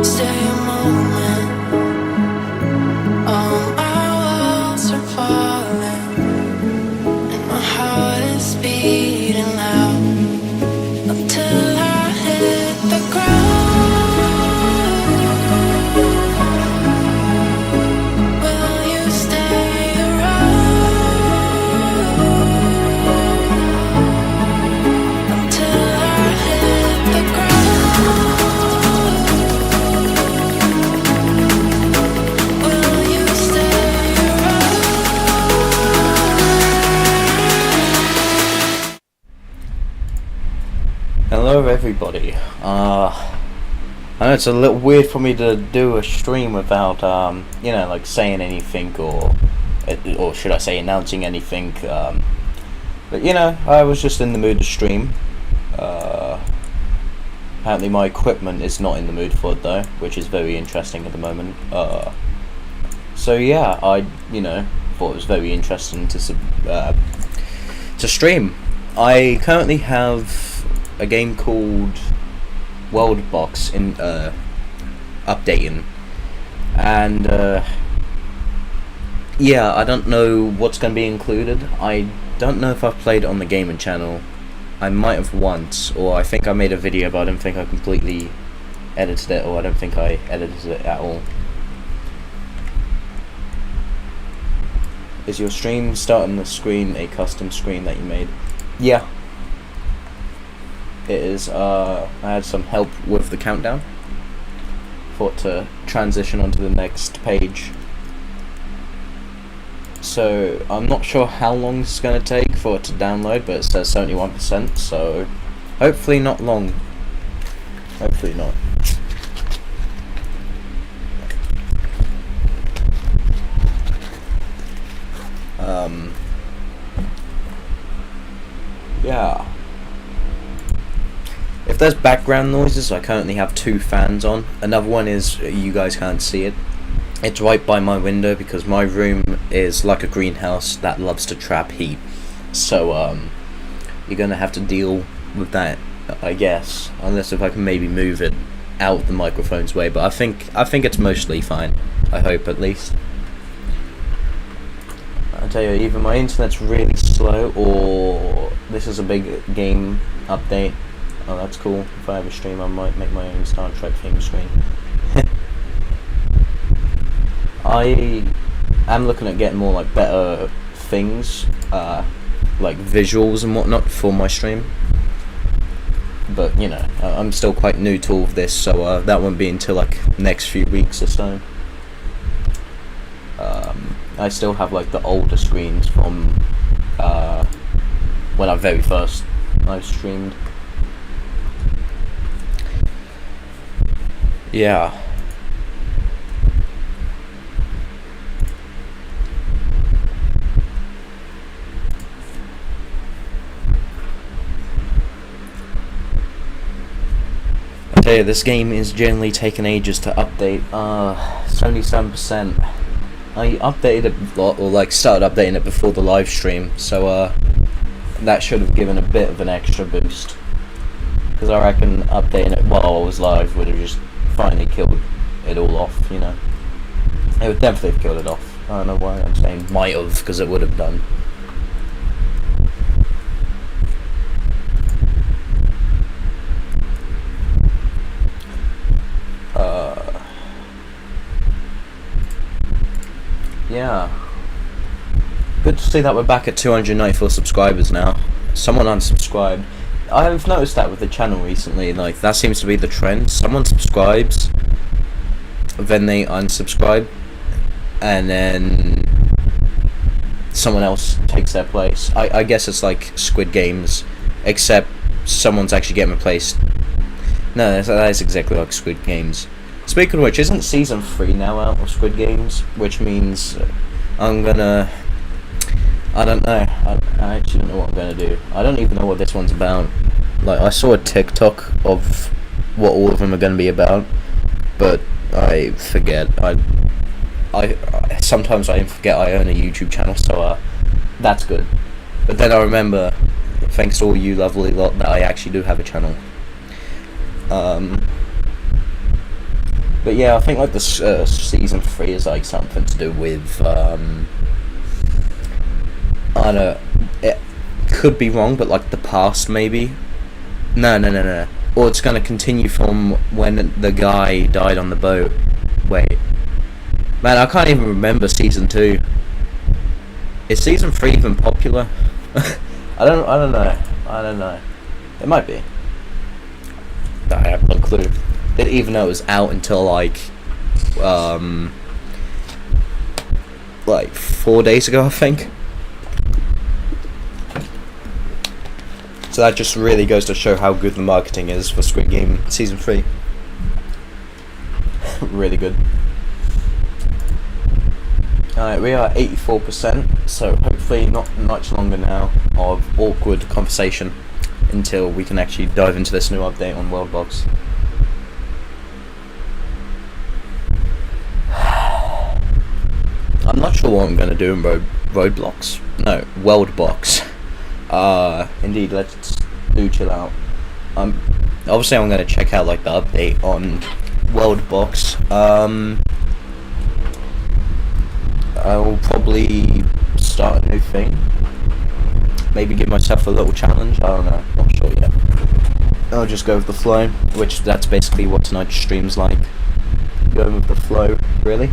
Stay a moment. All my walls are falling, and my heart is beating loud until I hit the ground. Will you stay around until I hit the ground? Hello everybody. I know it's a little weird for me to do a stream without you know, like saying anything or should I say announcing anything, but you know, I was just in the mood to stream. Apparently my equipment is not in the mood for it though, which is very interesting at the moment. So yeah, I, you know, thought it was very interesting to stream. I currently have a game called Worldbox in updating, and yeah, I don't know what's going to be included. I don't know if I've played it on the gaming channel. I might have once, or I think I made a video, but I don't think I completely edited it, or I don't think I edited it at all. Is your stream starting the screen a custom screen that you made? Yeah. It is. I had some help with the countdown for it to transition onto the next page. So I'm not sure how long it's going to take for it to download, but it says 71%, so hopefully not long. Hopefully not. Yeah. If there's background noises, I currently have 2 fans on. Another one is, you guys can't see it. It's right by my window because my room is like a greenhouse that loves to trap heat. So you're gonna have to deal with that, I guess, unless if I can maybe move it out the microphone's way. But I think it's mostly fine. I hope, at least. I tell you, either my internet's really slow or this is a big game update. Oh, that's cool. If I have a stream, I might make my own Star Trek theme screen. I am looking at getting more like better things, like visuals and whatnot for my stream. But you know, I'm still quite new to all of this, so that won't be until like next few weeks or so. I still have like the older screens from when I very first live streamed. Yeah. I tell you, this game is generally taking ages to update. 77%. I updated it, or like started updating it before the live stream, so that should have given a bit of an extra boost. Because I reckon updating it while I was live would have just finally killed it all off, you know. It would definitely have killed it off. I don't know why I'm saying might have, because it would have done. Yeah. Good to see that we're back at 294 subscribers now. Someone unsubscribed. I have noticed that with the channel recently, like, that seems to be the trend. Someone subscribes, then they unsubscribe, and then someone else takes their place. I guess it's like Squid Games, except someone's actually getting replaced. No, that is exactly like Squid Games. Speaking of which, isn't Season 3 now out of Squid Games? Which means I'm gonna... I don't know. I actually don't know what I'm gonna do. I don't even know what this one's about. Like, I saw a TikTok of what all of them are gonna be about, but I forget. I sometimes I forget I own a YouTube channel, so that's good. But then I remember, thanks to all you lovely lot, that I actually do have a channel. But yeah, I think like this Season 3 is like something to do with I don't know, it could be wrong, but like the past maybe. No. Or it's gonna continue from when the guy died on the boat. Wait, man, I can't even remember Season 2. Is Season 3 even popular? I don't know. It might be. I have no clue. Didn't even know it was out until like 4 days ago, I think. So that just really goes to show how good the marketing is for Squid Game Season 3. Really good. Alright, we are 84%, so hopefully not much longer now of awkward conversation until we can actually dive into this new update on Worldbox. I'm not sure what I'm going to do in Roadblocks. No, Worldbox. Indeed, let's do chill out. Obviously I'm going to check out like the update on Worldbox. I will probably start a new thing. Maybe give myself a little challenge. I don't know. Not sure yet. I'll just go with the flow, which that's basically what tonight's stream's like. Going with the flow, really.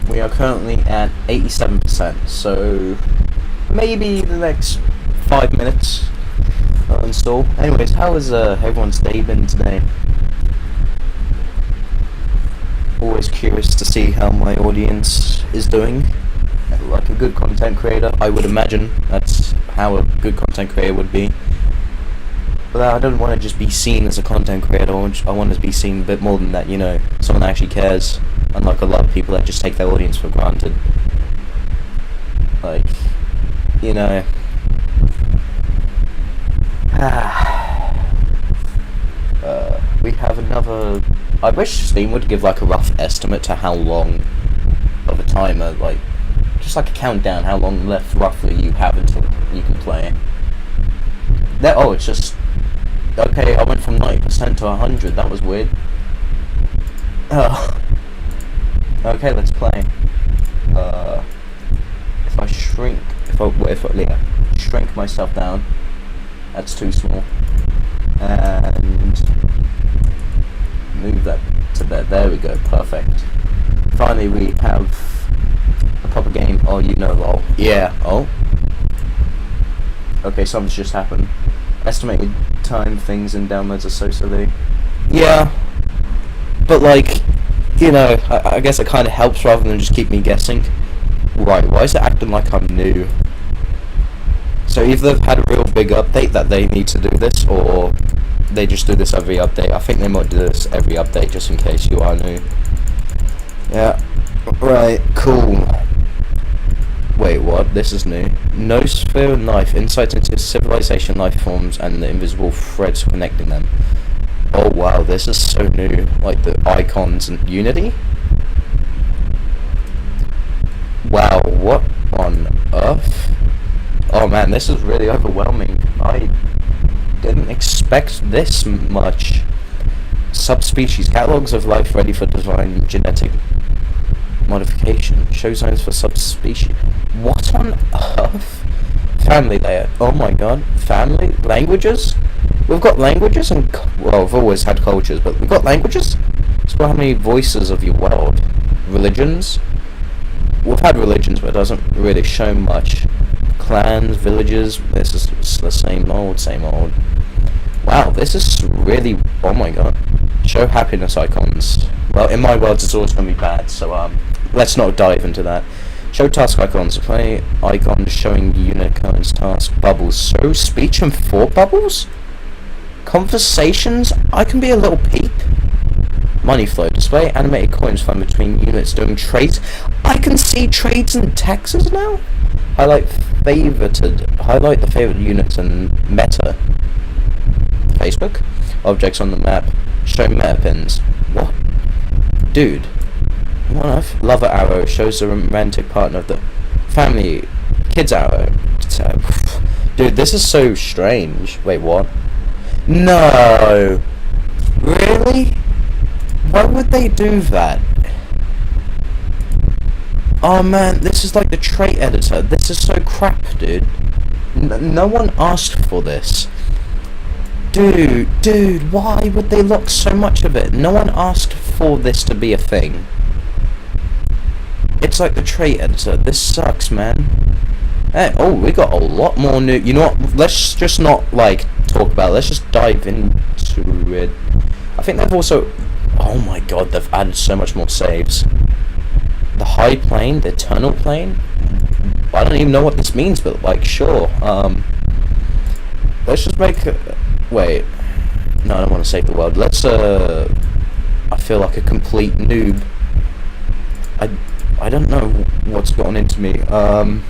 We are currently at 87%, so maybe the next 5 minutes I'll install. Anyways, how has everyone's day been today? Always curious to see how my audience is doing. Like a good content creator, I would imagine that's how a good content creator would be. But I don't want to just be seen as a content creator. I want to be seen a bit more than that, you know, someone that actually cares. Unlike a lot of people that just take their audience for granted. Like, you know. We have another... I wish Steam would give like a rough estimate to how long of a timer, like, just like a countdown, how long left roughly you have until you can play. Oh, it's just... Okay, I went from 90% to 100, that was weird. Oh. Okay, let's play. If I shrink, shrink myself down, that's too small, and move that to there. There we go. Perfect. Finally, we have a proper game. Oh, you know, lol. Yeah. Oh. Okay, something's just happened. Estimated time things and downloads are so silly. Yeah, but like, you know, I guess it kind of helps rather than just keep me guessing. Right, why is it acting like I'm new? So either they've had a real big update that they need to do this, or they just do this every update. I think they might do this every update just in case you are new. Yeah, right, cool. Wait, what? This is new. Noosphere Knife, insight into civilization, life forms, and the invisible threads connecting them. Oh wow, this is so new. Like the icons and Unity? Wow, what on earth? Oh man, this is really overwhelming. I didn't expect this much. Subspecies. Catalogs of life ready for divine genetic modification. Show signs for subspecies. What on earth? Family layer. Oh my god. Family? Languages? We've got languages and... well, we've always had cultures, but we've got languages? So how many voices of your world? Religions? We've had religions, but it doesn't really show much. Clans, villages, this is the same old. Wow, this is really... oh my god. Show happiness icons. Well, in my world, it's always going to be bad, so let's not dive into that. Show task icons. Play icons showing unicorns task. Bubbles. Show speech and thought bubbles? Conversations? I can be a little peep. Money flow. Display animated coins flowing between units doing trades. I can see trades and taxes now? Highlight the favoured units and meta. Facebook. Objects on the map. Show meta pins. What? Dude. What on earth? Lover arrow. Shows the romantic partner of the family. Kids arrow. Dude, this is so strange. Wait, what? No. Really? Why would they do that? Oh man, this is like the trait editor. This is so crap, dude. No one asked for this. Dude, why would they lock so much of it? No one asked for this to be a thing. It's like the trait editor. This sucks, man. Hey, oh, we got a lot more new... you know what? Let's just not, like, talk about it. Let's just dive into it. I think they've also... oh my god, they've added so much more saves. The high plane, the eternal plane. I don't even know what this means, but like, sure. Let's just make. Wait, no, I don't want to save the world. Let's. I feel like a complete noob. I don't know what's gotten into me. I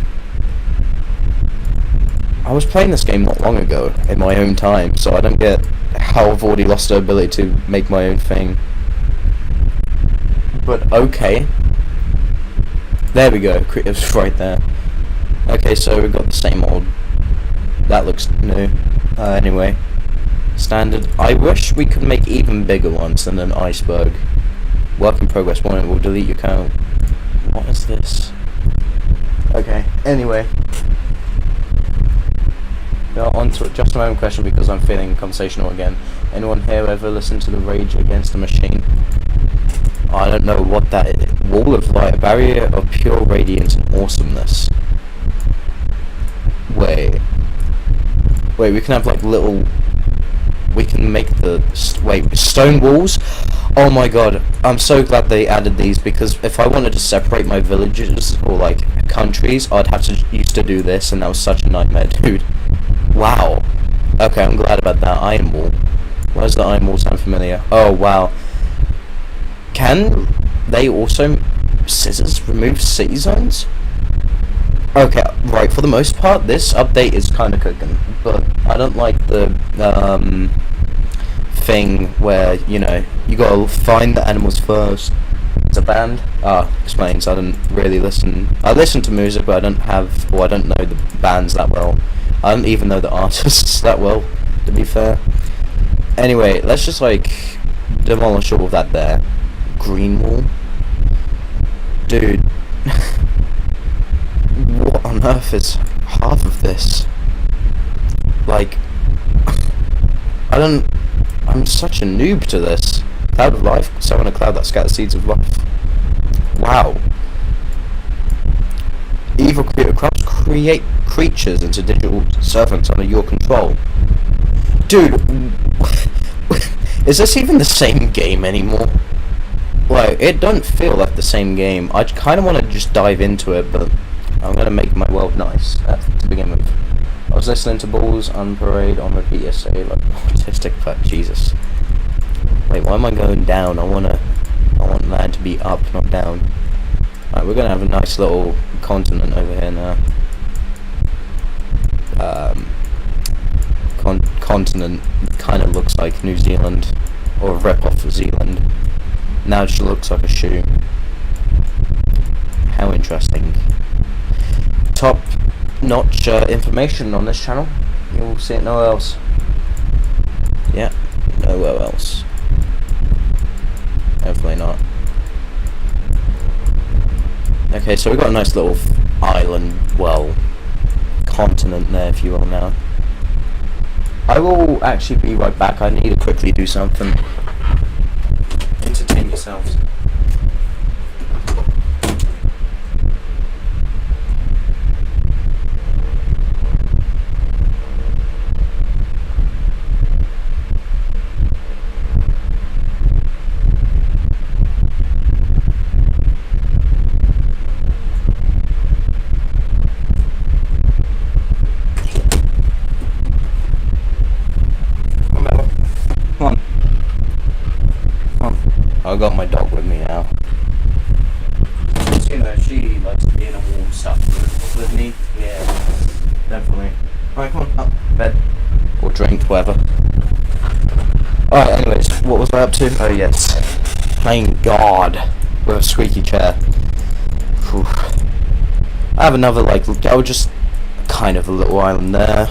was playing this game not long ago in my own time, so I don't get how I've already lost the ability to make my own thing. But okay. There we go, creative's right there. Okay, so we've got the same old... that looks new. Anyway. Standard. I wish we could make even bigger ones than an iceberg. Work in progress 1, we'll delete your account. What is this? Okay, anyway. Now on to just a moment question because I'm feeling conversational again. Anyone here ever listened to the Rage Against the Machine? I don't know what that is. Wall of light, a barrier of pure radiance and awesomeness. Wait, we can have like little... we can make the... stone walls? Oh my god, I'm so glad they added these, because if I wanted to separate my villages or like countries, I'd have to used to do this, and that was such a nightmare, dude. Wow. Okay, I'm glad about that. Iron wall. Why does the iron wall sound familiar? Oh wow. Can they also remove city zones? Okay, right, for the most part, this update is kind of cooking, but I don't like the thing where, you know, you gotta find the animals first. It's a band? Explains, I didn't really listen. I listen to music, but I don't know the bands that well. I don't even know the artists that well, to be fair. Anyway, let's just, like, demolish all of that there. Green wall? Dude. What on earth is half of this? Like, I'm such a noob to this. Cloud of life, sowing a cloud that scatters seeds of life. Wow. Evil creature crops create creatures into digital servants under your control. Dude, is this even the same game anymore? Like, it don't feel like the same game. I kind of want to just dive into it, but I'm going to make my world nice to begin with. I was listening to Balls on Parade on repeat yesterday, like autistic, but Jesus. Wait, why am I going down? I want land to be up, not down. Alright, we're going to have a nice little continent over here now. Continent kind of looks like New Zealand, or a rip-off of Zealand. Now it just looks like a shoe. How interesting. Top notch information on this channel. You'll see it nowhere else. Yeah, nowhere else. Hopefully not. Okay, so we've got a nice little island, well, continent there, if you will, now. I will actually be right back. I need to quickly do something. Entertain yourselves. I got my dog with me now. You know, she likes to be in a warm stuff with me. Yeah, definitely. Alright, come on, up, bed. Or drink, whatever. Alright, anyways, what was I up to? Oh yes, playing God with a squeaky chair. Whew. I have another, like, oh, just kind of a little island there.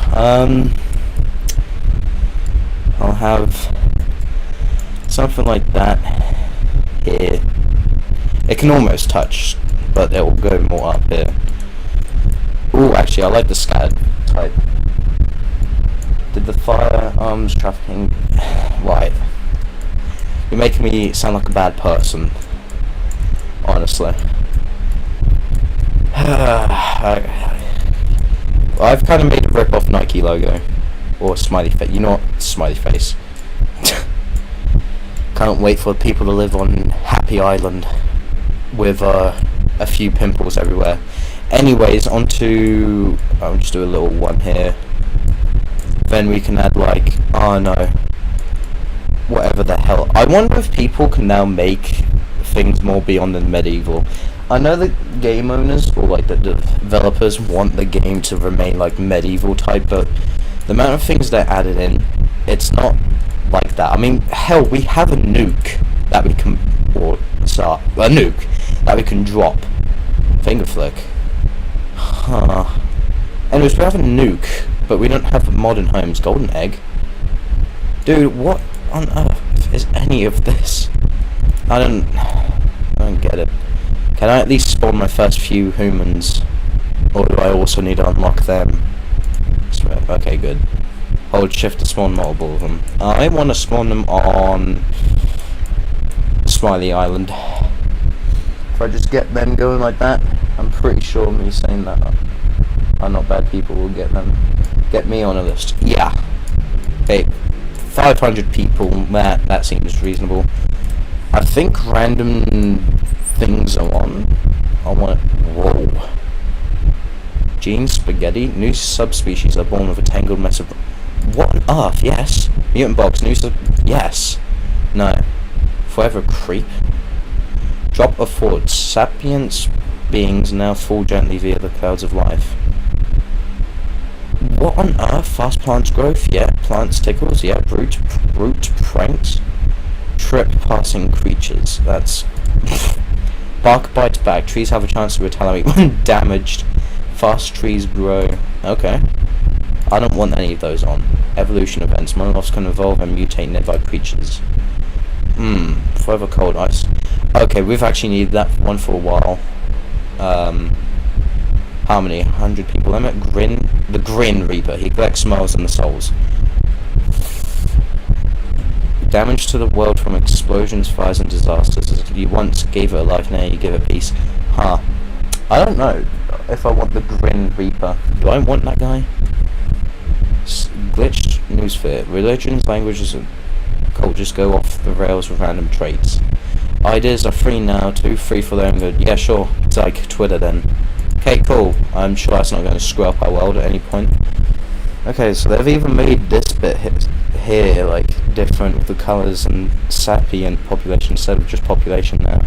I'll have something like that here. It can almost touch, but it will go more up here. Ooh, actually, I like the scattered type. Did the firearms trafficking... Right. You're making me sound like a bad person. Honestly. I've kind of made a rip-off Nike logo. Or smiley face. You know what? Smiley face. Can't wait for people to live on Happy Island with a few pimples everywhere. Anyways, onto... I'll just do a little one here. Then we can add, like, oh no, whatever the hell. I wonder if people can now make things more beyond the medieval. I know the game owners, or like the developers, want the game to remain like medieval type, but the amount of things they're added in, it's not like that. I mean, hell, we have a nuke that we can, or start a nuke that we can drop. Finger flick. Huh. Anyways, we have a nuke, but we don't have modern homes. Golden egg. Dude, what on earth is any of this? I don't get it. Can I at least spawn my first few humans, or do I also need to unlock them? Okay, good. Hold shift to spawn multiple of them. I want to spawn them on Smiley Island. If I just get them going like that, I'm pretty sure me saying that are not bad people will get me on a list. Yeah. Okay, 500 people. That seems reasonable. I think random things are on. I want it. Whoa. Gene spaghetti. New subspecies are born with a tangled mess of. What on earth? Yes. Mutant box. New sub. Yes. No. Forever creep. Drop of thoughts. Sapiens beings now fall gently via the clouds of life. What on earth? Fast plants growth? Yeah. Plants tickles? Yeah. Root pranks? Trip passing creatures. That's... Bark bites back. Trees have a chance to retaliate when damaged. Fast trees grow. Okay. I don't want any of those on. Evolution events. Monoloths can evolve and mutate nearby creatures. Forever cold ice. Okay, we've actually needed that one for a while. How many? 100 people limit. The Grin Reaper. He collects smiles and the souls. Damage to the world from explosions, fires, and disasters. You once gave it a life, now you give it peace. Huh. I don't know if I want the Grin Reaper. Do I want that guy? Glitched Newsphere. Religions, languages, and cultures go off the rails with random traits. Ideas are free now, too free for their own good. Yeah, sure. It's like Twitter then. Okay, cool. I'm sure that's not going to screw up our world at any point. Okay, so they've even made this bit here, like, different with the colours and sapient population instead of just population now.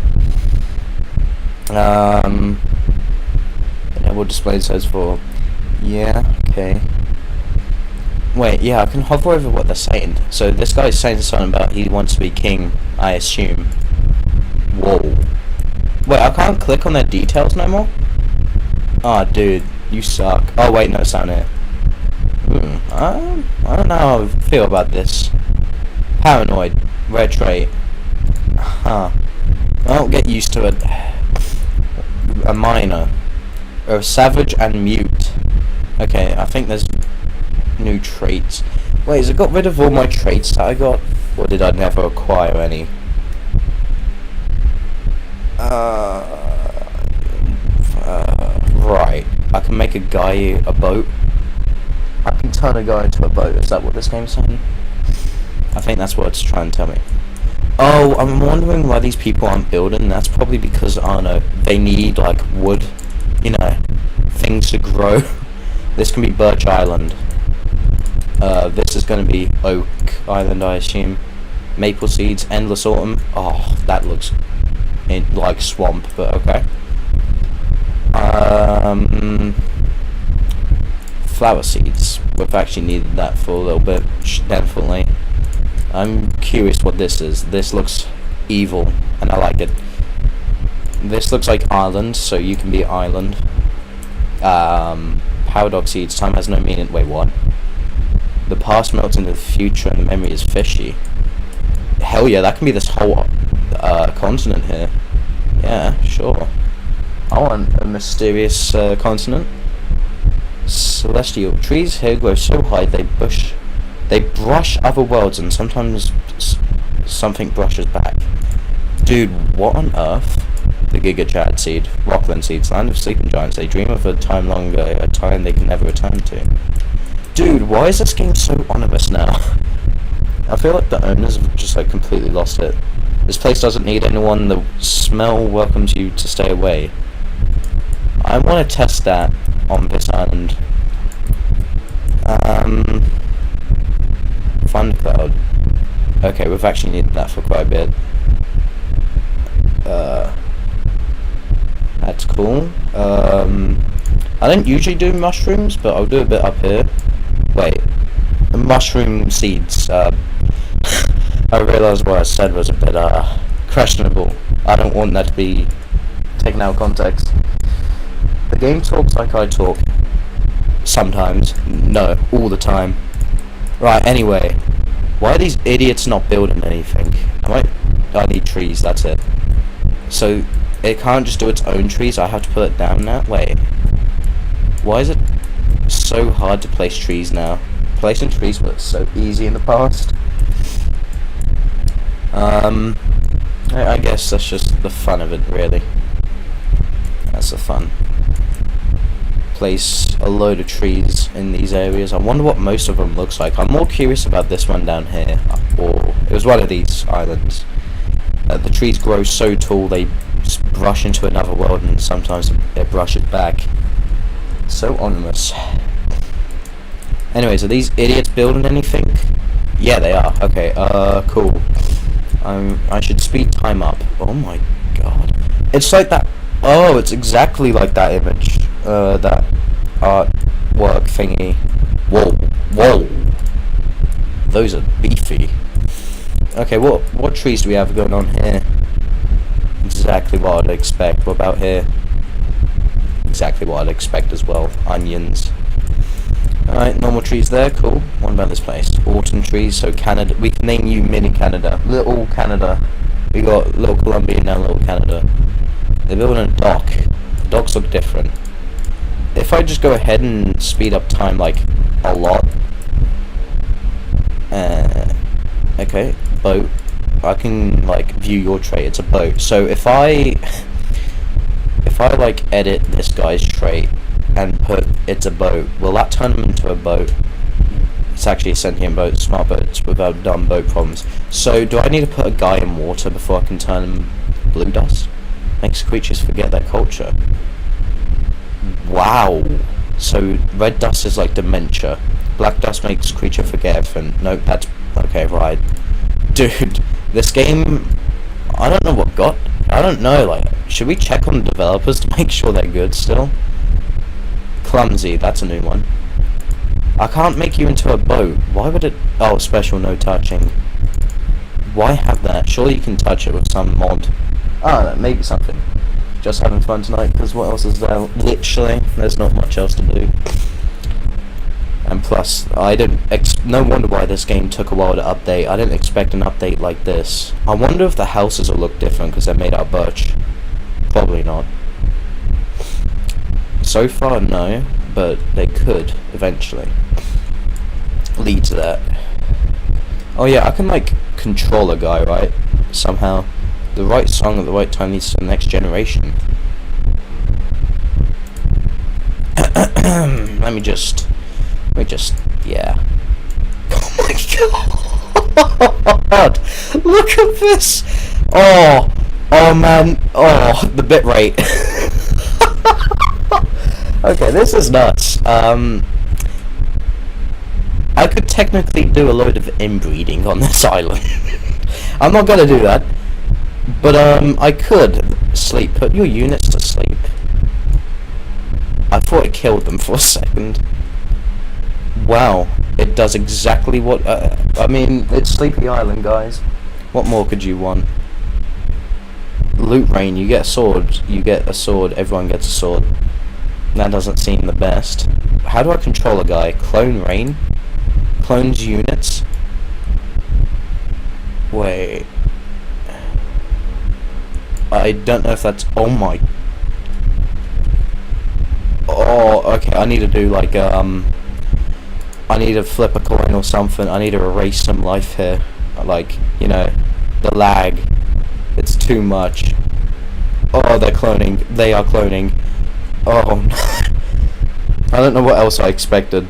Enable display says for... Yeah, okay. Wait, yeah, I can hover over what they're saying. So this guy's saying something about he wants to be king, I assume. Whoa. Wait, I can't click on their details no more? Ah, dude. You suck. Oh wait, no, it's down here. I don't know how I feel about this. Paranoid. Rare trait. Huh. Well, get used to it. A minor. A savage and mute. Okay, I think there's new traits. Wait, has it got rid of all my traits that I got? Or did I never acquire any? Right. I can make a guy a boat. I can turn a guy into a boat. Is that what this game's saying? I think that's what it's trying to tell me. Oh, I'm wondering why these people aren't building. That's probably because, I don't know, they need, like, wood. You know, things to grow. This can be Birch Island. This is going to be Oak Island, I assume. Maple seeds, endless autumn. Oh, that looks like swamp, but okay. Flower seeds. We've actually needed that for a little bit, definitely. I'm curious what this is. This looks evil, and I like it. This looks like island, so you can be island. Paradox seeds. Time has no meaning. Wait, what? The past melts into the future, and the memory is fishy. Hell yeah, that can be this whole continent here. Yeah, sure. I want a mysterious continent. Celestial trees here grow so high they brush other worlds, and sometimes something brushes back. Dude, what on earth? The Giga Chad seed, Rockland seeds, land of sleeping giants. They dream of a time long ago, a time they can never return to. Dude, why is this game so ominous now? I feel like the owners have just like completely lost it. This place doesn't need anyone. The smell welcomes you to stay away. I want to test that on this island. Thundercloud. Okay, we've actually needed that for quite a bit. That's cool. I don't usually do mushrooms, but I'll do a bit up here. Wait, mushroom seeds. I realised what I said was a bit questionable. I don't want that to be taken out of context. The game talks like I talk. Sometimes. No, all the time. Right, anyway. Why are these idiots not building anything? I need trees, that's it. So, it can't just do its own trees, I have to put it down now? Wait. Why is it so hard to place trees now? Placing trees was so easy in the past. I guess that's just the fun of it, really. That's the fun. Place a load of trees in these areas. I wonder what most of them looks like. I'm more curious about this one down here. Or, it was one of these islands. The trees grow so tall they brush into another world, and sometimes they brush it back. So ominous. Anyways, are these idiots building anything? Yeah, they are. Okay, cool. I should speed time up. Oh my god. It's like that. Oh, it's exactly like that image. That artwork thingy. Whoa. Those are beefy. Okay, what trees do we have going on here? Exactly what I'd expect. What about here? Exactly what I'd expect as well. Onions. Alright, normal trees there, cool. What about this place? Autumn trees, so Canada. We can name you Mini Canada. Little Canada. We got Little Columbia, now Little Canada. They're building a dock. The docks look different. If I just go ahead and speed up time, like, a lot. Okay, boat. I can, like, view your trait. It's a boat. So if I like, edit this guy's trait and put it's a boat, will that turn him into a boat? It's actually a sentient boat, smart boats without dumb boat problems. So do I need to put a guy in water before I can turn him blue dust? Makes creatures forget their culture. Wow. So red dust is like dementia. Black dust makes creature forget everything. Nope, that's okay, right. Dude, this game, I don't know what got. I don't know, like, should we check on the developers to make sure they're good still? Clumsy, that's a new one. I can't make you into a boat. Why would it? Oh, special, no touching. Why have that? Surely you can touch it with some mod. Oh, maybe something. just having fun tonight, because what else is there? Literally, there's not much else to do. And plus, I didn't no wonder why this game took a while to update. I didn't expect an update like this. I wonder if the houses will look different because they're made out of birch. Probably not. So far, no, but they could eventually lead to that. Oh yeah, I can like control a guy, right? Somehow. The right song at the right time leads to the next generation. Let me just, yeah. Oh my god! Look at this! Oh man, oh, the bitrate. Okay, this is nuts. I could technically do a load of inbreeding on this island. I'm not gonna do that. But, I could put your units to sleep. I thought it killed them for a second. Wow, it does exactly what, I mean, it's Sleepy Island, guys. What more could you want? Loot Rain, you get a sword, everyone gets a sword. That doesn't seem the best. How do I control a guy? Clone Rain? Clones units? Wait. I don't know if that's, oh my. Oh, okay, I need to do like, I need to flip a coin or something. I need to erase some life here. Like, you know, the lag. It's too much. Oh, they're cloning. They are cloning. Oh, no. I don't know what else I expected.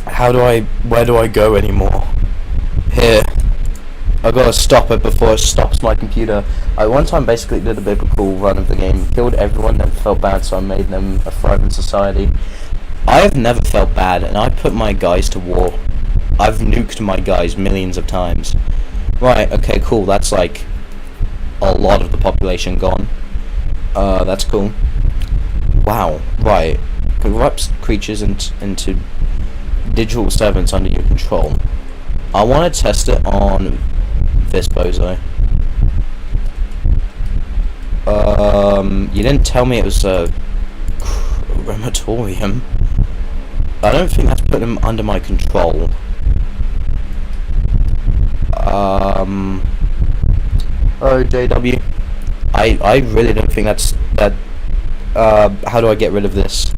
Where do I go anymore? Here. I gotta stop it before it stops my computer. I one time basically did a biblical run of the game, killed everyone, then felt bad, so I made them a thriving society. I have never felt bad, and I put my guys to war. I've nuked my guys millions of times. Right, okay, cool, that's like a lot of the population gone. That's cool. Wow, right. Corrupts creatures into digital servants under your control. I want to test it on this bozo. You didn't tell me it was a crematorium. I don't think that's put him under my control. Oh, JW. I really don't think that's that. How do I get rid of this?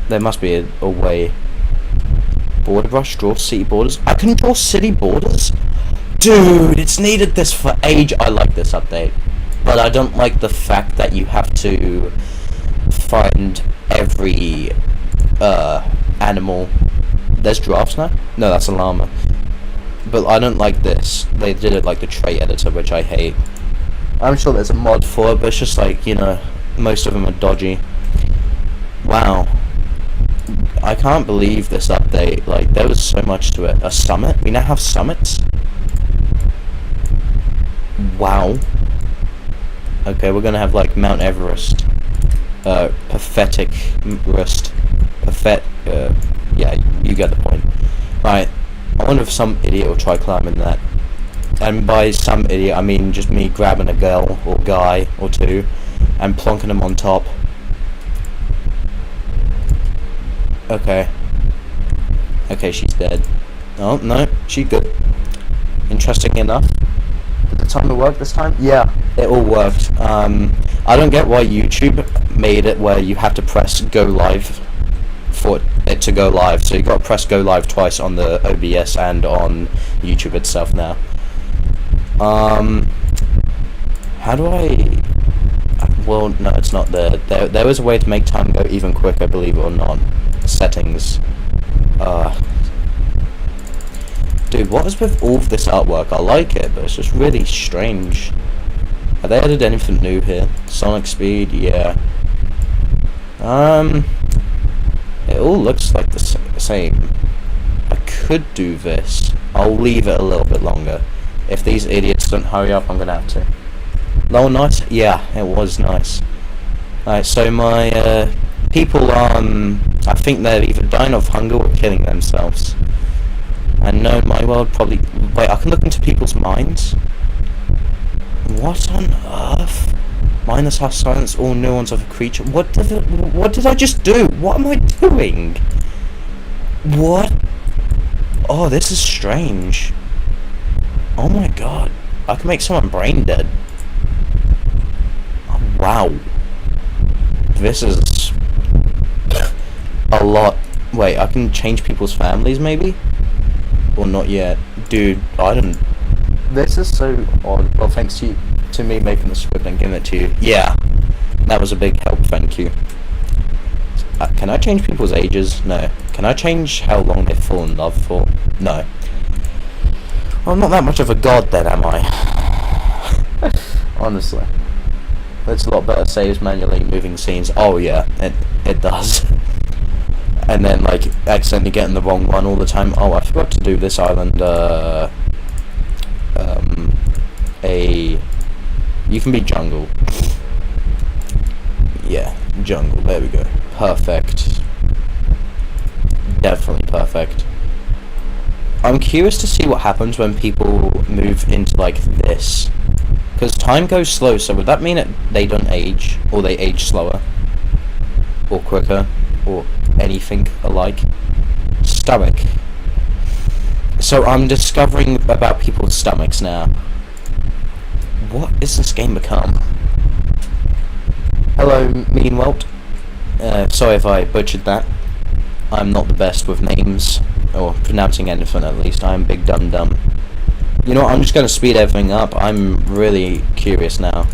There must be a way. Border brush, draw city borders. I can draw city borders? Dude, it's needed this for age. I like this update. But I don't like the fact that you have to find every animal. There's giraffes now? No, that's a llama. But I don't like this. They did it like the trait editor, which I hate. I'm sure there's a mod for it, but it's just like, you know, most of them are dodgy. Wow. I can't believe this update. Like, there was so much to it. A summit? We now have summits? Wow. Okay, we're gonna have like Mount Everest. Pathetic rest. Yeah, you get the point. Right. I wonder if some idiot will try climbing that. And by some idiot, I mean just me grabbing a girl or guy or two and plonking them on top. Okay. Okay, she's dead. Oh, no, she's good. Interesting enough. Did the timer work this time? Yeah, it all worked. I don't get why YouTube made it where you have to press go live for it to go live. So you got to press go live twice on the OBS and on YouTube itself now. How do I... Well, no, it's not there. There was a way to make time go even quicker, believe it or not. Settings. Dude, what is with all of this artwork? I like it, but it's just really strange. Have they added anything new here? Sonic speed, yeah. It all looks like the same. I could do this. I'll leave it a little bit longer. If these idiots don't hurry up, I'm gonna have to. Oh, nice? Yeah, it was nice. Alright, so my, people, I think they're either dying of hunger or killing themselves. And no, my world probably... Wait, I can look into people's minds? What on earth? Minus half silence all neurons of a creature. What did I just do? What am I doing? What? Oh, this is strange. Oh my god. I can make someone brain dead. Oh, wow. This is a lot. Wait, I can change people's families maybe? Or not yet? Dude, I don't... This is so odd. Well, thanks to me making the script and giving it to you. Yeah, that was a big help, thank you. Can I change people's ages? No. Can I change how long they fall in love for? No. Well, I'm not that much of a god then, am I? Honestly. It's a lot better saves manually moving scenes. Oh yeah, it does. And then, like, accidentally getting the wrong one all the time. Oh, I forgot to do this island, you can be jungle. Yeah, jungle, there we go. Perfect. Definitely perfect. I'm curious to see what happens when people move into, like, this. Because time goes slow, so would that mean that they don't age? Or they age slower? Or quicker? Or anything alike? Stomach. So I'm discovering about people's stomachs now. What is this game become? Hello, Mean Welt. Sorry if I butchered that. I'm not the best with names, or pronouncing anything at least. I'm big dumb dumb. You know what, I'm just gonna speed everything up. I'm really curious now.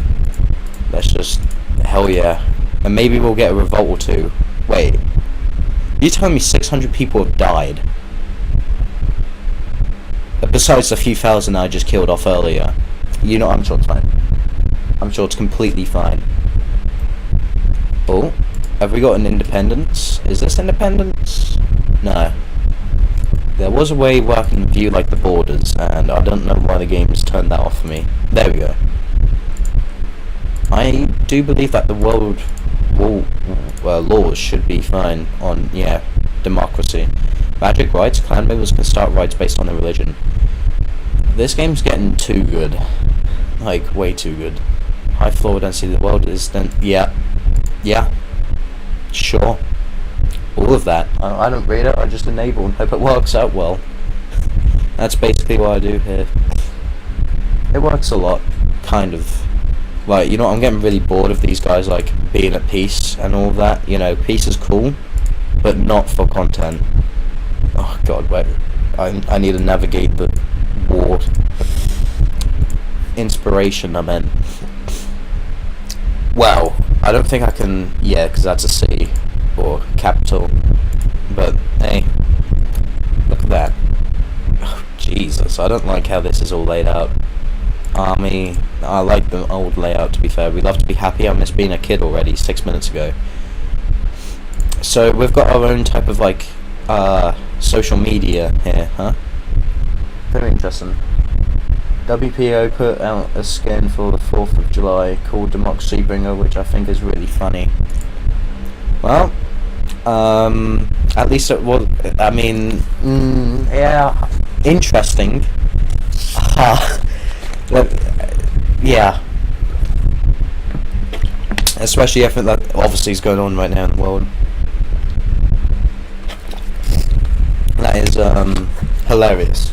Let's just... hell yeah. And maybe we'll get a revolt or two. Wait. You telling me 600 people have died? Besides the few thousand I just killed off earlier. You know, I'm sure it's fine. I'm sure it's completely fine. Oh, have we got an independence? Is this independence? No. There was a way where I can view, like, the borders, and I don't know why the game's turned that off for me. There we go. I do believe that the world laws should be fine on, yeah, democracy. Magic rights, clan members can start rights based on their religion. This game's getting too good. Like, way too good. High floor density of the world is then... Yeah. Yeah. Sure. All of that. I don't read it, I just enable and hope it works out well. That's basically what I do here. It works a lot. Kind of. Like, you know, I'm getting really bored of these guys, like, being at peace and all that. You know, peace is cool, but not for content. Oh god, wait. I need to navigate the war. Inspiration, I meant. Well, I don't think I can... Yeah, because that's a city. Or capital. But, hey. Look at that. Oh, Jesus, I don't like how this is all laid out. Army... I like the old layout, to be fair. We love to be happy. I miss being a kid already, 6 minutes ago. So, we've got our own type of, like, social media here, huh? Very interesting. WPO put out a skin for the 4th of July called Democracy Bringer, which I think is really funny. Well, at least it was, I mean, yeah, interesting. Yeah. Especially everything that obviously is going on right now in the world. That is, hilarious.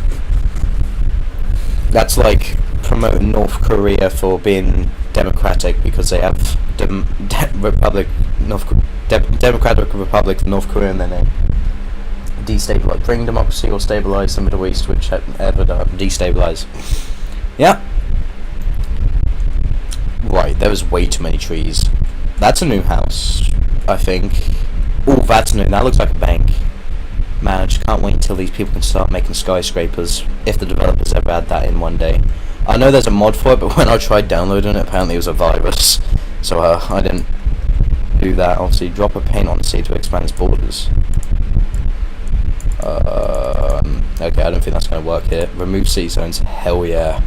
That's like promoting North Korea for being democratic because they have Democratic Republic of North Korea in their name. Destabilize, bring democracy or stabilize the Middle East, whichever destabilize. Yeah. Right, there was way too many trees. That's a new house, I think. Oh, that's new. That looks like a bank. Man, I just can't wait until these people can start making skyscrapers, if the developers ever add that in one day. I know there's a mod for it, but when I tried downloading it, apparently it was a virus. So, I didn't do that. Obviously, drop a paint on sea to expand its borders. Okay, I don't think that's going to work here. Remove sea zones. Hell yeah.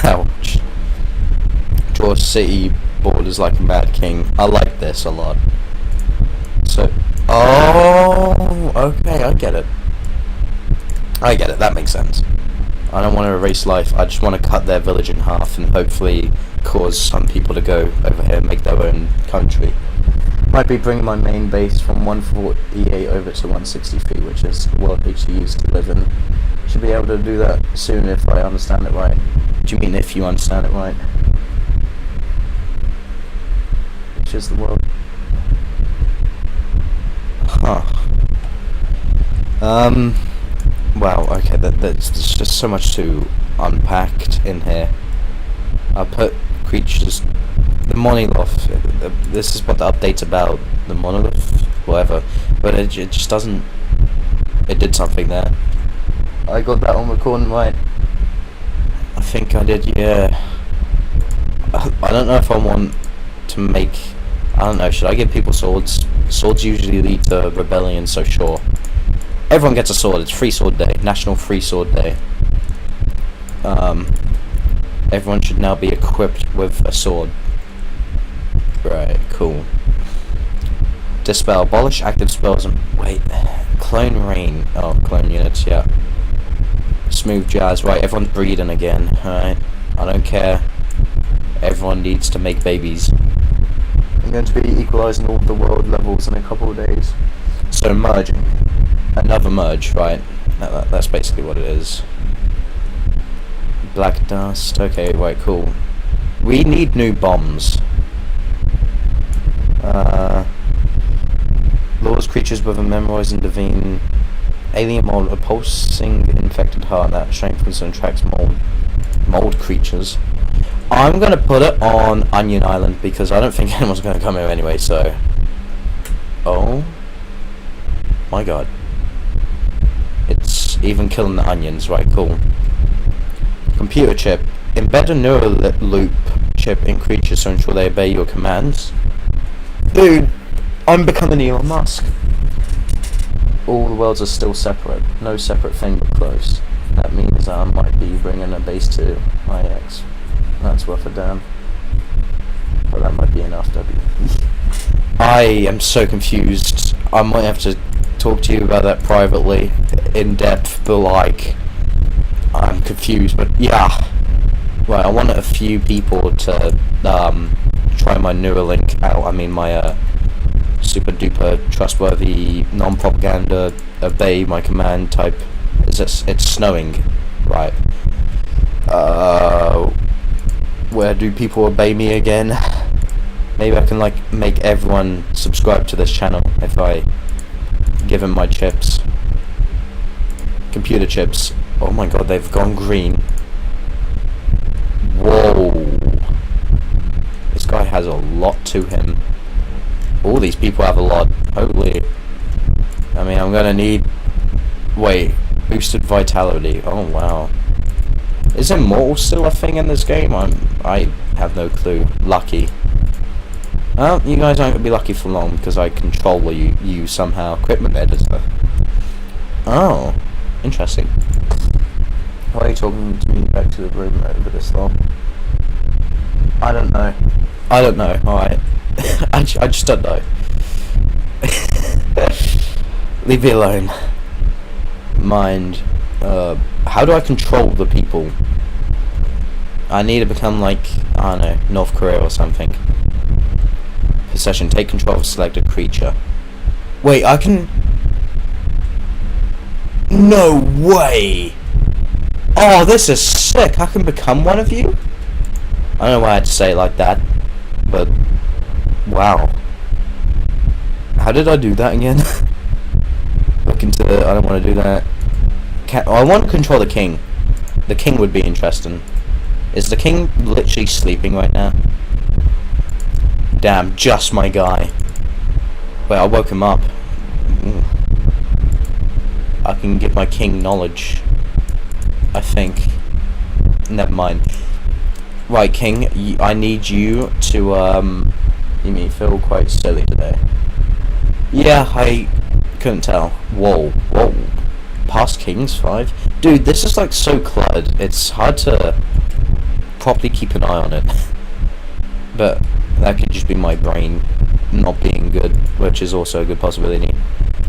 Ouch. Draw city borders like a mad king. I like this a lot. So... Oh, okay, I get it. That makes sense. I don't want to erase life. I just want to cut their village in half and hopefully cause some people to go over here and make their own country. Might be bringing my main base from 148 over to 163, which is the world HC used to live in. Should be able to do that soon if I understand it right. Do you mean if you understand it right? Which is the world? Huh. Wow, okay, there's just so much to unpacked in here. I put creatures, the monolith, this is what the update's about, the monolith, whatever, but it just doesn't, it did something there. I got that on recording right. I think I did, yeah. I don't know if I want to make, I don't know, should I give people swords? Swords usually lead to rebellion, so sure. Everyone gets a sword. It's Free Sword Day. National Free Sword Day. Everyone should now be equipped with a sword. Right, cool. Dispel. Abolish active spells and... Wait. Clone Rain. Oh, clone units, yeah. Smooth jazz. Right, everyone's breeding again. Alright. I don't care. Everyone needs to make babies. I'm going to be equalising all the world levels in a couple of days. So, merging. Another merge, right? That's basically what it is. Black dust. Okay, right, cool. We need new bombs. Lures creatures with a memorizing divine alien mold, a pulsing infected heart that strengthens and attracts mold creatures. I'm gonna put it on Onion Island because I don't think anyone's gonna come here anyway. So, oh my god. It's even killing the onions, right, cool. Computer chip. Embed a neural loop chip in creatures to ensure they obey your commands. Dude, I'm becoming Elon Musk. All the worlds are still separate. No separate thing but close. That means I might be bringing a base to IX. That's worth a damn. But that might be enough, W. I am so confused. I might have to talk to you about that privately, in depth, but like, I'm confused, but yeah. Right, I want a few people to try my Neuralink out. I mean my super duper trustworthy non-propaganda obey my command type. It's snowing, right? Where do people obey me again? Maybe I can like make everyone subscribe to this channel if I give him my chips. Computer chips. Oh my god, they've gone green. Whoa. This guy has a lot to him. All these people have a lot. Holy. I mean, I'm gonna need... Wait. Boosted vitality. Oh wow. Is immortal still a thing in this game? I have no clue. Lucky. Well, you guys aren't going to be lucky for long because I control you somehow. Equipment editor. Oh, interesting. Why are you talking to me back to the room over this long? I don't know. Alright. I just don't know. Leave me alone. Mind. How do I control the people? I need to become like, I don't know, North Korea or something. Possession. Take control of a selected creature. Wait, I can... No way! Oh, this is sick! I can become one of you? I don't know why I had to say it like that, but... Wow. How did I do that again? Look into... I don't want to do that. I want to control the king. The king would be interesting. Is the king literally sleeping right now? Damn, just my guy. Wait, I woke him up. Ooh. I can get my king knowledge. I think. Never mind. Right, king, I need you to, you may feel quite silly today. Yeah, I couldn't tell. Whoa, whoa. Past Kings 5? Dude, this is like so cluttered. It's hard to properly keep an eye on it. But that could just be my brain not being good, which is also a good possibility.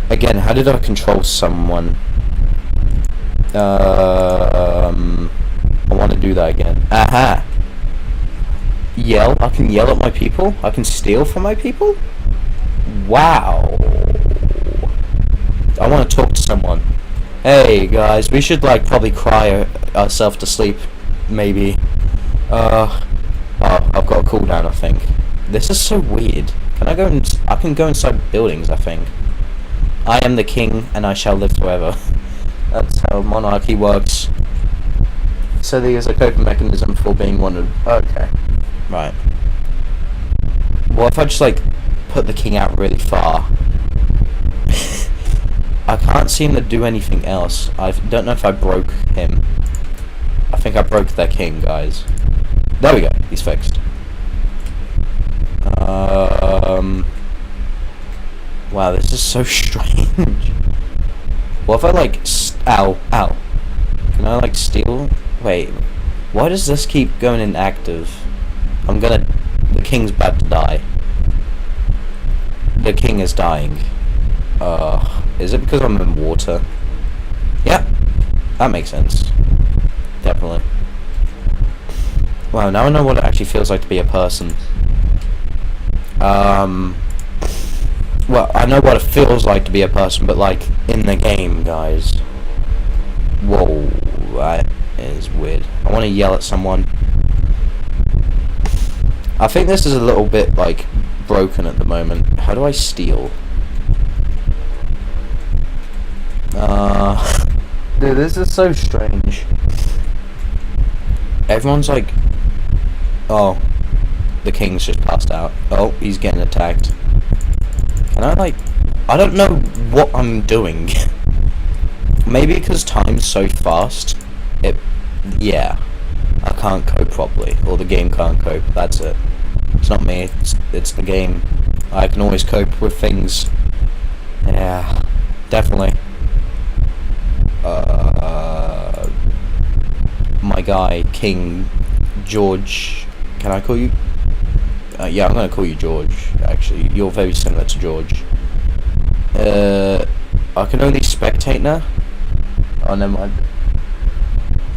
Again, how did I control someone? I want to do that again. Aha! Yell? I can yell at my people? I can steal from my people? Wow. I want to talk to someone. Hey guys, we should like probably cry ourselves to sleep, maybe. Oh, I've got a cooldown, I think. This is so weird. Can I go and I can go inside buildings, I think. I am the king and I shall live forever. That's how monarchy works. So there's a coping mechanism for being wanted. Okay. Right. What if I just like put the king out really far? I can't seem to do anything else. I don't know if I broke him. I think I broke their king, guys. There we go. He's fixed. Wow, this is so strange. What if I like ow. Can I like steal? Wait. Why does this keep going inactive? The king's about to die. The king is dying. Is it because I'm in water? Yeah, that makes sense. Definitely. Wow, now I know what it actually feels like to be a person. Well, I know what it feels like to be a person, but like, in the game, guys. Whoa, that is weird. I want to yell at someone. I think this is a little bit, like, broken at the moment. How do I steal? Dude, this is so strange. Everyone's like, oh, the king's just passed out. Oh, he's getting attacked. Can I like, I don't know what I'm doing. Maybe because time's so fast, yeah, I can't cope properly, or the game can't cope, that's it. It's not me, it's the game. I can always cope with things. Yeah, definitely. My guy, King George, can I call you? Yeah, I'm gonna call you George, actually. You're very similar to George. I can only spectate now? Oh, never mind.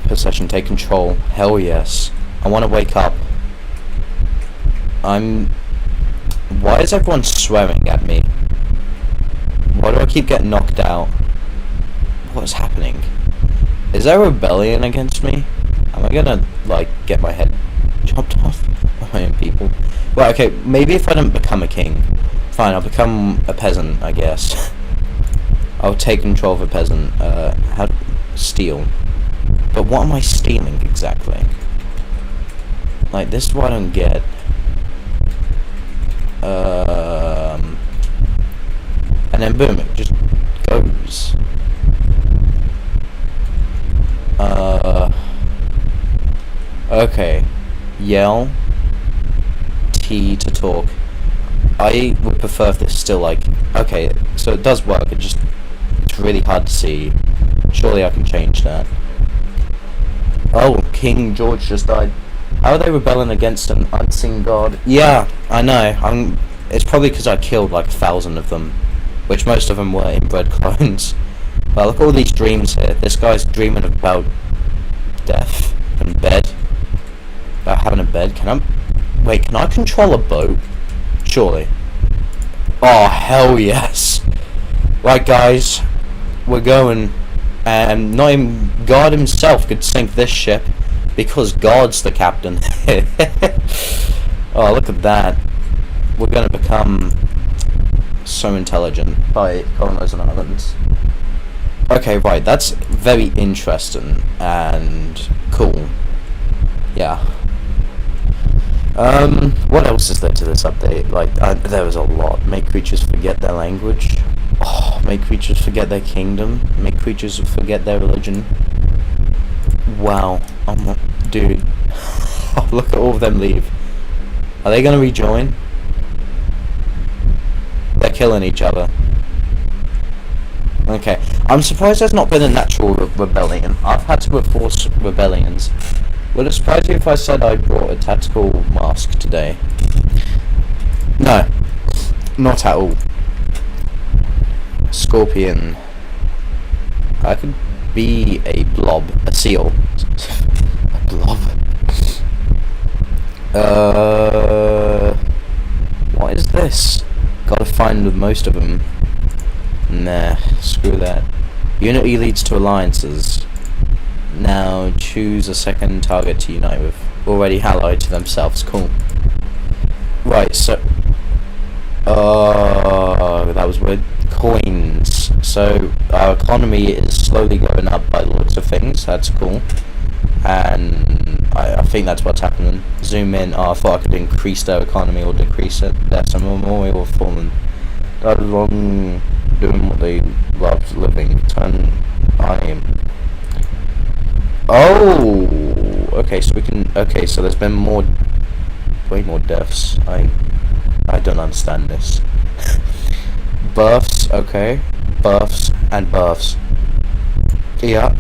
Possession, take control. Hell yes. I wanna wake up. Why is everyone swearing at me? Why do I keep getting knocked out? What is happening? Is there a rebellion against me? Am I gonna, like, get my head chopped off by my own people? Well, okay, maybe if I don't become a king. Fine, I'll become a peasant, I guess. I'll take control of a peasant. How to steal. But what am I stealing exactly? Like, this is what I don't get. And then boom, it just goes. Okay. Yell. T to talk. I would prefer if this still like, okay, so it does work, it's really hard to see. Surely I can change that. Oh, King George just died. How are they rebelling against an unseen god? Yeah, I know. It's probably because I killed like 1,000 of them, which most of them were inbred clones. Well, look at all these dreams here. This guy's dreaming about death and bed. About having a bed. Wait, can I control a boat? Surely. Oh, hell yes. Right, guys. We're going. And not even God himself could sink this ship. Because God's the captain. Oh, look at that. We're going to become so intelligent by colonizing islands. Okay, right. That's very interesting and cool. Yeah. What else is there to this update? Like, there was a lot. Make creatures forget their language. Oh, make creatures forget their kingdom. Make creatures forget their religion. Wow. Dude. Oh, look at all of them leave. Are they gonna rejoin? They're killing each other. Okay. I'm surprised there's not been a natural rebellion. I've had to enforce rebellions. Would it surprise you if I said I brought a tactical mask today? No. Not at all. Scorpion. I could be a blob. A seal. Love. What is this? Gotta find most of them. Nah, screw that. Unity leads to alliances. Now choose a second target to unite with. Already allied to themselves. Cool. Right, so... that was weird. Coins. So, our economy is slowly going up by the looks of things. That's cool. And I think that's what's happening. Zoom in. Oh, I thought I could increase their economy or decrease it. That's a memorial fallen. That is long doing what they loved living. Turn I. Oh, okay. So we can. Okay, so there's been way more deaths. I don't understand this. Births. Okay, births and births. Yeah.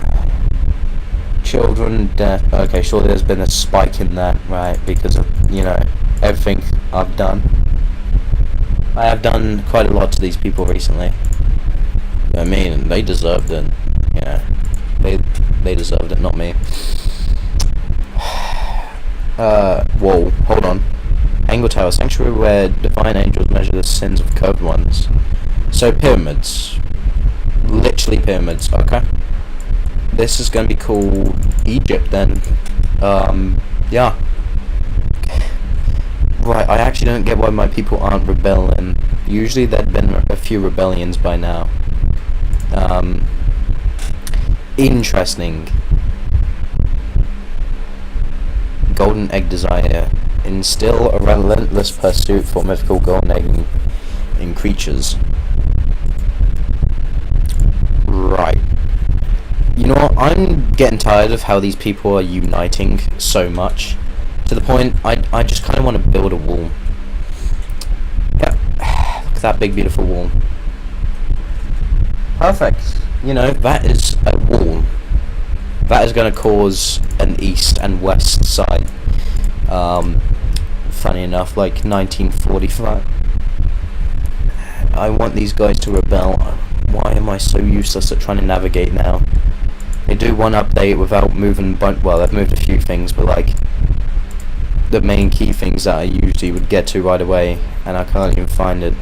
Children death. Okay, sure. There's been a spike in that, right? Because of everything I've done. I have done quite a lot to these people recently. I mean, they deserved it. They deserved it, not me. Whoa, hold on. Angle Tower, sanctuary where divine angels measure the sins of curved ones. So pyramids. Literally pyramids, okay. This is going to be called Egypt then. Yeah. Right, I actually don't get why my people aren't rebelling. Usually there'd been a few rebellions by now. Interesting. Golden Egg Desire. Instill a relentless pursuit for mythical golden egg in creatures. Right. You know what, I'm getting tired of how these people are uniting so much. To the point, I just kind of want to build a wall. Yeah, look at that big beautiful wall. Perfect. That is a wall. That is going to cause an east and west side. Funny enough, like 1945. I want these guys to rebel. Why am I so useless at trying to navigate now? They do one update without moving, well, they've moved a few things, but like the main key things that I usually would get to right away, and I can't even find it.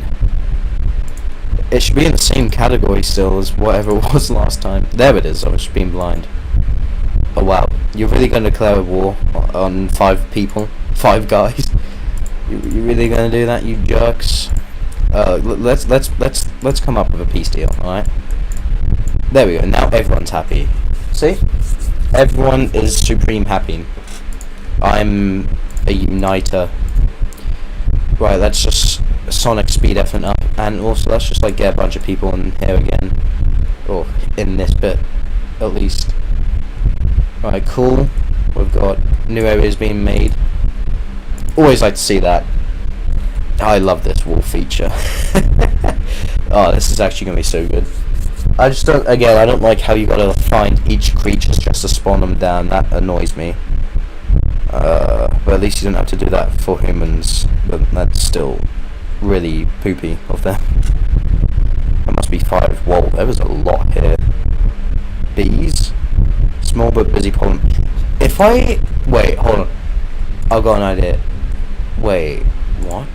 It should be in the same category still as whatever it was last time. There it is, I was just being blind. Oh wow, you're really going to declare a war on 5 people? 5 guys? You really going to do that, you jerks? Let's come up with a peace deal, alright? There we go, now everyone's happy. See? Everyone is supreme happy. I'm a uniter. Right, let's just sonic speed effort up, and also let's just like get a bunch of people in here again, or in this bit at least. Right, cool. We've got new areas being made. Always like to see that. I love this wall feature. Oh, this is actually gonna be so good. I just don't. Again, I don't like how you gotta find each creature just to spawn them down. That annoys me. But at least you don't have to do that for humans. But that's still really poopy of them. That must be 5. Whoa, there was a lot here. Bees, small but busy pollen. If I wait, hold on. I've got an idea. Wait, what?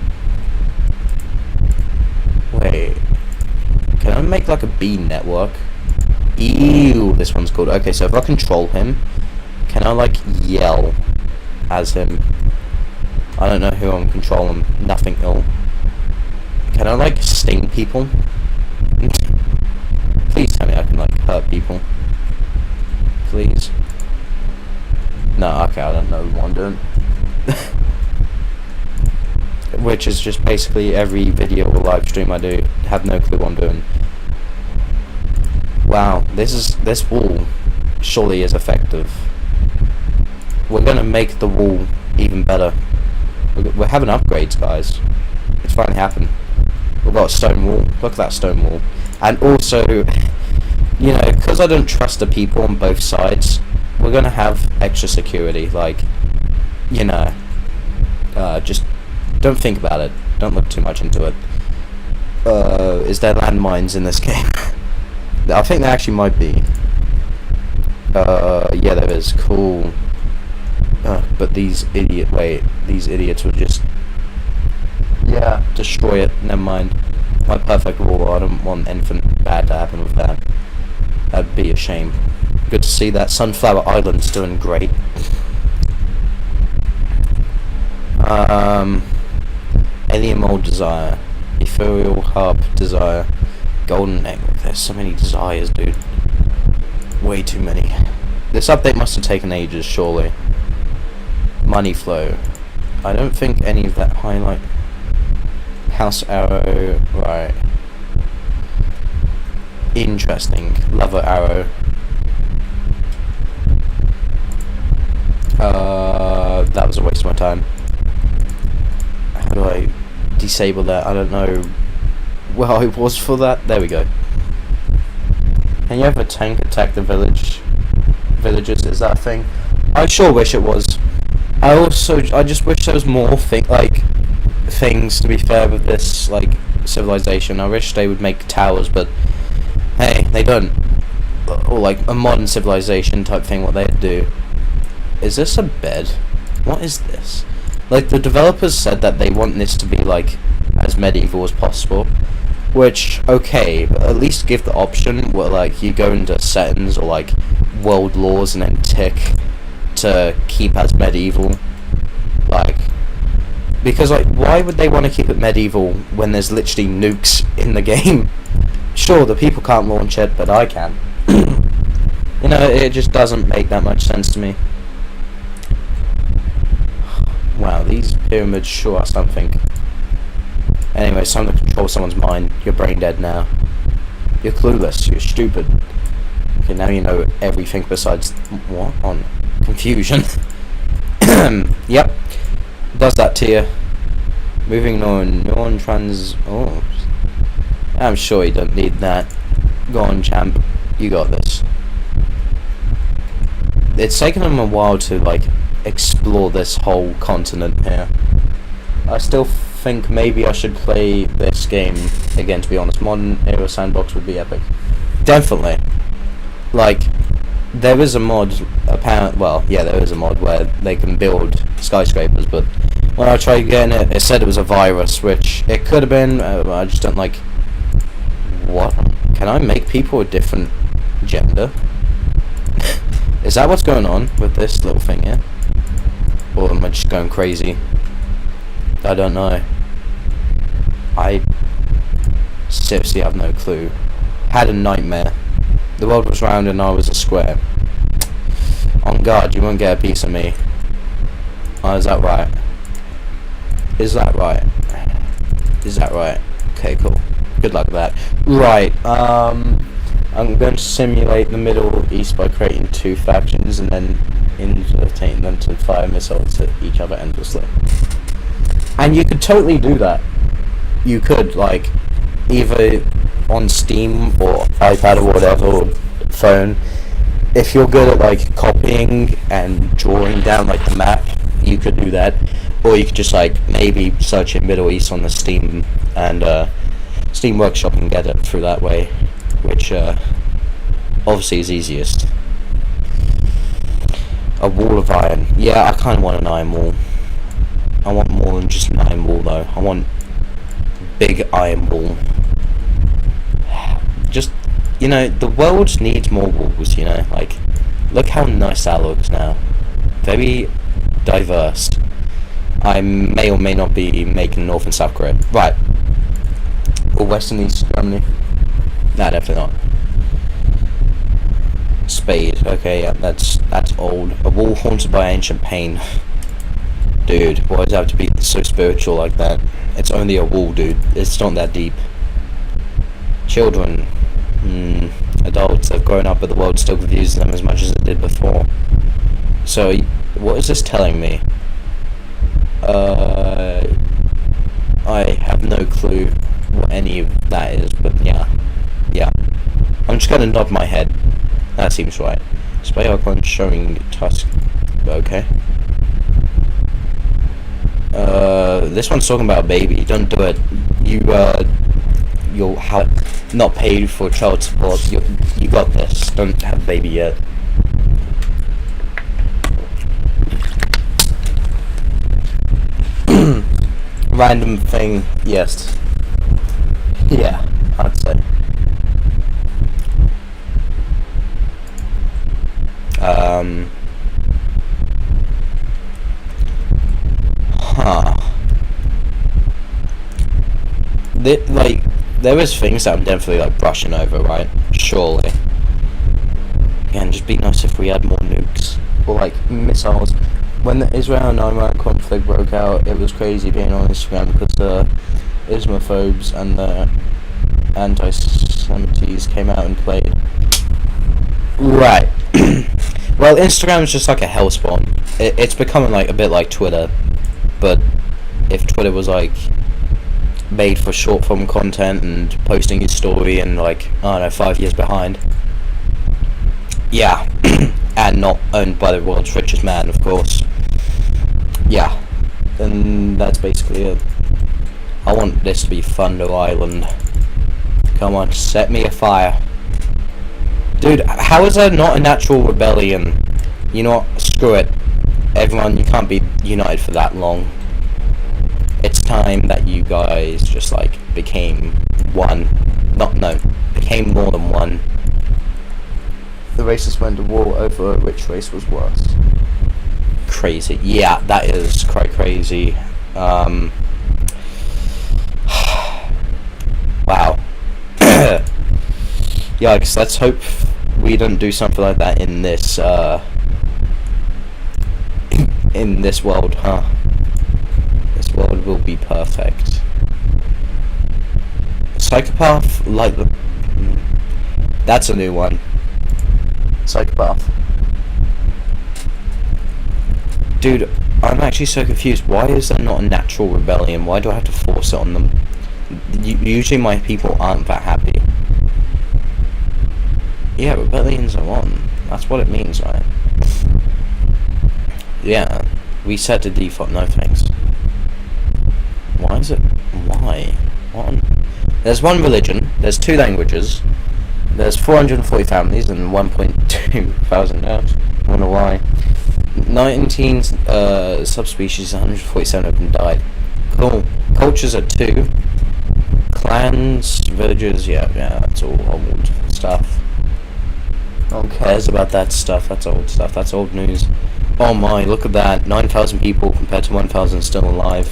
Wait. Can I make like a bee network? Ew, this one's called. Okay, so if I control him, can I like yell as him? I don't know who I'm controlling. Nothing ill. Can I like sting people? Please tell me I can like hurt people. Please. No, okay, I don't know what I'm doing. Which is just basically every video or live stream I do. Have no clue what I'm doing. Wow, this wall surely is effective. We're gonna make the wall even better. We're having upgrades, guys. It's finally happened. We've got a stone wall. Look at that stone wall. And also, you know, because I don't trust the people on both sides, we're gonna have extra security. Like, you know, just don't think about it. Don't look too much into it. Is there landmines in this game? I think there actually might be. Yeah, there is. Cool. but these idiots would just destroy it. Never mind. My perfect wall. I don't want anything bad to happen with that. That'd be a shame. Good to see that Sunflower Island's doing great. Alien Mold Desire, Ethereal Harp Desire, Golden Egg. There's so many desires, dude. Way too many. This update must have taken ages, surely. Money Flow. I don't think any of that highlight. House Arrow, right. Interesting. Lover Arrow. That was a waste of my time. How do I disable that? I don't know where I was for that. There we go. Can you have a tank attack the villagers? Is that a thing? I sure wish it was. I just wish there was more things, to be fair, with this civilization. I wish they would make towers, but hey, they don't. Or like a modern civilization type thing, what they'd do. Is this a bed? What is this? Like, the developers said that they want this to be as medieval as possible, which, okay, but at least give the option where you go into settings or world laws and then tick to keep as medieval. Because why would they want to keep it medieval when there's literally nukes in the game? Sure, the people can't launch it, but I can. It just doesn't make that much sense to me. Wow, these pyramids sure are something. Anyway, it's time to control someone's mind. You're brain dead now. You're clueless. You're stupid. Okay, now you know everything besides what? On confusion. Yep. Does that to you. Moving on. Oh. I'm sure you don't need that. Go on, champ. You got this. It's taken them a while to explore this whole continent here. I still think maybe I should play this game again, to be honest. Modern Era Sandbox would be epic. Definitely. There is a mod, there is a mod where they can build skyscrapers, but when I tried getting it, it said it was a virus, which it could have been. I just don't like. What? Can I make people a different gender? Is that what's going on with this little thing here? Or am I just going crazy? I don't know. I seriously have no clue. Had a nightmare. The world was round and I was a square. On guard, you won't get a piece of me. Oh, is that right? Is that right? Is that right? Okay, cool. Good luck with that. Right, I'm going to simulate the Middle East by creating two factions and then inviting them to fire missiles at each other endlessly. And you could totally do that. You could, either on Steam or iPad or whatever, or phone. If you're good at, copying and drawing down, the map, you could do that. Or you could just, maybe search in Middle East on the Steam and, Steam Workshop and get it through that way. Which, obviously is easiest. A wall of iron. Yeah, I kind of want an iron wall. I want more than just an iron wall, though. I want big iron wall. Just, the world needs more walls, look how nice that looks now. Very diverse. I may or may not be making North and South Korea. Right. Or West and East Germany. Nah, definitely not. Spade. Okay, yeah, that's old. A wall haunted by ancient pain. Dude, why does it have to be so spiritual like that? It's only a wall, dude. It's not that deep. Children. Adults have grown up, but the world still confuses them as much as it did before. So, what is this telling me? I have no clue what any of that is, but yeah. I'm just gonna nod my head. That seems right. Display icon showing task. Okay. This one's talking about a baby. Don't do it. You'll have not paid for child support. You got this. Don't have a baby yet. random thing, yes. Yeah, I'd say. Huh. Like, there is things that I'm definitely like brushing over, right? Surely. Again, just be nice if we had more nukes or like missiles. When the Israel and Iran conflict broke out, it was crazy being on Instagram because the Islamophobes and the anti-Semites came out and played. Right. Well, Instagram is just like a hellspawn. It's becoming like a bit like Twitter, but if Twitter was like made for short form content and posting your story and like, I don't know, 5 years behind. Yeah. And not owned by the world's richest man, of course. Yeah. Then that's basically it. I want this to be Thunder Island. Come on, set me afire. Dude, how is there not a natural rebellion? You know what? Screw it. Everyone, you can't be united for that long. It's time that you guys just like became one. Became more than one. The racists went to war over which race was worse. Crazy. Yeah, that is quite crazy. Wow. Yikes, let's hope we don't do something like that in this, in this world, huh? This world will be perfect. Psychopath, like the... That's a new one. Psychopath. Dude, I'm actually so confused. Why is there not a natural rebellion? Why do I have to force it on them? Usually my people aren't that happy. Yeah, rebellions are on. That's what it means, right? Yeah. Reset to default. No thanks. Why is it? Why? What? There's one religion. There's 2 languages. There's 440 families and 1.2 thousand deaths. I wonder why. 19 subspecies, 147 of them died. Cool. Cultures are 2. Clans, villages, yeah, that's all old stuff. No one cares about that stuff. That's old stuff. That's old news. Oh my, look at that. 9,000 people compared to 1,000 still alive.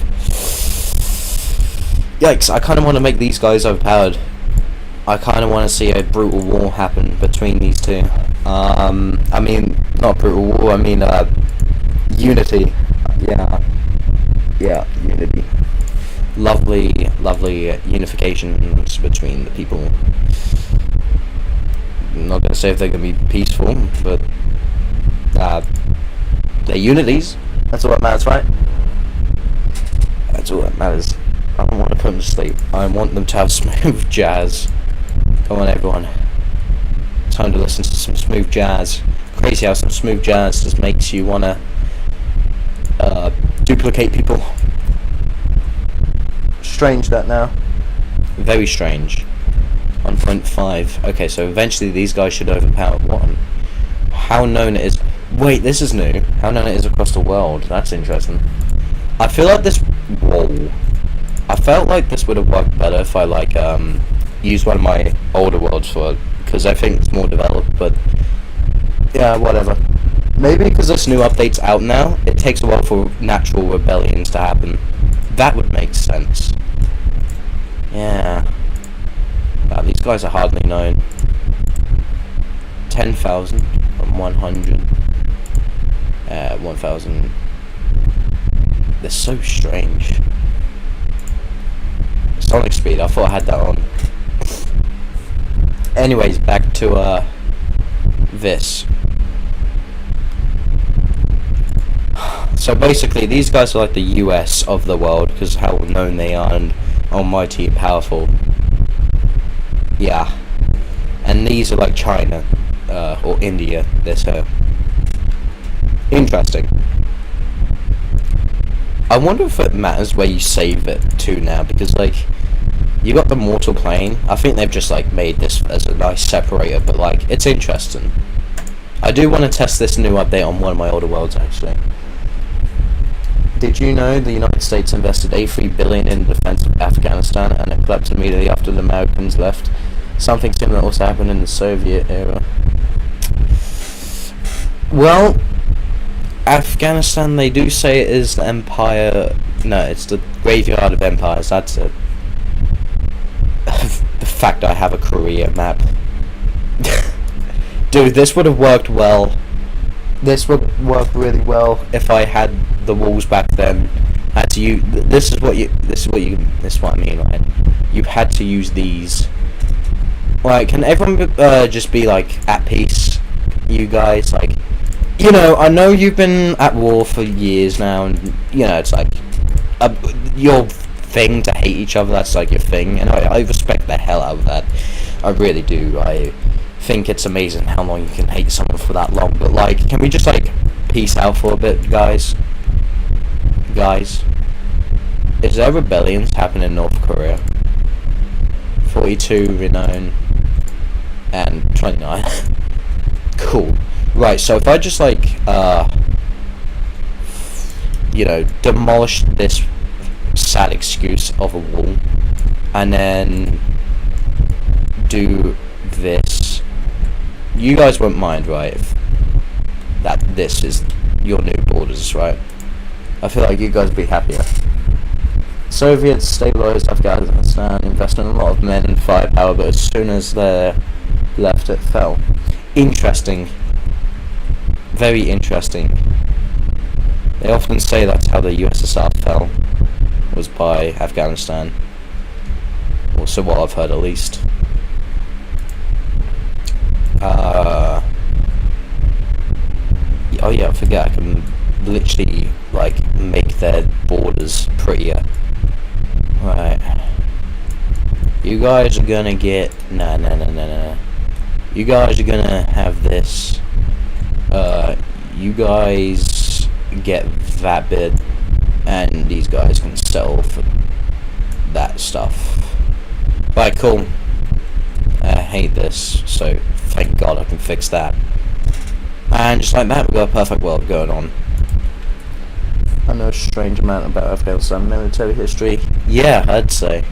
Yikes, I kind of want to make these guys overpowered. I kind of want to see a brutal war happen between these two. I mean, not brutal war, I mean, unity. Yeah, unity. Lovely unifications between the people. I'm not going to say if they're going to be peaceful, but they're unities. That's all that matters, right? That's all that matters. I don't want to put them to sleep. I want them to have smooth jazz. Come on, everyone. Time to listen to some smooth jazz. Crazy how some smooth jazz just makes you want to duplicate people. Strange that now. Very strange. 1.5. Okay, so eventually these guys should overpower one. How known it is... Wait, this is new. How known it is across the world. That's interesting. I feel like this... Whoa. I felt like this would have worked better if I, like, used one of my older worlds for it. Because I think it's more developed, but... Yeah, whatever. Maybe because this new update's out now, it takes a while for natural rebellions to happen. That would make sense. Yeah. Wow, these guys are hardly known. 10,000 from 100. 1,000. They're so strange. Sonic speed, I thought I had that on. Anyways, back to this. So basically, these guys are like the US of the world because how known they are and almighty and powerful. Yeah. And these are like China or India. They're so interesting. I wonder if it matters where you save it to now, because like you got the mortal plane. I think they've just like made this as a nice separator, but like it's interesting. I do want to test this new update on one of my older worlds actually. Did you know the United States invested $83 billion in defense of Afghanistan, and it collapsed immediately after the Americans left? Something similar also happened in the Soviet era. Well, Afghanistan, they do say it is the empire. No, it's the graveyard of empires. That's it. The fact I have a Korea map. Dude, this would have worked well. This would work really well if I had the walls back then. Had to use. This is what I mean, right? You had to use these. Like, can everyone just be like at peace? You guys, like, you know, I know you've been at war for years now, and you know it's like your thing to hate each other. That's like your thing, and I respect the hell out of that. I really do. I think it's amazing how long you can hate someone for that long. But like, can we just like peace out for a bit, guys? Guys, is there rebellions happening in North Korea? 42 renown and 29. Cool. Right, so if I just like you know, demolish this sad excuse of a wall and then do this, you guys won't mind, right, if that this is your new borders, right? I feel like you guys would be happier. Soviets stabilized Afghanistan, invested in a lot of men and firepower, but as soon as they left, it fell. Interesting. Very interesting. They often say that's how the USSR fell, was by Afghanistan. Also what I've heard, at least. Oh yeah, I forget, I can literally, like, make their borders prettier. Right. You guys are gonna get... No. You guys are gonna have this. You guys get that bit, and these guys can sell for that stuff. Right, cool. I hate this, so thank God I can fix that. And just like that, we've got a perfect world going on. I know a strange amount about Afghanistan military history. Yeah, I'd say.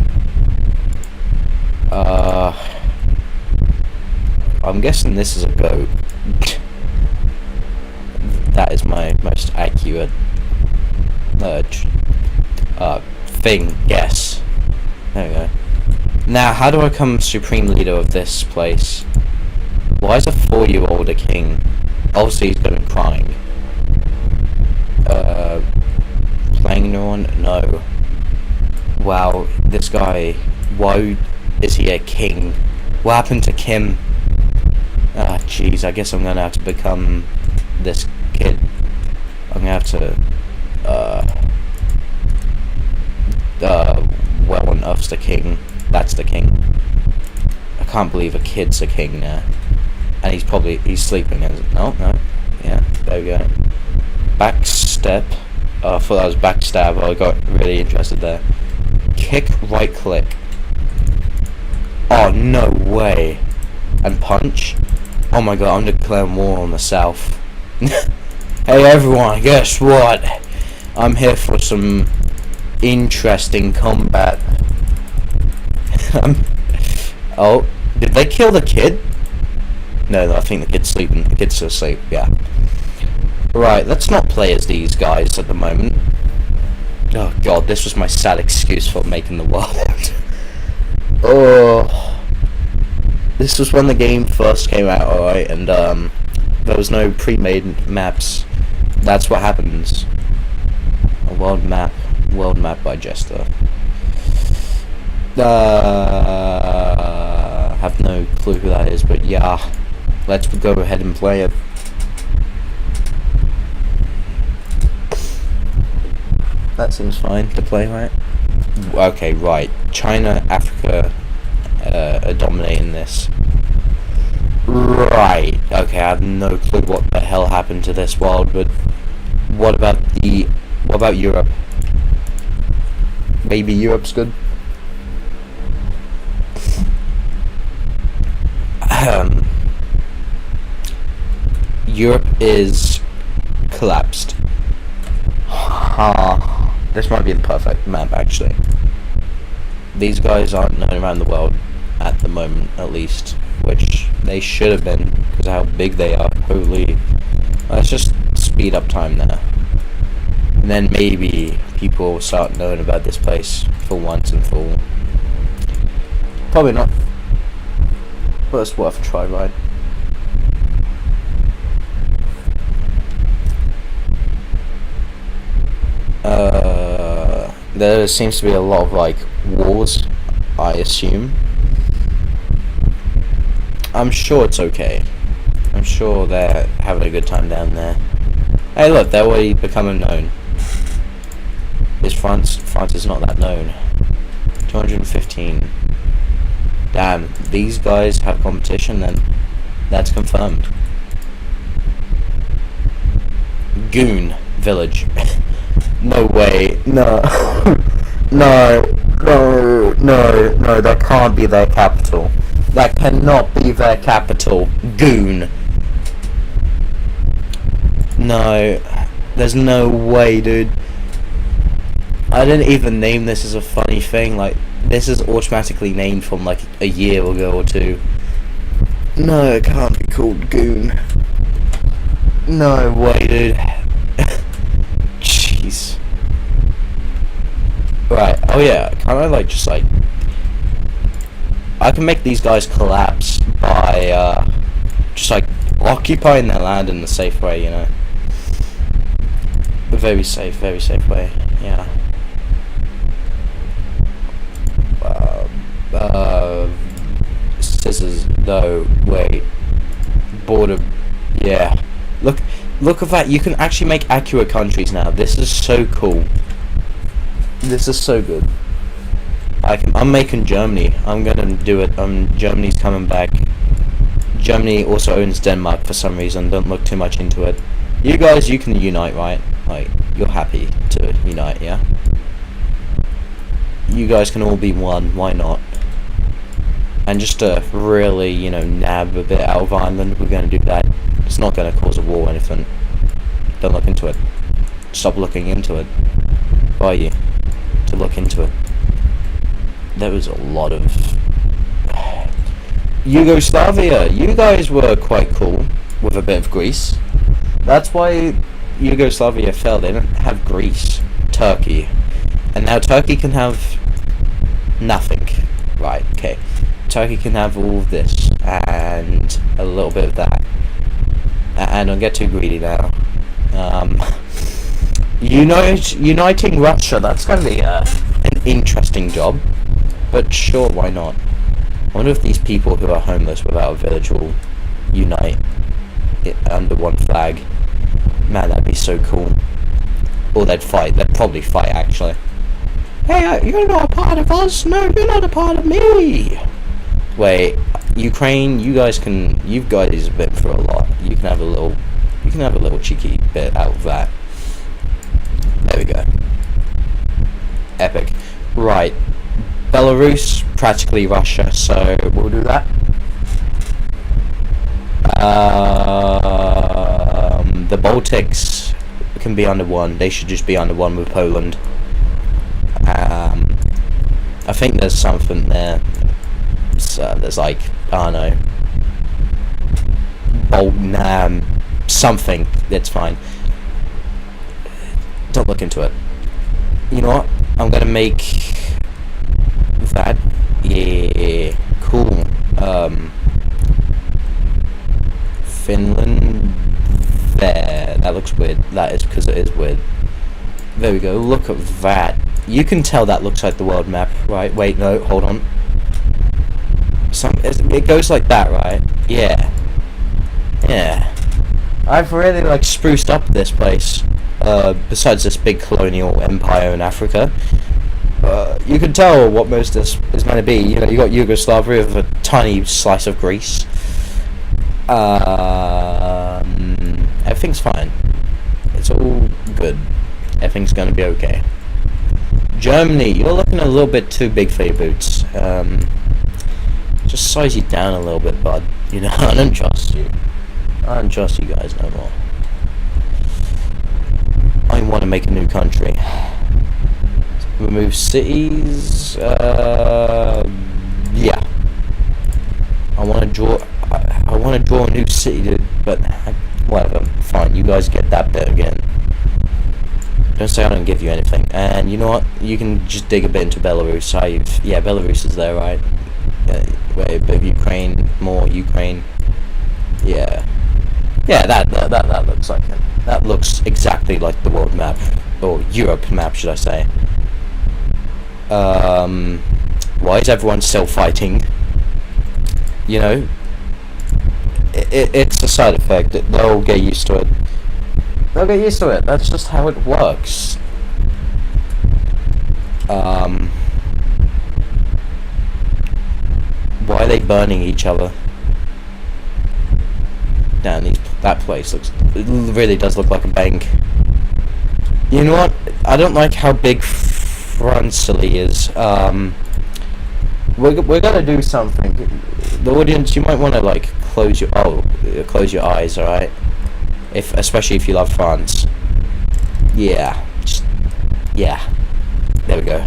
I'm guessing this is a goat. That is my most accurate guess. There we go. Now, how do I become supreme leader of this place? Why is a 4-year-old a king? Obviously he's gonna be crying. Playing neuron? No. Wow, this guy, why is he a king? What happened to Kim? Ah, jeez, I guess I'm gonna have to become this kid. I'm gonna have to, well, on Earth's the king. That's the king. I can't believe a kid's a king now. And he's sleeping, is it? No? Yeah, there we go. Backstep. I thought that was backstab, I got really interested there. Kick, right click. Oh, no way. And punch? Oh my god, I'm declaring war on the South. Hey everyone, guess what? I'm here for some interesting combat. Oh, did they kill the kid? No, I think the kid's sleeping. The kid's asleep, yeah. Right, let's not play as these guys at the moment. Oh god, this was my sad excuse for making the world. Oh, this was when the game first came out, alright, and there was no pre-made maps. That's what happens. A world map by Jester. Have no clue who that is, but yeah, let's go ahead and play it. That seems fine to play, right? Okay, right. China, Africa, are dominating this. Right. Okay, I have no clue what the hell happened to this world, but what about Europe? Maybe Europe's good. Europe is collapsed. This might be the perfect map, actually. These guys aren't known around the world, at the moment, at least. Which they should have been, because of how big they are. Holy. Let's just speed up time there. And then maybe people will start knowing about this place for once and for all. Probably not. But it's worth a try, right? There seems to be a lot of like wars, I assume. I'm sure it's okay. I'm sure they're having a good time down there. Hey look, they're already becoming known. Is France is not that known. 215. Damn, these guys have competition then. That's confirmed. Goon Village. No way. No. No, that can't be their capital. That cannot be their capital. Goon. No. There's no way, dude. I didn't even name this as a funny thing. Like, this is automatically named from like a year ago or two. No, it can't be called Goon. No way, dude. Jeez. Right, oh yeah, can I like just like... I can make these guys collapse by just like occupying their land in a safe way, you know. A very safe way, yeah. Scissors, no, wait. Border, yeah. Look at that, you can actually make accurate countries now. This is so cool. This is so good. I'm making Germany. I'm gonna do it. Germany's coming back. Germany also owns Denmark for some reason. Don't look too much into it. You guys, you can unite, right? Like, you're happy to unite, yeah? You guys can all be one. Why not? And just to really, you know, nab a bit out of Ireland, we're gonna do that. It's not gonna cause a war or anything. Don't look into it. Stop looking into it. Why are you? To look into it. There was a lot of Yugoslavia. You guys were quite cool with a bit of Greece. That's why Yugoslavia fell. They didn't have Greece, Turkey, and now Turkey can have nothing. Right? Okay. Turkey can have all of this and a little bit of that. And don't get too greedy now. Uniting Russia, that's going to be an interesting job. But sure, why not? I wonder if these people who are homeless without a village will unite under one flag. Man, that'd be so cool. Or they'd fight. They'd probably fight, actually. Hey, you're not a part of us. No, you're not a part of me. Wait, Ukraine, you guys have been through a lot. You can have a little cheeky bit out of that. There we go. Epic. Right. Belarus, practically Russia, so we'll do that. The Baltics can be under one. They should just be under one with Poland. I think there's something there. There's like, I don't know, something. It's fine. Don't look into it. You know what? I'm gonna make that. Yeah, cool. Finland. There. That looks weird. That is because it is weird. There we go. Look at that. You can tell that looks like the world map, right? Wait, no, hold on. It goes like that, right? Yeah. Yeah. I've really like spruced up this place. Besides this big colonial empire in Africa, you can tell what most of this is meant to be. You know, you got Yugoslavia with a tiny slice of Greece. Everything's fine. It's all good. Everything's gonna be okay. Germany, you're looking a little bit too big for your boots. Just size you down a little bit, bud. You know, I don't trust you. I don't trust you guys no more. I want to make a new country. Remove cities. Yeah. I want to draw. I want to draw a new city, dude. But whatever. Fine. You guys get that bit again. Don't say I don't give you anything. And you know what? You can just dig a bit into Belarus. Yeah, Belarus is there, right? Wait, a bit of Ukraine, more Ukraine. Yeah. Yeah, that looks like it. That looks exactly like the world map, or Europe map, should I say? Why is everyone still fighting? You know, it's a side effect. They'll get used to it. They'll get used to it. That's just how it works. Why are they burning each other? Damn, that place looks. It really does look like a bank. You know what? I don't like how big Francely is. We're gonna do something. The audience, you might want to like close your eyes, all right? Especially if you love France. Yeah, yeah. There we go.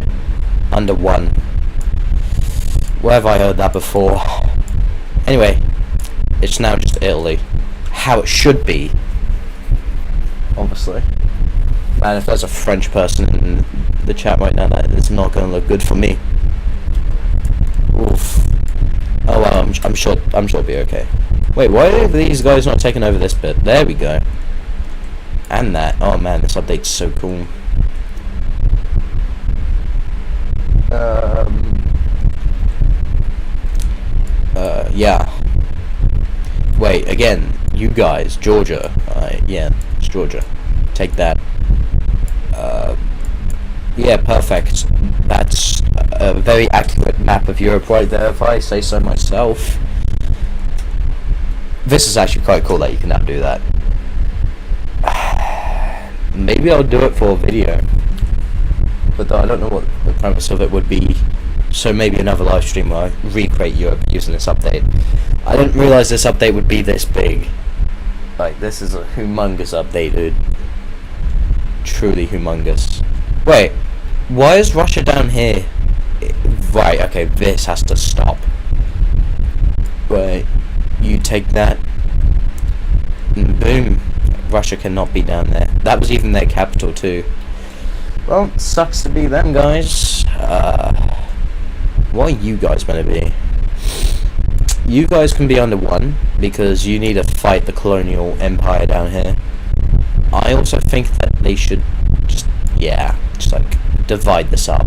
Under 1. Where have I heard that before? Anyway, it's now just Italy. How it should be. Obviously. Man, if there's a French person in the chat right now, that is not going to look good for me. Oof. Oh well, I'm sure it'll be okay. Wait, why are these guys not taking over this bit? There we go. And that. Oh man, this update's so cool. Yeah. Wait, again, you guys, Georgia. Yeah, it's Georgia. Take that. Yeah, perfect. That's a very accurate map of Europe right there, if I say so myself. This is actually quite cool that you can now do that. Maybe I'll do it for a video. But I don't know what the premise of it would be. So maybe another live stream where I recreate Europe using this update. I didn't realise this update would be this big. Like, this is a humongous update, dude. Truly humongous. Wait, why is Russia down here? Right, okay, this has to stop. Wait, you take that. And boom. Russia cannot be down there. That was even their capital too. Well, sucks to be them, guys. What are you guys gonna be? You guys can be under 1, because you need to fight the colonial empire down here. I also think that they should just like, divide this up.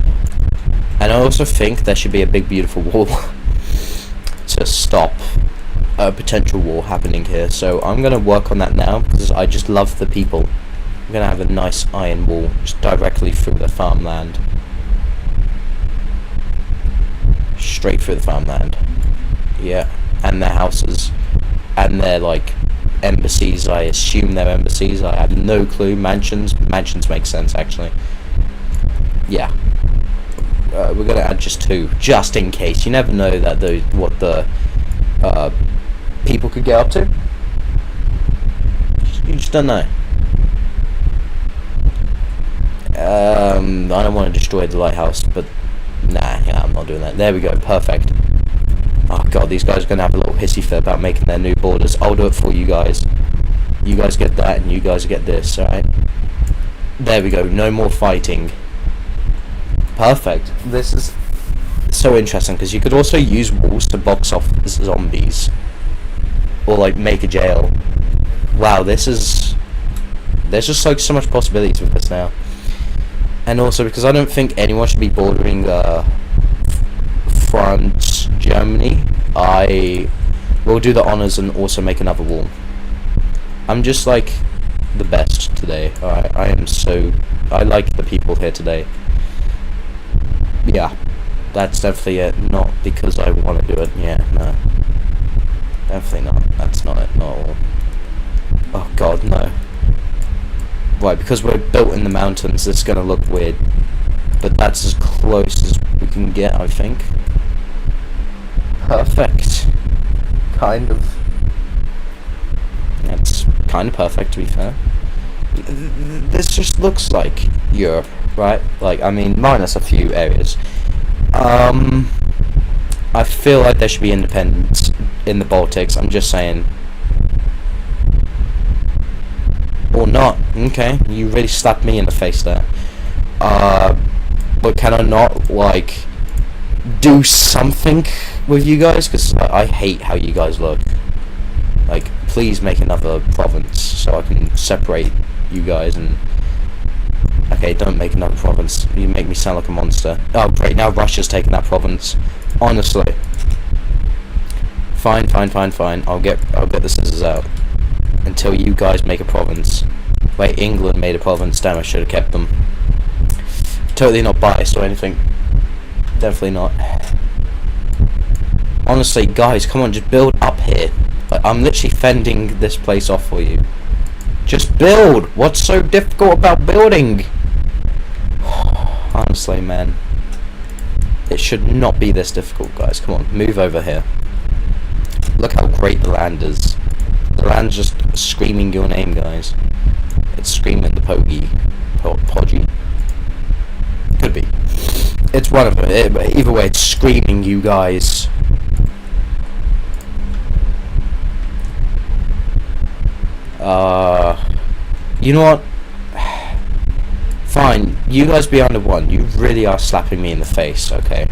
And I also think there should be a big beautiful wall to stop a potential war happening here. So I'm gonna work on that now, because I just love the people. I'm gonna have a nice iron wall just directly through the farmland. Straight through the farmland. Yeah, and their houses, and their like embassies. I assume they're embassies. I have no clue. Mansions make sense actually. Yeah, we're gonna add just 2, just in case. You never know that what the people could get up to. You just don't know. I don't want to destroy the lighthouse, but nah, yeah, I'm not doing that. There we go, perfect. Oh god, these guys are going to have a little hissy fit about making their new borders. I'll do it for you guys. You guys get that, and you guys get this, alright? There we go, no more fighting. Perfect. This is so interesting, because you could also use walls to box off zombies. Or, like, make a jail. Wow, there's just, like, so much possibilities with this now. And also, because I don't think anyone should be bordering, France, Germany, I will do the honors and also make another wall. I'm just like the best today. Alright, I like the people here today. Yeah, that's definitely it. Not because I want to do it. Yeah, no, definitely not. That's not it. Not at all. Oh god, no. Right, because we're built in the mountains, it's gonna look weird. But that's as close as we can get, I think. Perfect. Kind of. It's kind of perfect, to be fair. This just looks like Europe, right? Like, I mean, minus a few areas. I feel like there should be independence in the Baltics. I'm just saying. Or not. Okay, you really slapped me in the face there. But can I not, like, do something with you guys? Because I hate how you guys look. Like, please make another province so I can separate you guys and... Okay, don't make another province. You make me sound like a monster. Oh, great, now Russia's taken that province. Honestly. Fine. I'll get the scissors out. Until you guys make a province. Wait, England made a province. Damn, I should have kept them. Totally not biased or anything. Definitely not. Honestly, guys, come on, just build up here. Like, I'm literally fending this place off for you. Just build! What's so difficult about building? Honestly, man. It should not be this difficult, guys. Come on, move over here. Look how great the land is. The land's just screaming your name, guys. It's screaming the Podgy. Could be. It's one of them. Either way, it's screaming you guys. You know what? Fine, you guys be under one. You really are slapping me in the face, okay?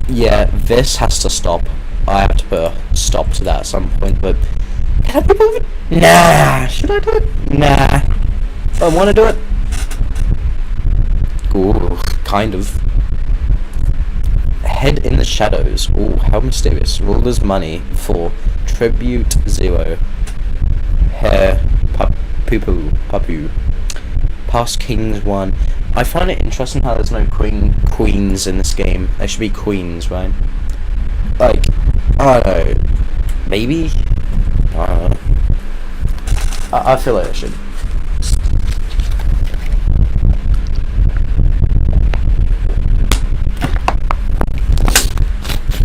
Yeah, this has to stop. I have to put a stop to that at some point, but... Can I be moving? Nah! Should I do it? Nah. Don't want to do it? Ooh, kind of. Head in the shadows. Ooh, how mysterious. Ruler's money for tribute 0. Hair papu. Past kings 1. I find it interesting how there's no queens in this game. There should be queens, right? Like, I don't know. Maybe? I don't know. I feel like I should.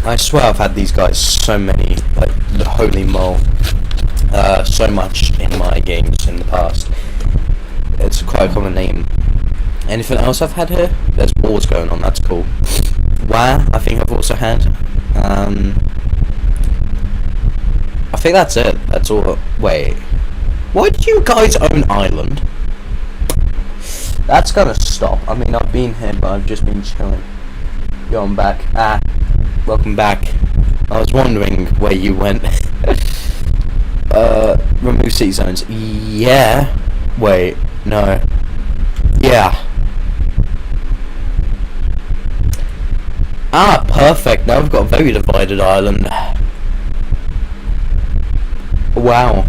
I swear I've had these guys so many, like the Holy Mole, so much in my games in the past. It's quite a common name. Anything else I've had here? There's wars going on, that's cool. Wow, I think I've also had. I think that's it. That's all. Wait. Why do you guys own Ireland? That's gonna stop. I mean, I've been here, but I've just been chilling. Going back. Welcome back. I was wondering where you went. Remove city zones. Yeah. Wait. No. Yeah. Perfect. Now we've got a very divided island. Wow.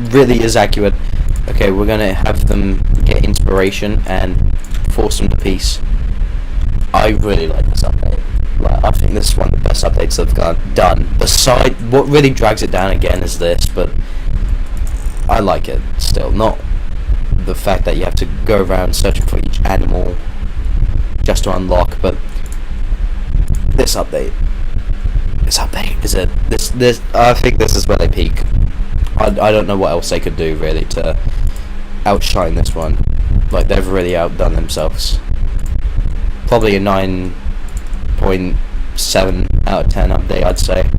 Really is accurate. Okay, we're gonna have them get inspiration and force them to peace. I really like this update. Like, I think this is one of the best updates they've done. What really drags it down again is this, but I like it still. Not the fact that you have to go around searching for each animal just to unlock, but this update is it. This I think this is where they peak. I don't know what else they could do really to outshine this one. Like, they've really outdone themselves. Probably a 9.7 out of 10 update, I'd say.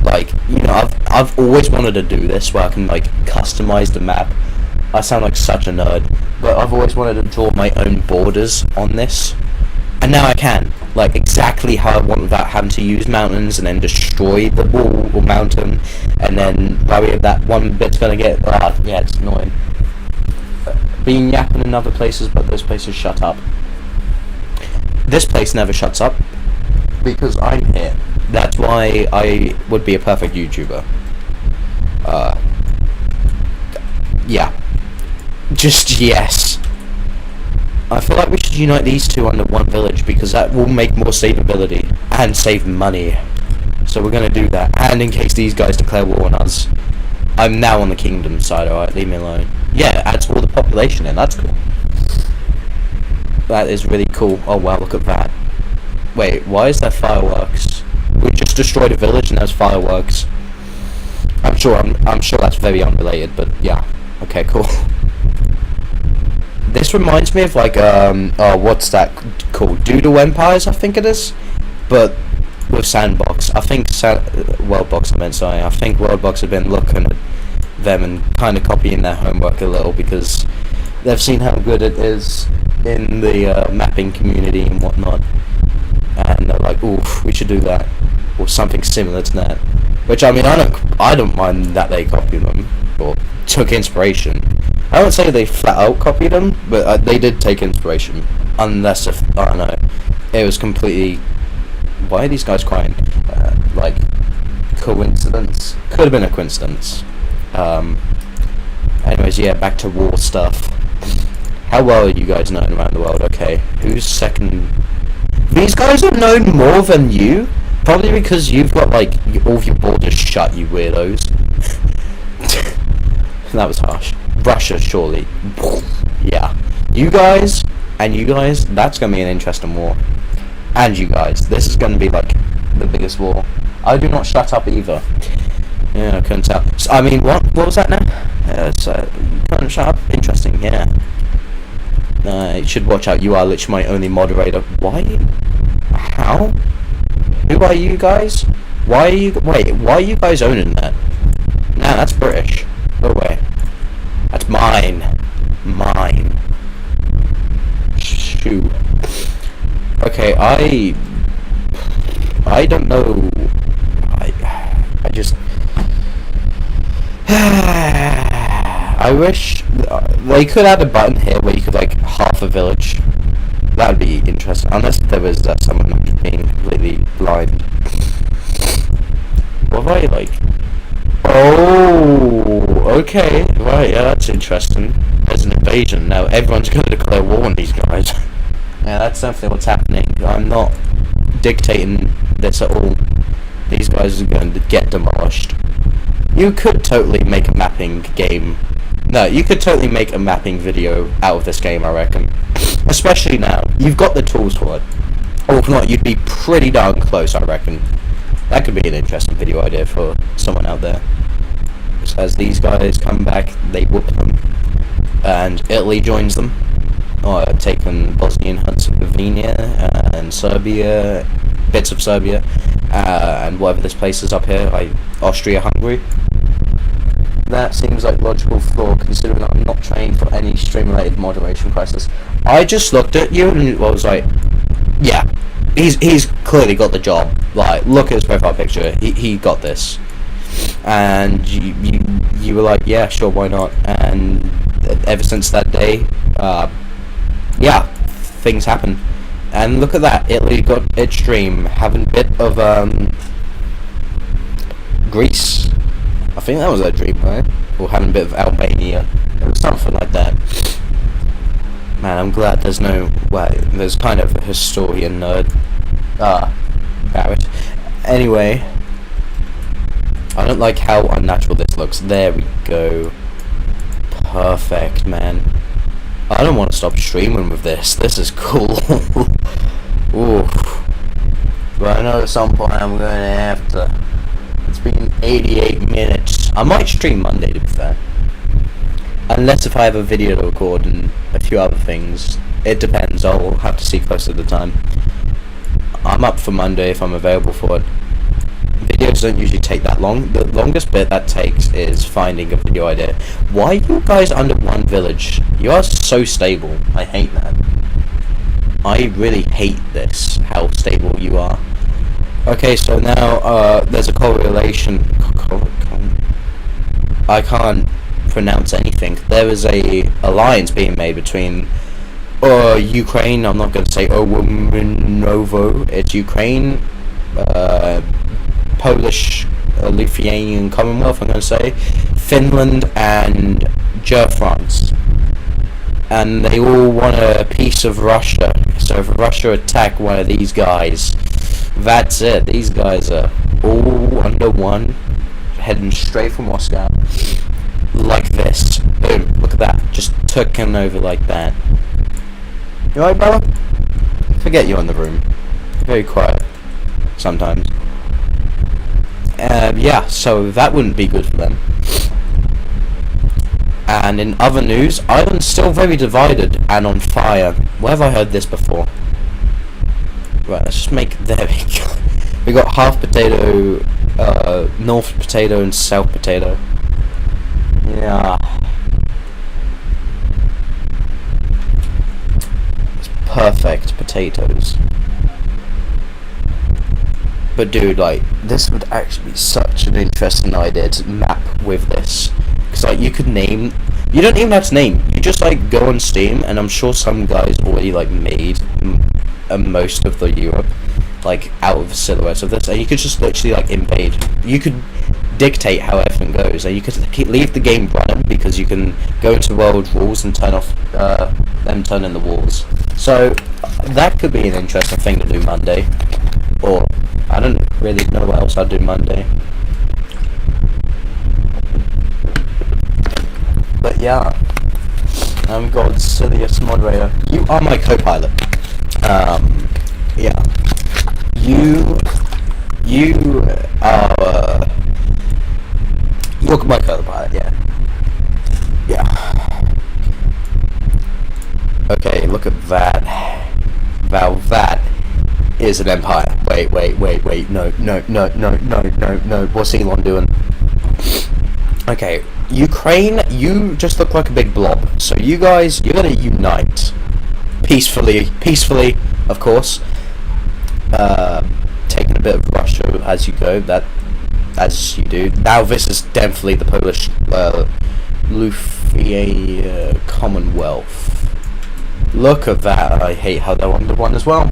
Like, you know, I've always wanted to do this where I can like customize the map. I sound like such a nerd, but I've always wanted to draw my own borders on this, and now I can, like, exactly how I want, without having to use mountains and then destroy the wall or mountain, and then worry if that one bit's gonna get, yeah, it's annoying. Been yapping in other places, but those places shut up. This place never shuts up, because I'm here. That's why I would be a perfect YouTuber. Yeah. Just yes. I feel like we should unite these two under one village, because that will make more stability and save money. So we're gonna do that. And in case these guys declare war on us, I'm now on the kingdom side, alright? Leave me alone. Yeah, it adds all the population in, that's cool. That is really cool. Oh wow, look at that. Wait, why is there fireworks? We just destroyed a village and there's fireworks. I'm sure that's very unrelated, but yeah. Okay, cool. This reminds me of like what's that called? Doodle Empires, I think it is, but with Sandbox. I think Worldbox. I think Worldbox have been looking at them and kind of copying their homework a little because they've seen how good it is in the mapping community and whatnot, and they're like, "Oof, we should do that," or something similar to that. Which I mean, I don't mind that they copied them or took inspiration. I don't say they flat out copied them, but they did take inspiration. Unless if I don't know, it was completely. Why are these guys crying? Like coincidence? Could have been a coincidence. Anyways, yeah, back to war stuff. How well are you guys known around the world? Okay, who's second? These guys are known more than you. Probably because you've got like all of your borders shut, you weirdos. That was harsh. Russia, surely. Yeah. You guys, that's gonna be an interesting war. And you guys, this is gonna be like the biggest war. I do not shut up either. Yeah, I couldn't tell. So, I mean, what was that now? Couldn't shut up? Interesting, yeah. You should watch out, you are literally my only moderator. Why? How? Who are you guys? Why are you guys owning that? Nah, that's British. Go away. That's mine. Mine. Shoot. Okay, I don't know. I just I wish they could add a button here where you could like half a village. That'd be interesting, unless there was someone being completely blind. What have I like? Oh, okay, right, yeah, that's interesting. There's an invasion now. Everyone's going to declare war on these guys. Yeah, that's definitely what's happening. I'm not dictating this at all. These guys are going to get demolished. You could totally make a mapping game. No, you could totally make a mapping video out of this game, I reckon. Especially now. You've got the tools for it. Or if not, you'd be pretty darn close, I reckon. That could be an interesting video idea for someone out there. So as these guys come back, they whoop them. And Italy joins them. Or taking Bosnia and Herzegovina and Serbia, bits of Serbia, and whatever this place is up here, like Austria-Hungary. That seems like logical flaw, considering I'm not trained for any stream-related moderation crisis. I just looked at you and was like, yeah, he's clearly got the job. Like, look at his profile picture. He got this. And you were like, yeah, sure, why not? And ever since that day, yeah, things happen. And look at that, Italy got its stream, having a bit of Greece. I think that was their dream, right? Or having a bit of Albania. It was something like that. Man, I'm glad there's no... Well, there's kind of a historian nerd. Barrett. Anyway. I don't like how unnatural this looks. There we go. Perfect, man. I don't want to stop streaming with this. This is cool. Oof. But I know at some point I'm going to have to... It's been 88 minutes. I might stream Monday, to be fair. Unless if I have a video to record and a few other things. It depends. I'll have to see closer to the time. I'm up for Monday if I'm available for it. Videos don't usually take that long. The longest bit that takes is finding a video idea. Why are you guys under one village? You are so stable. I hate that. I really hate this, how stable you are. Okay, so now there's a correlation. I can't pronounce anything. There is a alliance being made between Ukraine. I'm not going to say Novo. It's Ukraine, Polish, Lithuanian Commonwealth. I'm going to say Finland and France. And they all want a piece of Russia. So if Russia attack one of these guys, that's it. These guys are all under one, heading straight for Moscow. Like this. Boom. Look at that. Just took him over like that. You alright, brother? Forget you're in the room. Very quiet. Sometimes. Yeah, so that wouldn't be good for them. And in other news, Ireland's still very divided and on fire. Where have I heard this before? Right, let's just make... There we go. We got half potato, north potato and south potato. Yeah. It's perfect potatoes. But dude, like, this would actually be such an interesting idea to map with this. Because, like, you could name... You don't even have to name. You just, like, go on Steam, and I'm sure some guys already, like, made most of the Europe, like, out of silhouettes of this. And you could just literally, like, invade. You could dictate how everything goes. And you could leave the game running, because you can go into world rules and turn off, them turning the walls. So, that could be an interesting thing to do Monday. Or... I don't really know what else I'd do Monday. But yeah, I'm God's silliest moderator. You are my co-pilot. Yeah. You are, you're my co-pilot, yeah. Yeah. Okay, look at that. Val, that is an empire. Wait, no, what's Elon doing? Okay, Ukraine, you just look like a big blob, so you guys, you're gonna unite. Peacefully, of course. Taking a bit of Russia as you go, as you do. Now this is definitely the Polish, Lithuania Commonwealth. Look at that, I hate how they're under one as well.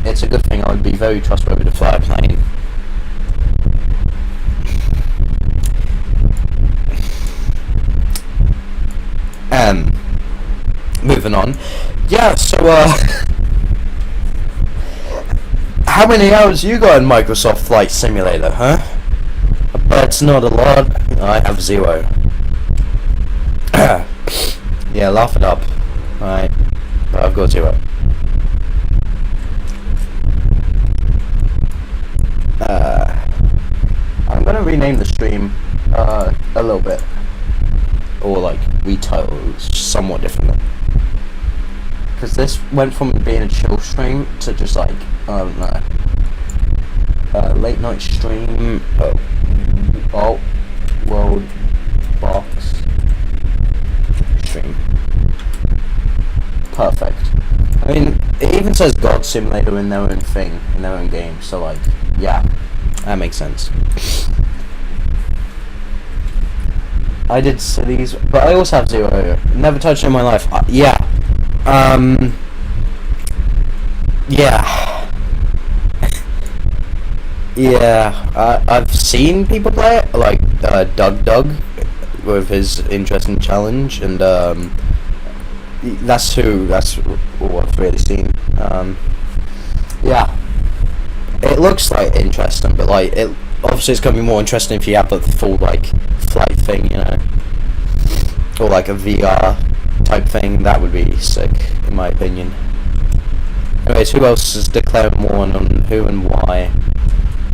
It's a good thing I would be very trustworthy to fly a plane. Moving on. Yeah, so, how many hours you got in Microsoft Flight Simulator, huh? I bet it's not a lot. I have 0. Yeah, laugh it up. Alright. But I've got 0. I'm gonna rename the stream a little bit, or like retitle somewhat differently, because this went from being a chill stream to just like, I don't know, late night stream. Oh, world box stream. Perfect. I mean, it even says God Simulator in their own thing, in their own game, so like, yeah, that makes sense. I did cities, but I also have 0. Never touched it in my life. Yeah. Yeah. Yeah. I've seen people play it, like Doug with his interesting challenge, and that's what I've really seen. Yeah. It looks like interesting, but like obviously it's gonna be more interesting if you have the full like flight thing, you know, or like a VR type thing. That would be sick, in my opinion. Anyways, who else is declaring war on who and why?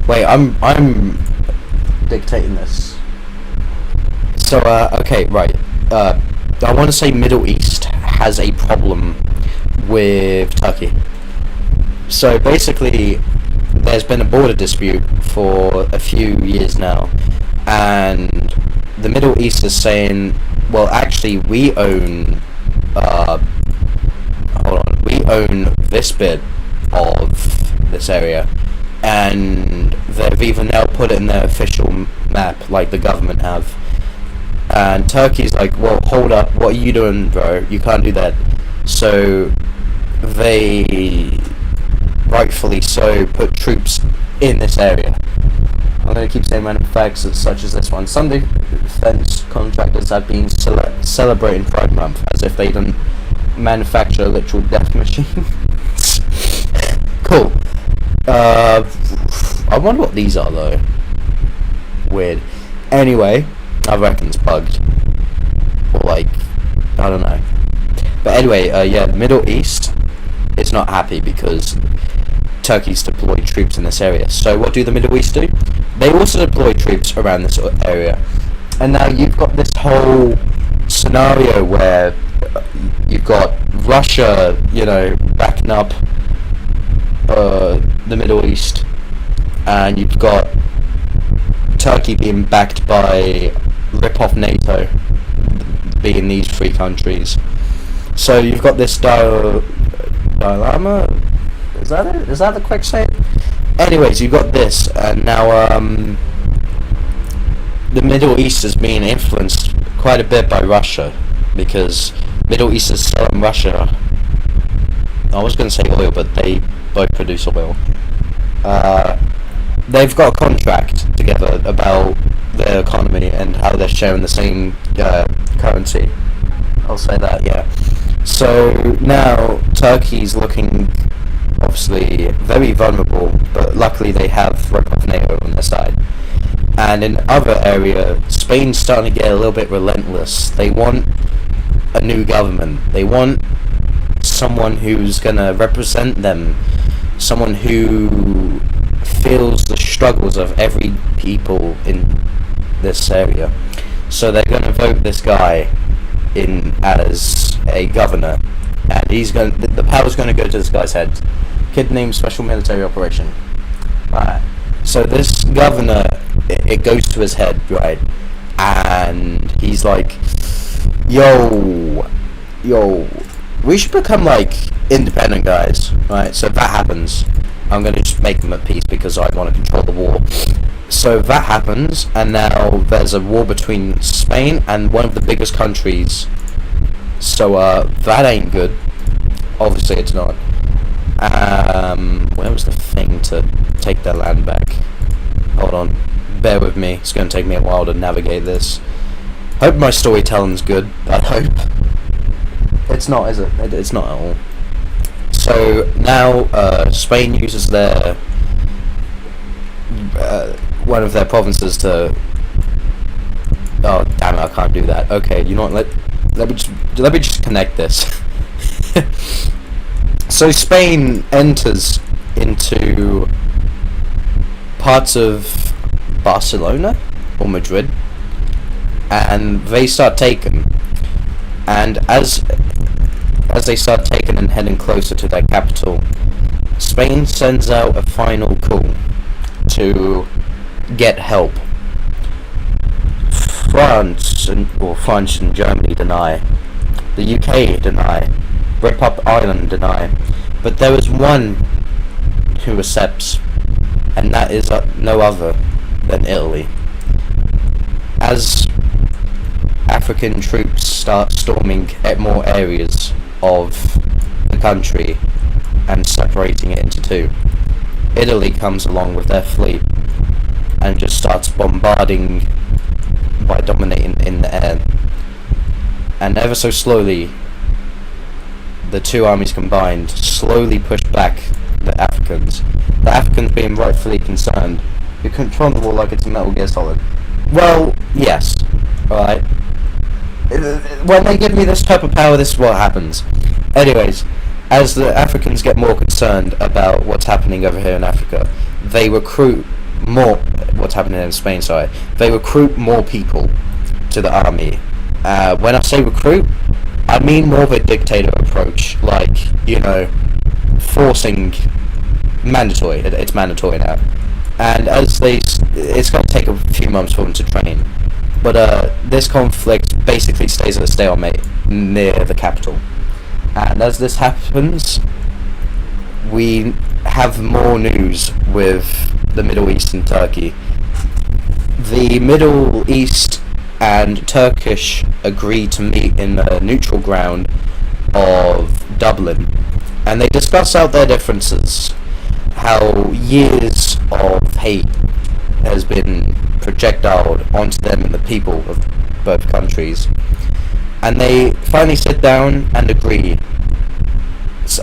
Wait, I'm dictating this. So okay, right. I want to say Middle East has a problem with Turkey. So basically, there's been a border dispute for a few years now, and the Middle East is saying, well, actually, we own, we own this bit of this area, and they've even now put it in their official map, like the government have. And Turkey's like, well, hold up, what are you doing, bro? You can't do that. So they, rightfully so, put troops in this area. I'm going to keep saying random facts such as this one. Some defense contractors have been celebrating Pride Month as if they didn't manufacture a literal death machine. Cool. I wonder what these are though. Weird. Anyway, I reckon it's bugged. Or like, I don't know. But anyway, yeah, the Middle East is not happy because Turkey's deployed troops in this area. So what do the Middle East do? They also deploy troops around this area, and now you've got this whole scenario where you've got Russia, backing up the Middle East, and you've got Turkey being backed by rip-off NATO, being these three countries. So you've got this dilemma. Is that it? Is that the quick say? Anyways, you've got this, and now the Middle East is being influenced quite a bit by Russia, because Middle East is selling Russia. I was going to say oil, but they both produce oil. They've got a contract together about their economy and how they're sharing the same currency. I'll say that, yeah. So now Turkey's looking obviously very vulnerable, but luckily they have rip-off NATO on their side. And in other area, Spain's starting to get a little bit relentless. They want a new government. They want someone who's gonna represent them, someone who feels the struggles of every people in this area. So they're gonna vote this guy in as a governor, and the power's gonna go to this guy's head. Kid named Special Military Operation. Right. So this governor, it goes to his head, right? And he's like, yo, we should become like independent guys, right? So that happens. I'm gonna just make them at peace because I want to control the war. So that happens, and now there's a war between Spain and one of the biggest countries. So that ain't good. Obviously, it's not. Where was the thing to take their land back? Hold on, bear with me. It's going to take me a while to navigate this. Hope my storytelling's good. I hope. It's not, is it? It's not at all. So now Spain uses their one of their provinces to. Oh damn it! I can't do that. Okay, you know what? Let me just connect this. So Spain enters into parts of Barcelona or Madrid, and they start taking. And as they start taking and heading closer to their capital, Spain sends out a final call to get help. France and Germany deny. The UK deny. Rip-Up Ireland deny. But there is one who accepts, and that is no other than Italy. As African troops start storming at more areas of the country and separating it into two, Italy comes along with their fleet and just starts bombarding by dominating in the air. And ever so slowly, the two armies combined slowly push back the Africans. The Africans being rightfully concerned. You're controlling the war like it's a Metal Gear Solid. Well, yes. Alright. When they give me this type of power, this is what happens. Anyways, as the Africans get more concerned about what's happening over here in Africa, they recruit more. What's happening in Spain, sorry. They recruit more people to the army. When I say recruit, I mean more of a dictator approach, like, forcing mandatory. It's mandatory now. And it's going to take a few months for them to train. But this conflict basically stays at a stalemate near the capital. And as this happens, we have more news with the Middle East and Turkey. The Middle East and Turkish agree to meet in the neutral ground of Dublin, and they discuss out their differences, how years of hate has been projectiled onto them and the people of both countries, and they finally sit down and agree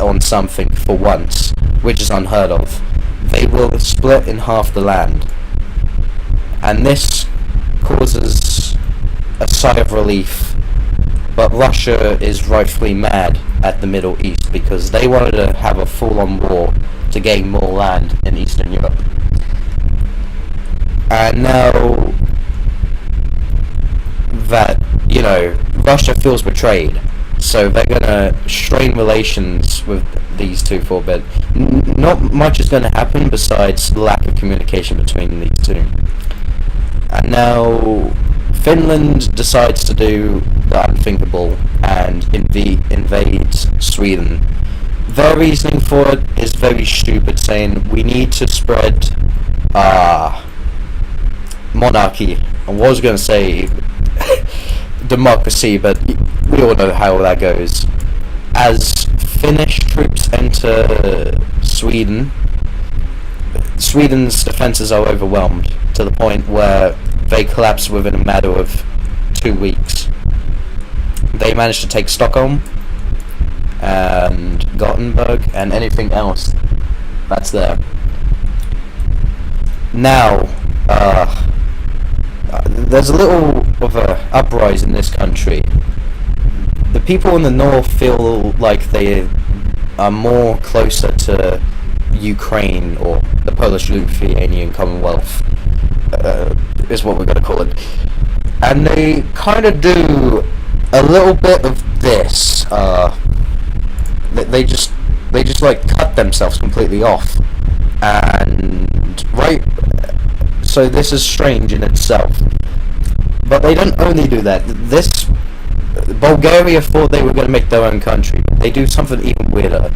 on something for once, which is unheard of. They will split in half the land, and this causes a sigh of relief. But Russia is rightfully mad at the Middle East because they wanted to have a full-on war to gain more land in Eastern Europe. And now that, Russia feels betrayed, so they're gonna strain relations with these two for a bit. Not much is gonna happen besides lack of communication between these two. And now Finland decides to do the unthinkable and invades Sweden. Their reasoning for it is very stupid, saying we need to spread monarchy. I was going to say democracy, but we all know how that goes. As Finnish troops enter Sweden, Sweden's defences are overwhelmed to the point where they collapse within a matter of 2 weeks. They managed to take Stockholm and Gothenburg and anything else that's there. Now, there's a little of a uprising in this country. The people in the north feel like they are more closer to Ukraine, or the Polish-Lithuanian Commonwealth, is what we're going to call it. And they kind of do a little bit of this. They just like cut themselves completely off, and right. So this is strange in itself. But they don't only do that. Bulgaria thought they were going to make their own country. They do something even weirder.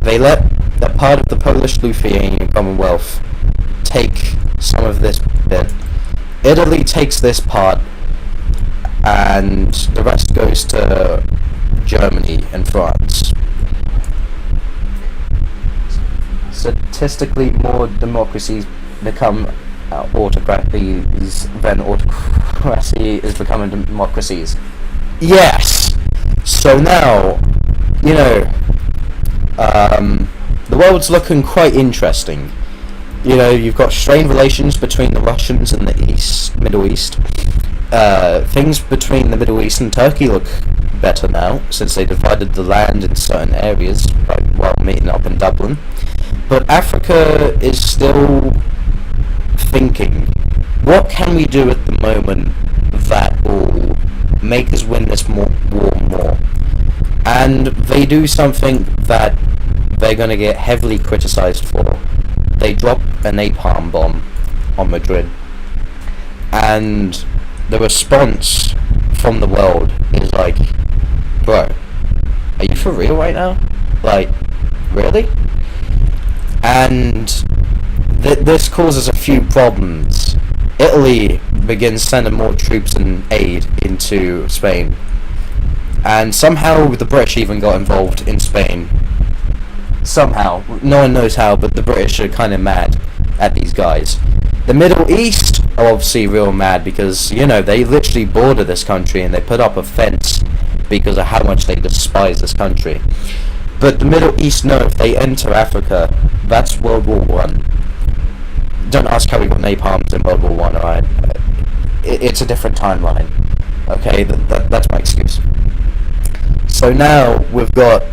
They let a part of the Polish-Lithuanian Commonwealth take some of this bit. Italy takes this part, and the rest goes to Germany and France. Statistically, more democracies become autocracies than autocracy is becoming democracies. Yes! So now, the world's looking quite interesting. You've got strained relations between the Russians and the Middle East. Things between the Middle East and Turkey look better now, since they divided the land in certain areas, while meeting up in Dublin. But Africa is still thinking, what can we do at the moment that will make us win this war more? And they do something that they're going to get heavily criticized for. They drop a napalm bomb on Madrid, and the response from the world is like, bro, are you for real right now? Like, really? And this causes a few problems. Italy begins sending more troops and aid into Spain, and somehow the British even got involved in Spain. Somehow, no one knows how, but the British are kind of mad at these guys. The Middle East are obviously real mad because, they literally border this country and they put up a fence because of how much they despise this country. But the Middle East know if they enter Africa, that's World War One. Don't ask how we got napalms in World War One, alright? It's a different timeline. Okay, that's my excuse. So now we've got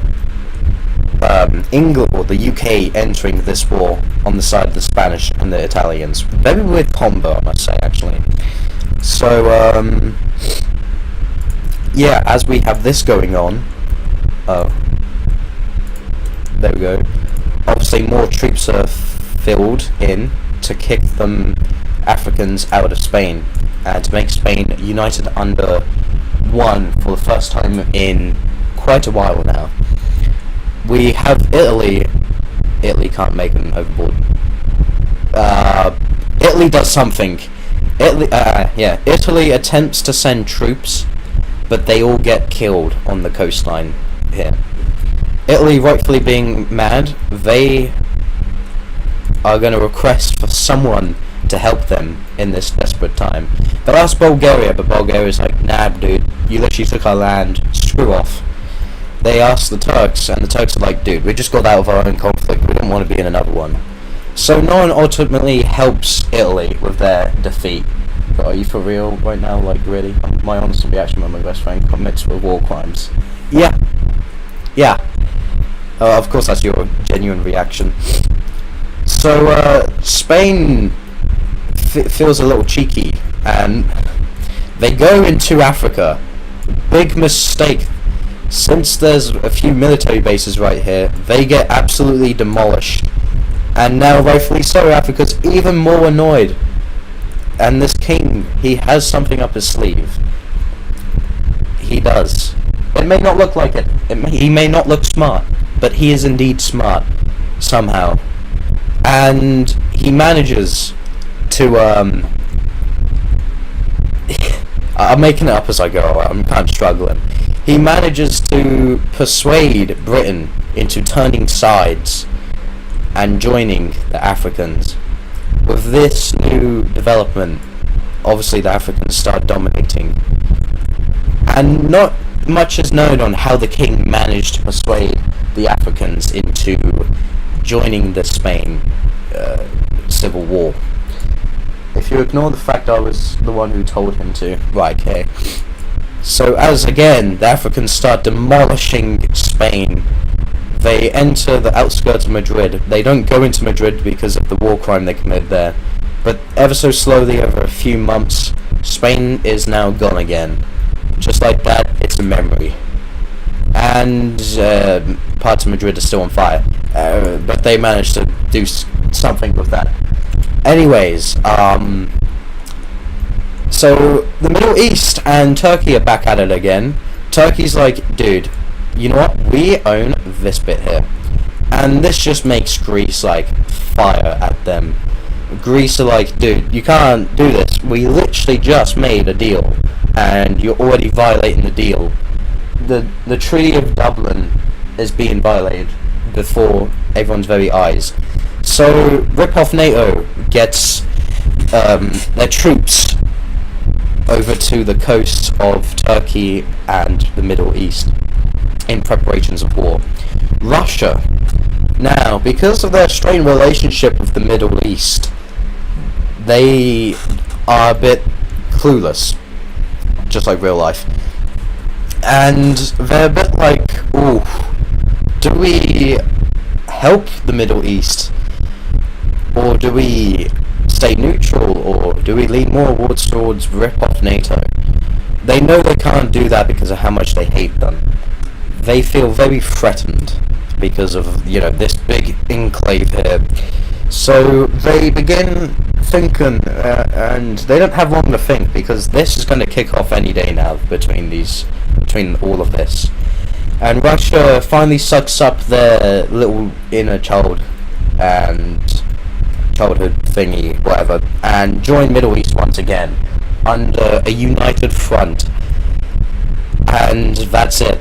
England, or the UK, entering this war on the side of the Spanish and the Italians. Very weird combo, I must say, actually. So, yeah, as we have this going on, there we go. Obviously, more troops are filled in to kick them Africans out of Spain, and to make Spain united under one for the first time in quite a while now. We have Italy. Italy can't make them overboard. Italy does something. Italy attempts to send troops, but they all get killed on the coastline here. Italy, rightfully being mad, they are going to request for someone to help them in this desperate time. They'll ask Bulgaria, but Bulgaria's like, nah, dude, you literally took our land, screw off. They ask the Turks, and the Turks are like, dude, we just got out of our own conflict, we don't want to be in another one. So no one ultimately helps Italy with their defeat. But are you for real right now? Like, really? My honest reaction when my best friend commits with war crimes. Yeah. Of course that's your genuine reaction. So, Spain feels a little cheeky, and they go into Africa. Big mistake. Since there's a few military bases right here, they get absolutely demolished. And now, rightfully so, Africa's even more annoyed. And this king, he has something up his sleeve. He does. It may not look like it. He may not look smart, but he is indeed smart, somehow. And he manages to, I'm making it up as I go, I'm kind of struggling. He manages to persuade Britain into turning sides and joining the Africans. With this new development, obviously the Africans start dominating. And not much is known on how the king managed to persuade the Africans into joining the Spain civil war. If you ignore the fact I was the one who told him to. Right, okay. So as again, the Africans start demolishing Spain, they enter the outskirts of Madrid. They don't go into Madrid because of the war crime they committed there. But ever so slowly, over a few months, Spain is now gone again. Just like that, it's a memory. And parts of Madrid are still on fire. But they managed to do something with that. Anyways, so the Middle East and Turkey are back at it again. Turkey's like, dude, you know what? We own this bit here. And this just makes Greece like fire at them. Greece are like, dude, you can't do this. We literally just made a deal and you're already violating the deal. The Treaty of Dublin is being violated before everyone's very eyes. So Rip-Off NATO gets their troops over to the coast of Turkey and the Middle East in preparations of war. Russia, now, because of their strained relationship with the Middle East, they are a bit clueless, just like real life. And they're a bit like, ooh, do we help the Middle East? Or do we stay neutral, or do we lean more towards rip-off NATO? They know they can't do that because of how much they hate them. They feel very threatened because of, you know, this big enclave here. So they begin thinking, and they don't have long to think because this is going to kick off any day now between all of this. And Russia finally sucks up their little inner child and childhood thingy, whatever, and join Middle East once again under a united front. And that's it.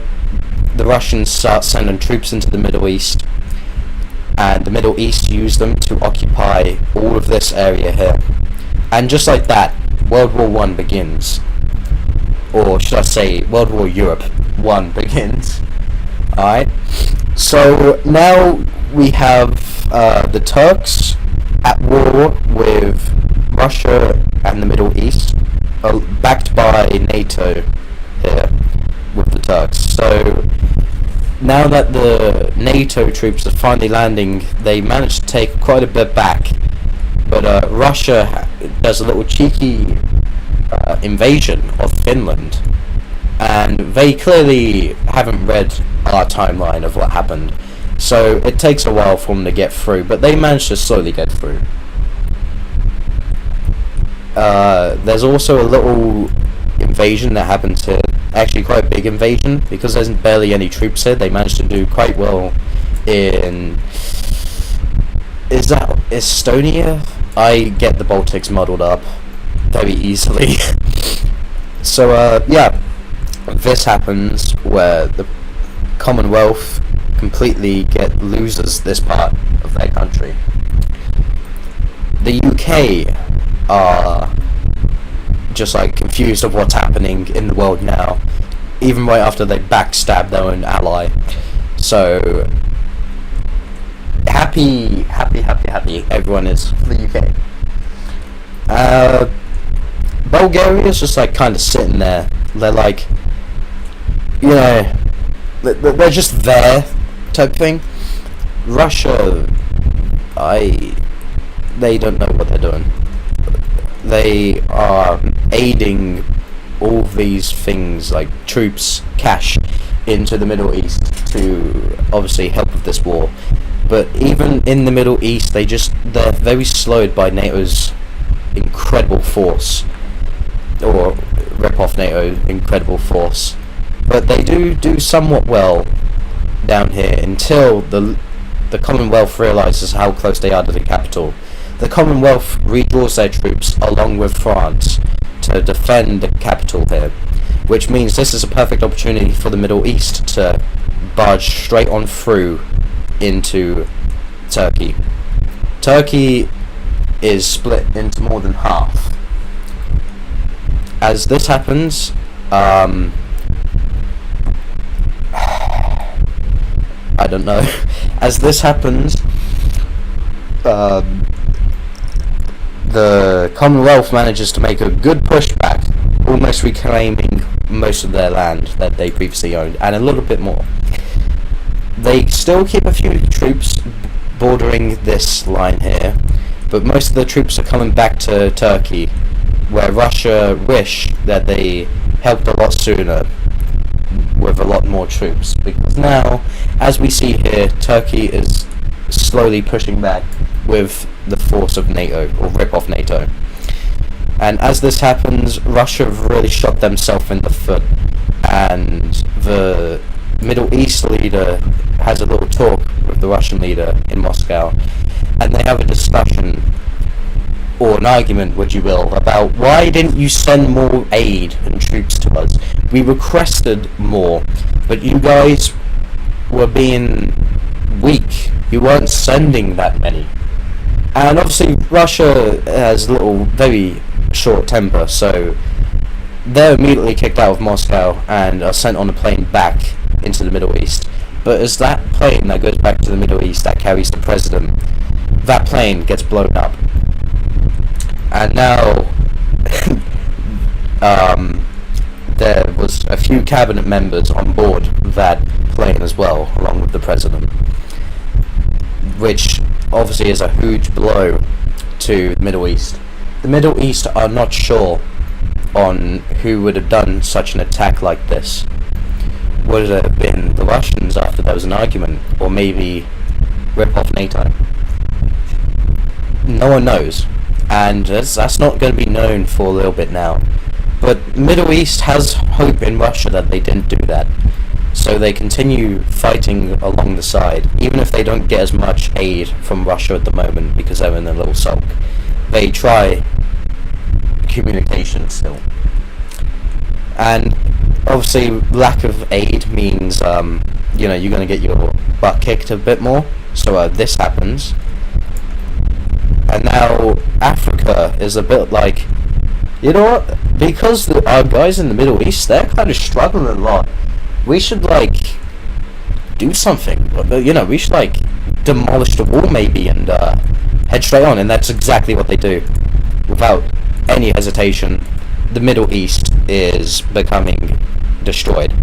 The Russians start sending troops into the Middle East, and the Middle East use them to occupy all of this area here. And just like that, World War I begins. Or should I say, World War Europe 1 begins. Alright? So now we have the Turks at war with Russia and the Middle East, backed by NATO here with the Turks. So now that the NATO troops are finally landing, they managed to take quite a bit back. But Russia does a little cheeky invasion of Finland, and they clearly haven't read our timeline of what happened. So it takes a while for them to get through, but they managed to slowly get through. There's also a little invasion that happens here. Actually quite a big invasion, because there's barely any troops here. They managed to do quite well in... Is that Estonia? I get the Baltics muddled up very easily. So, yeah. This happens where the Commonwealth completely loses this part of their country. The UK are just like confused of what's happening in the world now, even right after they backstabbed their own ally. So happy everyone is for the UK. Bulgaria's just like kind of sitting there. They're like, you know, they're just there type thing. Russia, they don't know what they're doing. they are aiding all these things like troops, cash into the Middle East to obviously help with this war. But even in the Middle East, they're very slowed by NATO's incredible force, or rip off NATO incredible force. But they do somewhat well down here until the Commonwealth realizes how close they are to the capital. The Commonwealth redraws their troops along with France to defend the capital here, which means this is a perfect opportunity for the Middle East to barge straight on through into Turkey. Turkey is split into more than half. As this happens, I don't know. As this happens, the Commonwealth manages to make a good pushback, almost reclaiming most of their land that they previously owned, and a little bit more. They still keep a few troops bordering this line here, but most of the troops are coming back to Turkey, where Russia wish that they helped a lot sooner with a lot more troops, because now, as we see here, Turkey is slowly pushing back with the force of NATO, or rip off NATO. And as this happens, Russia have really shot themselves in the foot, and the Middle East leader has a little talk with the Russian leader in Moscow, and they have a discussion, or an argument, would you will, about why didn't you send more aid and troops to us? We requested more, but you guys were being weak. You weren't sending that many. And obviously Russia has a very short temper, so they're immediately kicked out of Moscow and are sent on a plane back into the Middle East. But as that plane that goes back to the Middle East that carries the president, that plane gets blown up. And now there was a few cabinet members on board that plane as well, along with the president, which obviously is a huge blow to the Middle East. The Middle East are not sure on who would have done such an attack like this. Would it have been the Russians after there was an argument, or maybe rip off NATO? No one knows, and that's not going to be known for a little bit now. But Middle East has hope in Russia that they didn't do that, so they continue fighting along the side, even if they don't get as much aid from Russia at the moment because they're in a little sulk. They try communication still. And obviously lack of aid means you're going to get your butt kicked a bit more, so this happens. And now Africa is a bit like, you know what, because our guys in the Middle East, they're kind of struggling a lot, we should do something. We should demolish the wall maybe and head straight on. And that's exactly what they do. Without any hesitation, the Middle East is becoming destroyed.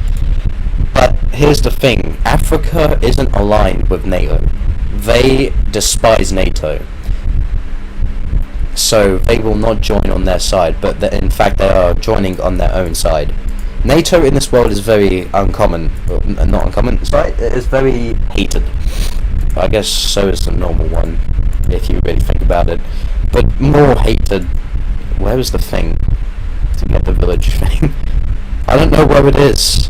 But here's the thing, Africa isn't aligned with NATO. They despise NATO, so they will not join on their side, but in fact they are joining on their own side. NATO in this world is very uncommon, not uncommon, sorry, it is very hated. I guess so is the normal one, if you really think about it. But more hated, where was the thing to get the village thing? I don't know where it is.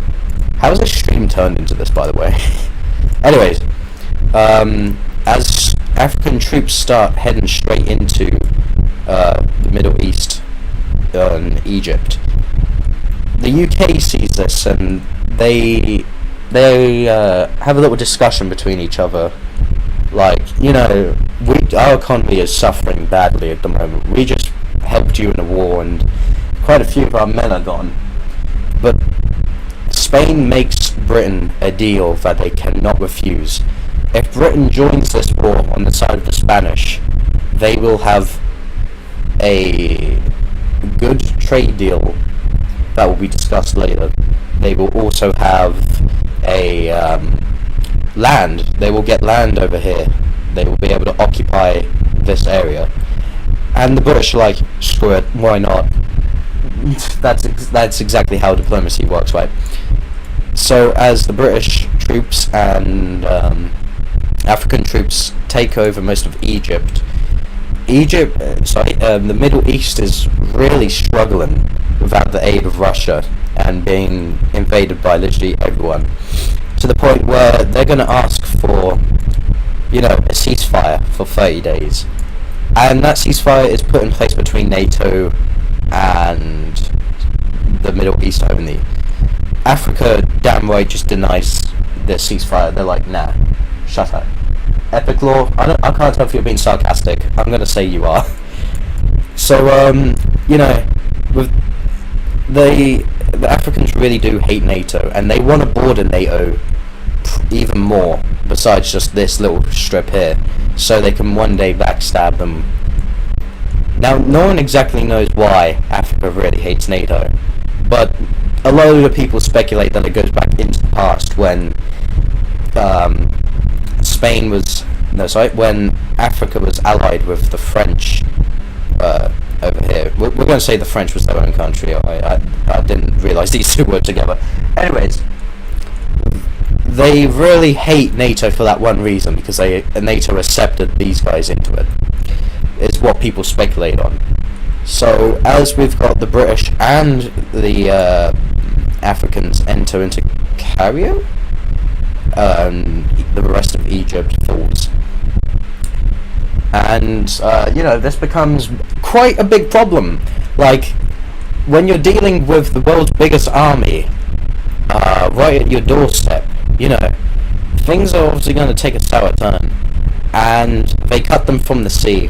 How is this stream turned into this, by the way? Anyways, as African troops start heading straight into the Middle East and Egypt, the UK sees this and they have a little discussion between each other. Our economy is suffering badly at the moment. We just helped you in a war and quite a few of our men are gone. But Spain makes Britain a deal that they cannot refuse. If Britain joins this war on the side of the Spanish, they will have a good trade deal that will be discussed later. They will also have a land. They will get land over here. They will be able to occupy this area. And the British are like, screw it, why not? That's exactly how diplomacy works, right? So as the British troops and African troops take over most of Egypt, the Middle East is really struggling without the aid of Russia and being invaded by literally everyone, to the point where they're going to ask for, a ceasefire for 30 days. And that ceasefire is put in place between NATO and the Middle East only. Africa, damn right, just denies the ceasefire. They're like, nah, shut up. Epic Law, I can't tell if you're being sarcastic. I'm going to say you are. So, with the Africans really do hate NATO, and they want to border NATO even more, besides just this little strip here, so they can one day backstab them. Now, no one exactly knows why Africa really hates NATO, but a lot of the people speculate that it goes back into the past when when Africa was allied with the French over here. We're going to say the French was their own country. I didn't realise these two were together. Anyways, they really hate NATO for that one reason, because NATO accepted these guys into it, is what people speculate on. So as we've got the British and the Africans enter into Cairo, the rest of Egypt falls. And, this becomes quite a big problem. Like, when you're dealing with the world's biggest army, right at your doorstep, things are obviously going to take a sour turn. And they cut them from the sea.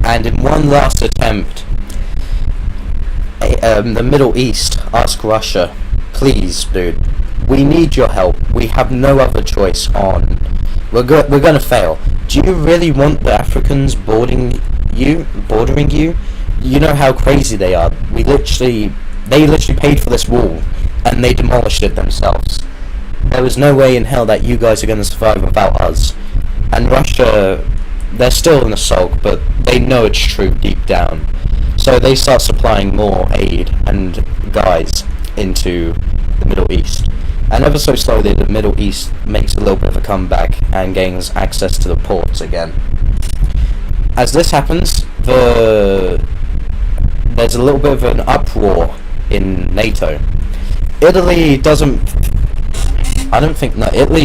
And in one last attempt, the Middle East asked Russia, please, dude, we need your help. We have no other choice on. We're going to fail. Do you really want the Africans bordering you? You know how crazy they are. They literally paid for this wall, and they demolished it themselves. There was no way in hell that you guys are going to survive without us. And Russia, they're still in a sulk, but they know it's true deep down. So they start supplying more aid and guys into the Middle East. And ever so slowly, the Middle East makes a little bit of a comeback and gains access to the ports again. As this happens, there's a little bit of an uproar in NATO. Italy's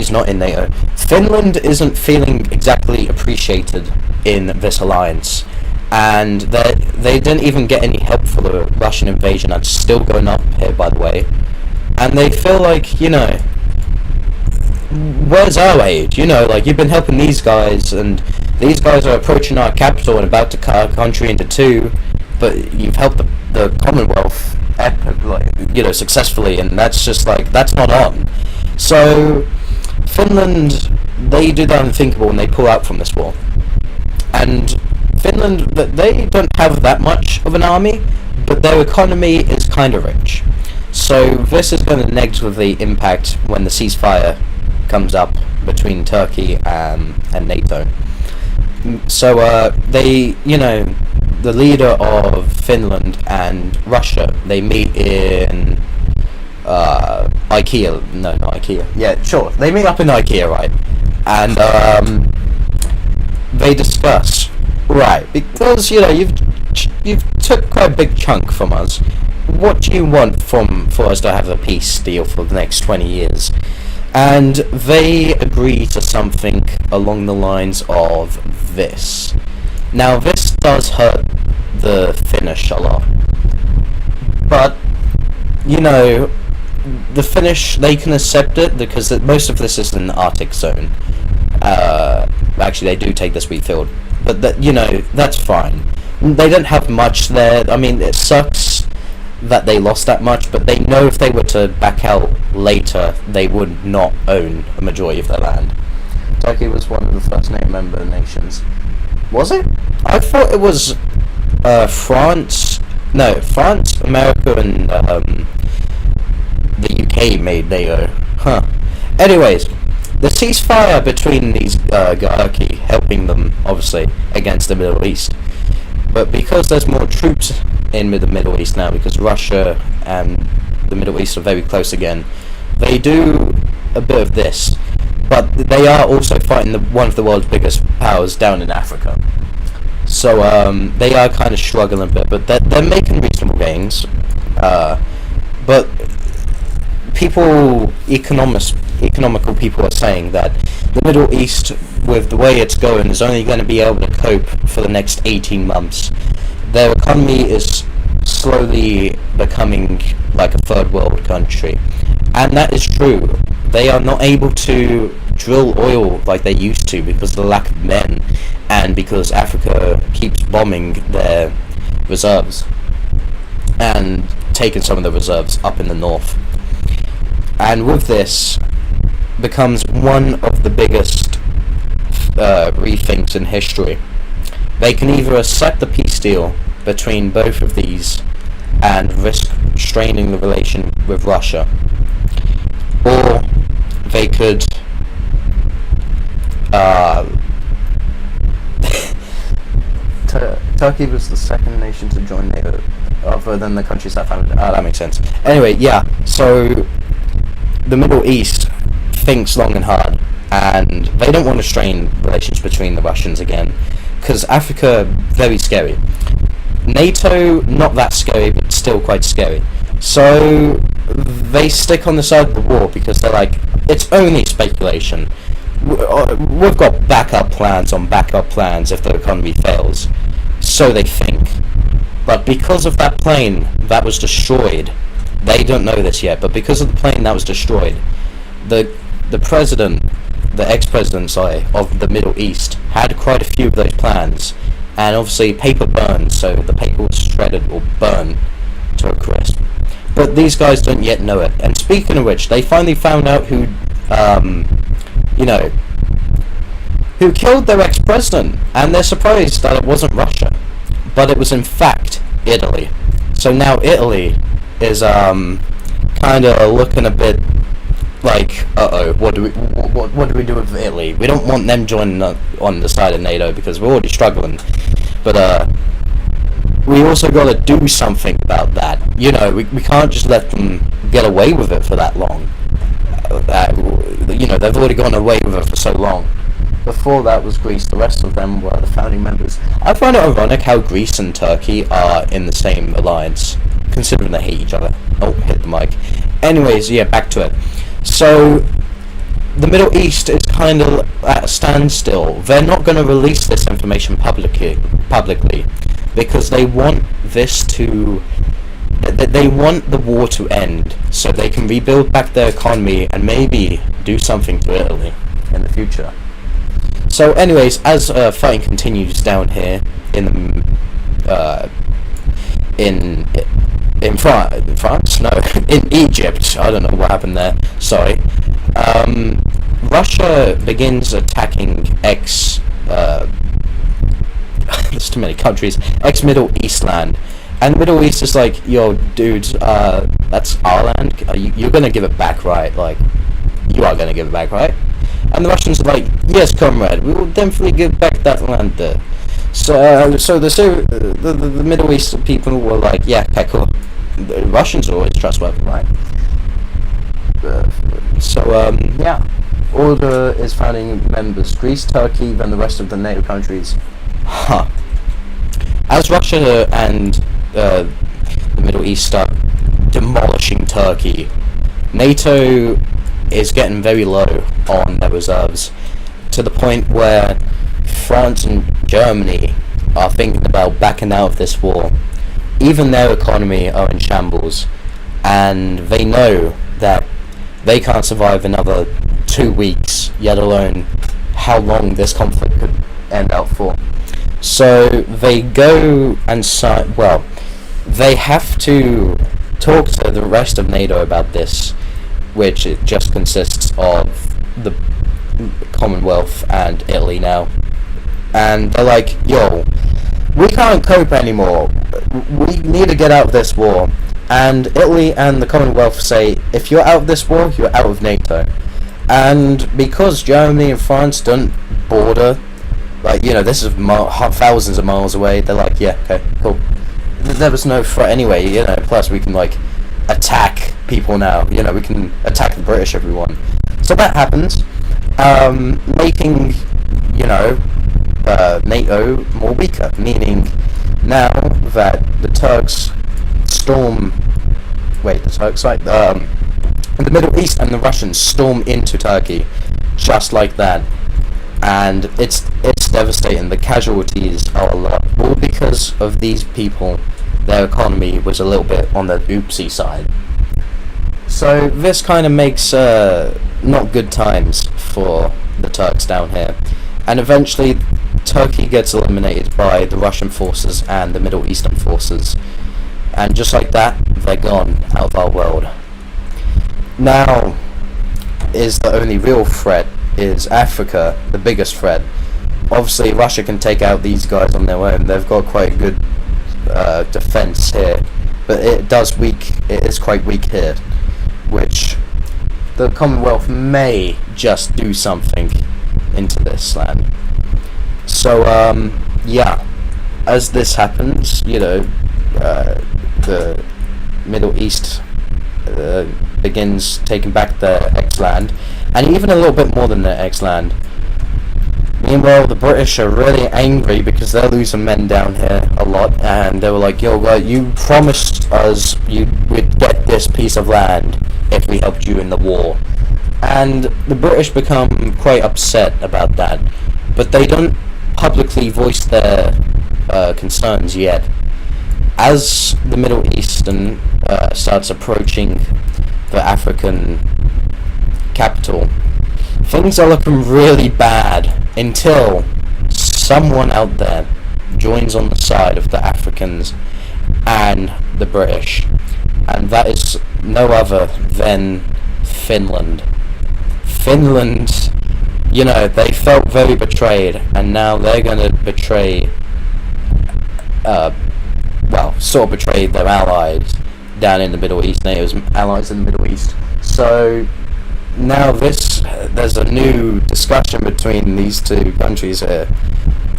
not in NATO. Finland isn't feeling exactly appreciated in this alliance, and they didn't even get any help for the Russian invasion. That's still going up here, by the way. And they feel like, where's our aid? You've been helping these guys, and these guys are approaching our capital and about to cut our country into two, but you've helped the Commonwealth, successfully, and that's just that's not on. So, Finland, they do the unthinkable and they pull out from this war. And Finland, they don't have that much of an army, but their economy is kind of rich. So this is going to negatively impact when the ceasefire comes up between Turkey and NATO. So the leader of Finland and Russia, they meet in IKEA. No, not IKEA. Yeah, sure. They meet up in IKEA, right? And they discuss, right, because you've took quite a big chunk from us. What do you want for us to have a peace deal for the next 20 years? And they agree to something along the lines of this. Now, this does hurt the Finnish a lot. But, the Finnish, they can accept it because most of this is in the Arctic zone. Actually, they do take this wheat field. But, that's fine. They don't have much there. I mean, it sucks that they lost that much, but they know if they were to back out later, they would not own a majority of their land. Turkey was one of the first member nations. Was it? I thought it was France. No, France, America, and the UK made NATO. Huh. Anyways, the ceasefire between these Turkey, helping them, obviously, against the Middle East, But because there's more troops in the Middle East now, because Russia and the Middle East are very close again, they do a bit of this. But they are also fighting one of the world's biggest powers down in Africa. So they are kind of struggling a bit, but they're making reasonable gains. But economical people are saying that the Middle East, with the way it's going, is only going to be able to cope for the next 18 months. Their economy is slowly becoming like a third world country. And that is true. They are not able to drill oil like they used to because of the lack of men, and because Africa keeps bombing their reserves and taking some of the reserves up in the north. And with this becomes one of the biggest rethinks in history. They can either accept the peace deal between both of these and risk straining the relation with Russia, or they could Turkey was the second nation to join NATO, other than the countries that founded it. That makes sense. Anyway, yeah, so the Middle East thinks long and hard, and they don't want to strain relations between the Russians again, because Africa, very scary. NATO, not that scary, but still quite scary. So they stick on the side of the war because they're like, it's only speculation. We've got backup plans on backup plans if the economy fails. So they think. But because of that plane that was destroyed, they don't know this yet, but because of the plane that was destroyed, the ex-president, of the Middle East had quite a few of those plans, and obviously paper burns, so the paper was shredded or burned to a crisp. But these guys don't yet know it. And speaking of which, they finally found out who killed their ex-president, and they're surprised that it wasn't Russia, but it was in fact Italy. So now Italy is kind of looking a bit like, what do we do with Italy? We don't want them joining on the side of NATO because we're already struggling, but we also got to do something about that. You know, we can't just let them get away with it for that long. They've already gone away with it for so long. Before that was Greece. The rest of them were the founding members. I find it ironic how Greece and Turkey are in the same alliance, considering they hate each other. Oh, hit the mic. Anyways, yeah, back to it. So the Middle East is kind of at a standstill. They're not going to release this information publicly because they want they want the war to end so they can rebuild back their economy and maybe do something to Italy in the future. So anyways, as fighting continues down here in France? No, in Egypt. I don't know what happened there. Sorry. Russia begins attacking there's too many countries. Ex-Middle East land. And the Middle East is like, yo, dude, that's our land. You're gonna give it back, right? Like, you are gonna give it back, right? And the Russians are like, yes, comrade, we will definitely give back that land there. So the Middle East people were like, yeah, okay, cool. The Russians are always trustworthy, right? Yeah. Order is founding members: Greece, Turkey, then the rest of the NATO countries. As Russia and the Middle East start demolishing Turkey, NATO is getting very low on their reserves, to the point where France and Germany are thinking about backing out of this war. Even their economy are in shambles, and they know that they can't survive another 2 weeks, yet alone how long this conflict could end out for. So they go and they have to talk to the rest of NATO about this, which it just consists of the Commonwealth and Italy now. And they're like, yo, we can't cope anymore. We need to get out of this war. And Italy and the Commonwealth say, if you're out of this war, you're out of NATO. And because Germany and France don't border Like, this is thousands of miles away. They're like, yeah, okay, cool. There was no threat anyway, plus we can, like, attack people now. We can attack the British if we want. So that happens, making, NATO more weaker, meaning now that the Turks the Middle East and the Russians storm into Turkey, just like that, and it's devastating. The casualties are a lot, all because of these people. Their economy was a little bit on the oopsie side. So this kind of makes not good times for the Turks down here, and eventually Turkey gets eliminated by the Russian forces and the Middle Eastern forces, and just like that, they're gone out of our world. Now is the only real threat is Africa, the biggest threat. Obviously Russia can take out these guys on their own. They've got quite a good defense here, but it is quite weak here, which the Commonwealth may just do something into this land. So yeah, as this happens, the Middle East begins taking back their ex-land, and even a little bit more than their ex-land. Meanwhile, the British are really angry because they're losing men down here a lot, and they were like, yo, you promised us you would get this piece of land if we helped you in the war. And the British become quite upset about that, but they don't publicly voice their concerns yet. As the Middle Eastern starts approaching the African capital, things are looking really bad until someone out there joins on the side of the Africans and the British, and that is no other than Finland. Finland, they felt very betrayed, and now they're going to betray, betray their allies down in the Middle East, NATO's allies in the Middle East. So now there's a new discussion between these two countries here.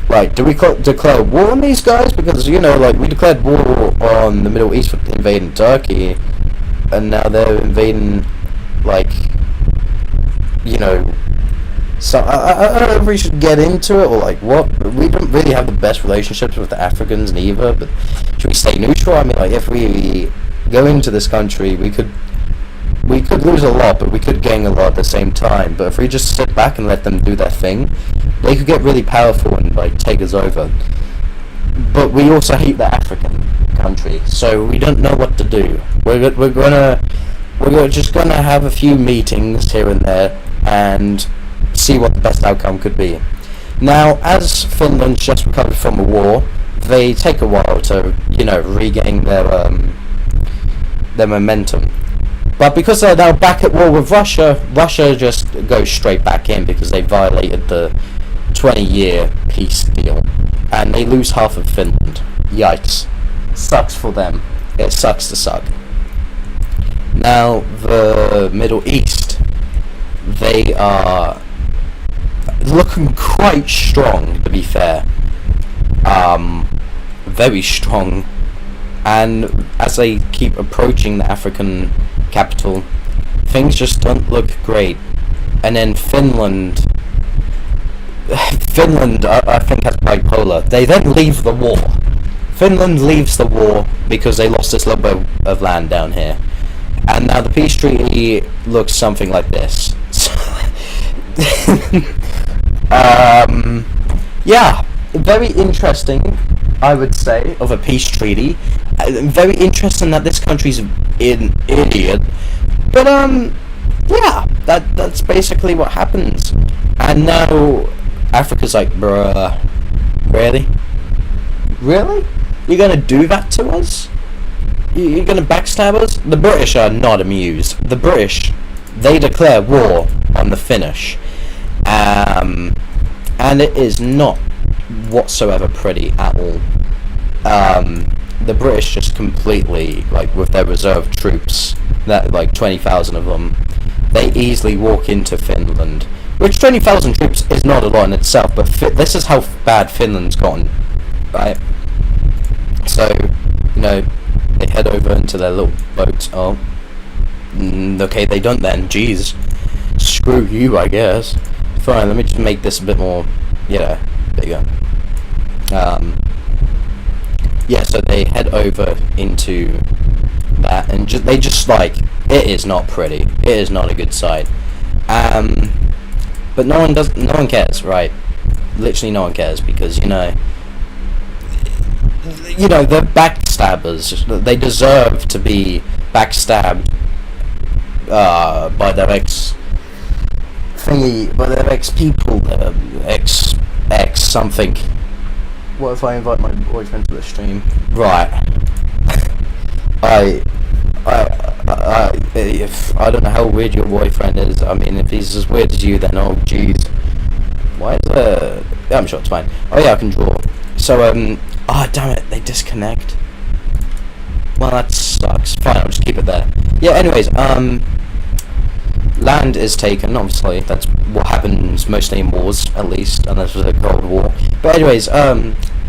Like, do we declare war on these guys? Because, we declared war on the Middle East for invading Turkey, and now they're invading, so I don't know if we should get into it, or what. We don't really have the best relationships with the Africans neither, but should we stay neutral? I mean, if we go into this country, we could lose a lot, but we could gain a lot at the same time. But if we just sit back and let them do their thing, they could get really powerful and take us over. But we also hate the African country, so we don't know what to do. We're just gonna have a few meetings here and there and see what the best outcome could be. Now, as Finland's just recovered from a war, they take a while to regain their momentum. But because they're now back at war with Russia, Russia just goes straight back in because they violated the 20-year peace deal, and they lose half of Finland. Yikes. Sucks for them. It sucks to suck. Now, the Middle East, they are looking quite strong, to be fair. Very strong. And as they keep approaching the African capital, things just don't look great. And then Finland, I think, has bipolar. They then leave the war. Finland leaves the war because they lost this little bit of land down here. And now the peace treaty looks something like this. Yeah, very interesting, I would say, of a peace treaty. Very interesting that this country's an idiot. But, yeah, that's basically what happens. And now Africa's like, bruh, really? Really? You're gonna do that to us? You're gonna backstab us? The British are not amused. The British, they declare war on the Finnish. And it is not whatsoever pretty at all. The British just completely, with their reserve troops, that 20,000 of them, they easily walk into Finland which 20,000 troops is not a lot in itself, but this is how bad Finland's gotten, right? So, you know, they head over into their little boats. Oh, okay, they don't then. Jeez, screw you, I guess. Fine, let me just make this a bit more, you know, bigger. Yeah, so they head over into that, and they just like, it is not pretty. It is not a good sight. But no one cares, right? Literally no one cares, because, you know, they're backstabbers. They deserve to be backstabbed by their ex-people, ex something. What if I invite my boyfriend to the stream? Right. If I don't know how weird your boyfriend is. I mean, if he's as weird as you, then oh jeez. Why is there? Yeah, I'm sure it's fine. Oh yeah, I can draw. So damn it, they disconnect. Well, that sucks. Fine, I'll just keep it there. Yeah. Anyways, land is taken. Obviously, that's what happens mostly in wars, at least, unless it's a Cold War. But anyways,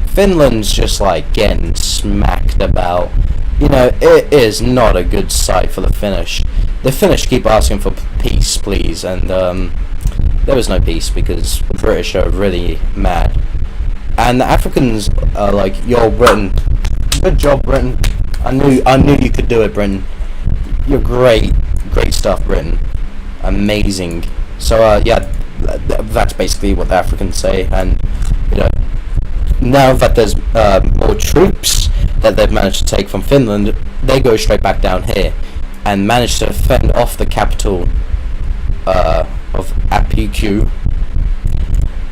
Finland's just like getting smacked about. You know, it is not a good sight for the Finnish. The Finnish keep asking for peace, please, and there was no peace because the British are really mad. And the Africans are like, yo, Britain, good job, Britain. I knew you could do it, Britain. You're great stuff, Britain. Amazing. So yeah, that's basically what the Africans say. And you know, now that there's more troops that they've managed to take from Finland, they go straight back down here and manage to fend off the capital of APQ.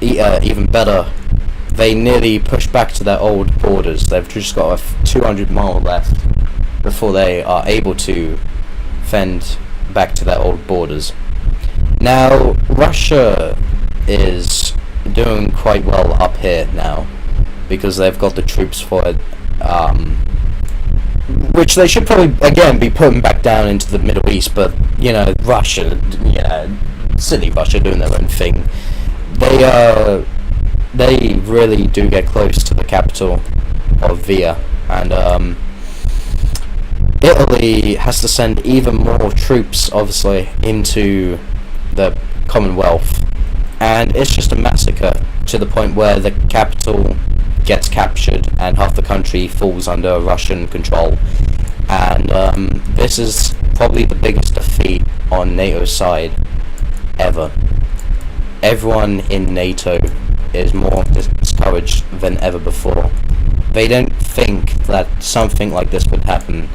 Even better, they nearly push back to their old borders. They've just got a 200 mile left before they are able to fend back to their old borders. Now, Russia is doing quite well up here now because they've got the troops for it, which they should probably again be putting back down into the Middle East. But you know, Russia, silly Russia doing their own thing. They really do get close to the capital of Via, and Italy has to send even more troops, obviously, into the Commonwealth, and it's just a massacre to the point where the capital gets captured and half the country falls under Russian control. And this is probably the biggest defeat on NATO's side ever. Everyone in NATO is more discouraged than ever before. They don't think that something like this would happen.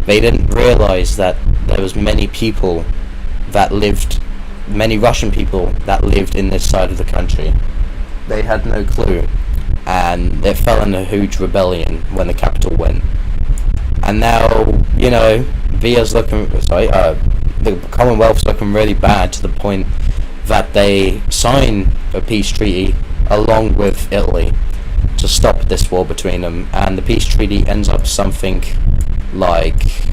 They didn't realize that there was many Russian people that lived in this side of the country. They had no clue, and they fell in a huge rebellion when the capital went. And now, you know, the Commonwealth's looking really bad, to the point that they sign a peace treaty along with Italy to stop this war between them, and the peace treaty ends up something like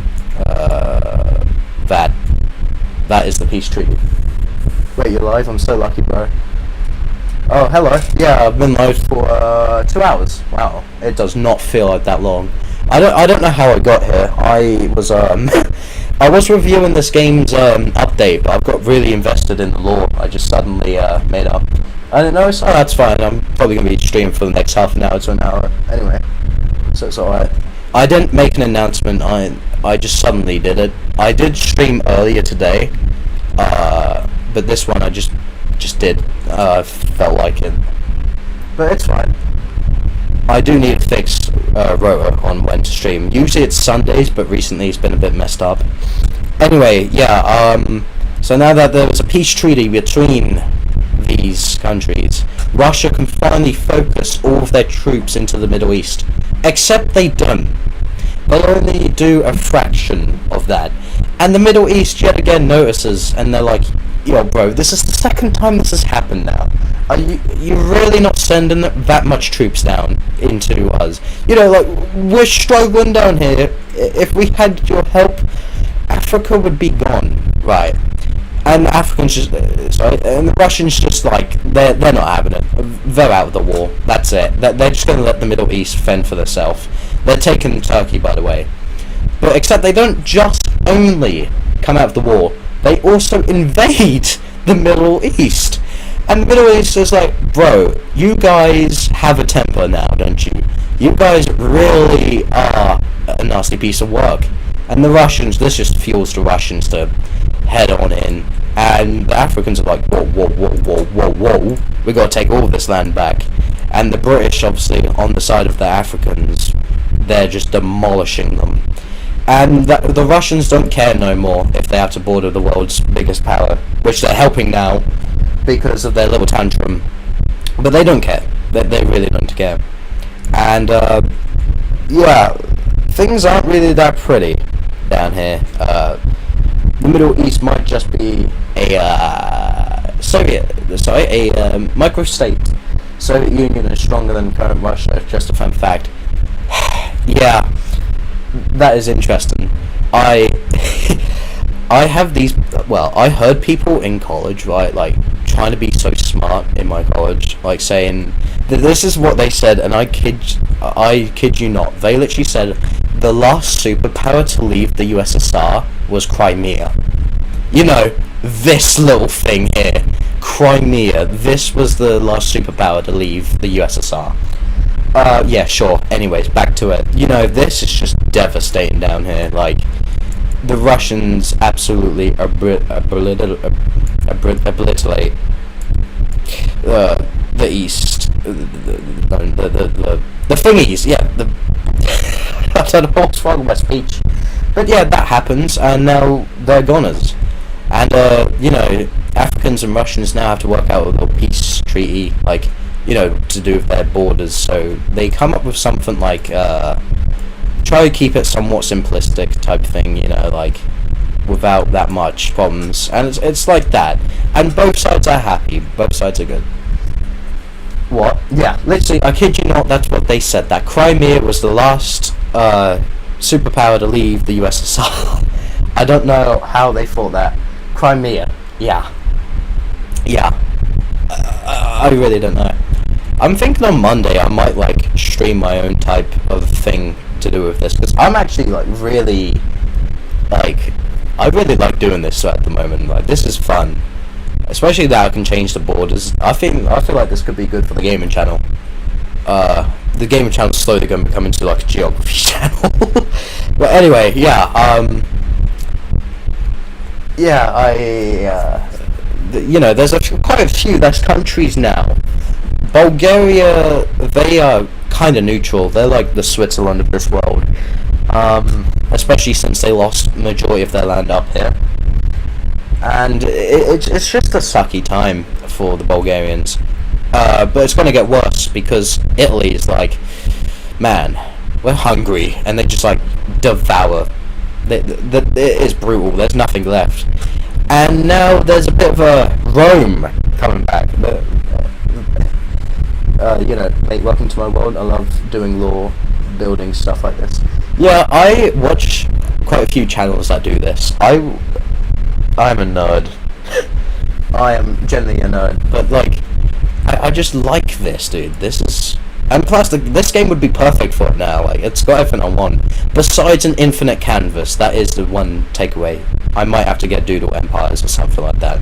that is the peace treaty. Wait, you're live? I'm so lucky, bro. Oh, hello. Yeah, I've been live for 2 hours. Wow, it does not feel like that long. I don't know how I got here. I was I was reviewing this game's update, but I've got really invested in the lore. I just suddenly made up. I don't know, so that's fine. I'm probably gonna be streaming for the next half an hour to an hour anyway, so it's alright. I didn't make an announcement. I just suddenly did it. I did stream earlier today, but this one I just did. Felt like it, but it's fine. I do need to fix rota on when to stream. Usually it's Sundays, but recently it's been a bit messed up. Anyway, yeah. So now that there was a peace treaty between these countries, Russia can finally focus all of their troops into the Middle East. Except they don't. They'll only do a fraction of that. And the Middle East yet again notices, and they're like, yo bro, this is the second time this has happened now. Are you really not sending that much troops down into us? You know, like, we're struggling down here. If we had your help, Africa would be gone, right? and the Africans just and the Russians just like they're not having it. They're out of the war. That's it. They're just going to let the Middle East fend for themselves. They're taking Turkey, by the way, but except they don't just only come out of the war. They also invade the Middle East. And the Middle East is like, bro, you guys have a temper now, don't you? You guys really are a nasty piece of work. And the Russians, this just fuels the Russians to head on in. And the Africans are like, whoa, whoa, whoa, whoa, whoa, whoa. We got to take all this land back. And the British, obviously, on the side of the Africans, they're just demolishing them. And the Russians don't care no more if they have to border the world's biggest power, which they're helping now because of their little tantrum. But they don't care. They really don't care. And, yeah, things aren't really that pretty down here. The Middle East might just be a micro-state. Soviet Union is stronger than current Russia, just a fun fact. Yeah. That is interesting. I have these. Well, I heard people in college, right, like trying to be so smart in my college, like saying that this is what they said, and I kid you not. They literally said the last superpower to leave the USSR was Crimea. You know, this little thing here, Crimea. This was the last superpower to leave the USSR. Yeah, sure. Anyways, back to it. You know, this is just devastating down here. Like, the Russians absolutely obliterate the East. The thingies, yeah. I don't know what's wrong with my speech. But yeah, that happens, and now they're goners. And, you know, Africans and Russians now have to work out a little peace treaty, like, you know, to do with their borders, so they come up with something like, try to keep it somewhat simplistic type thing, you know, like, without that much problems, and it's like that, and both sides are happy, both sides are good. What? Yeah, literally, I kid you not, that's what they said, that Crimea was the last, superpower to leave the USSR. I don't know how they thought that. Crimea, yeah. I really don't know. I'm thinking on Monday I might like stream my own type of thing to do with this, because I'm actually like really like I really like doing this at the moment. Like, this is fun, especially that I can change the borders. I feel like this could be good for the gaming channel. The gaming channel is slowly going to become into like a geography channel. But anyway, yeah, you know, there's quite a few. There's countries now. Bulgaria, they are kind of neutral. They're like the Switzerland of this world, especially since they lost the majority of their land up here. And it's just a sucky time for the Bulgarians. But it's going to get worse because Italy is like, man, we're hungry, and they just like devour. It is brutal. There's nothing left. And now there's a bit of a Rome coming back. You know, hey, welcome to my world. I love doing lore, building stuff like this. Yeah, I watch quite a few channels that do this. I'm a nerd. I am generally a nerd, but like, I just like this, dude. This is, and plus this game would be perfect for it now. Like, it's got everything I want. Besides an infinite canvas, that is the one takeaway. I might have to get Doodle Empires or something like that.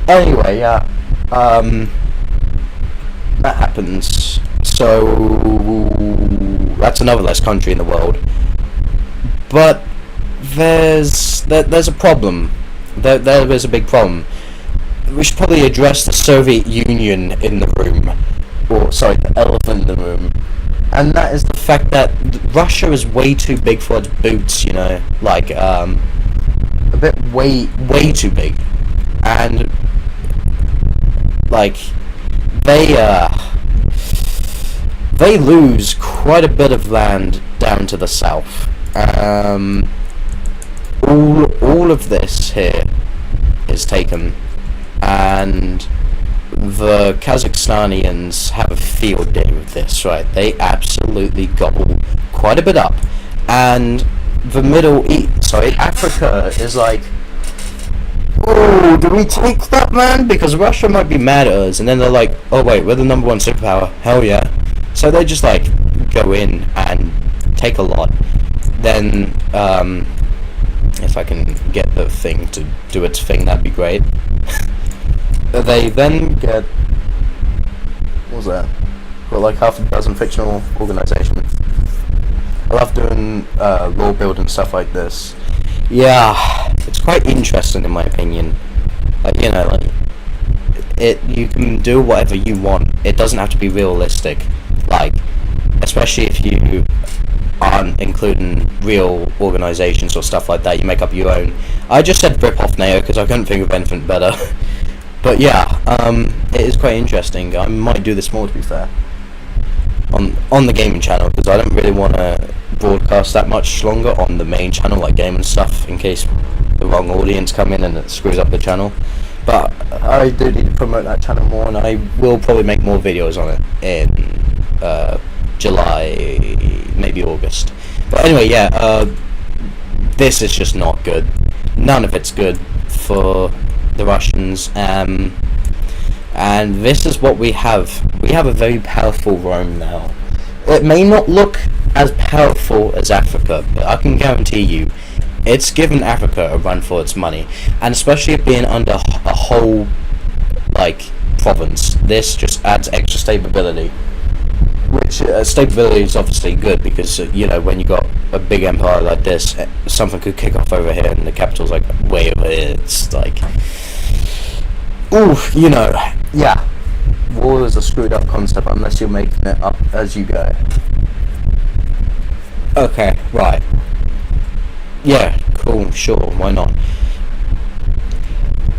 Anyway, yeah, that happens. So that's another less country in the world. But there's a problem. There is a big problem. We should probably address the Soviet Union in the room, or sorry, the elephant in the room, and that is the fact that Russia is way too big for its boots. You know, like a bit way too big, and like they lose quite a bit of land down to the south. All of this here is taken, and the Kazakhstanians have a field day with this, right? They absolutely gobble quite a bit up, and the Middle East, Africa is like, oh, do we take that, man? Because Russia might be mad at us, and then they're like, oh wait, we're the number one superpower. Hell yeah. So they just like go in and take a lot. Then, if I can get the thing to do its thing, that'd be great. They then get, what was that? Well, like half a dozen fictional organizations. I love doing lore building stuff like this. Yeah, it's quite interesting in my opinion. Like, you know, like you can do whatever you want. It doesn't have to be realistic. Like, especially if you aren't including real organizations or stuff like that, you make up your own. I just said rip off NATO because I couldn't think of anything better. But yeah, it is quite interesting. I might do this more, to be fair, on the gaming channel, because I don't really want to broadcast that much longer on the main channel, like gaming stuff, in case the wrong audience come in and it screws up the channel. But I do need to promote that channel more, and I will probably make more videos on it in July, maybe August. But anyway, yeah, this is just not good. None of it's good for the Russians, and this is what we have. We have a very powerful Rome now. It may not look as powerful as Africa, but I can guarantee you it's given Africa a run for its money, and especially it being under a whole like province, this just adds extra stability, which stability is obviously good, because you know, when you got a big empire like this, something could kick off over here and the capital's like way over here. It's like, ooh, you know, yeah, war is a screwed up concept unless you're making it up as you go. Okay, right. Yeah, cool, sure, why not?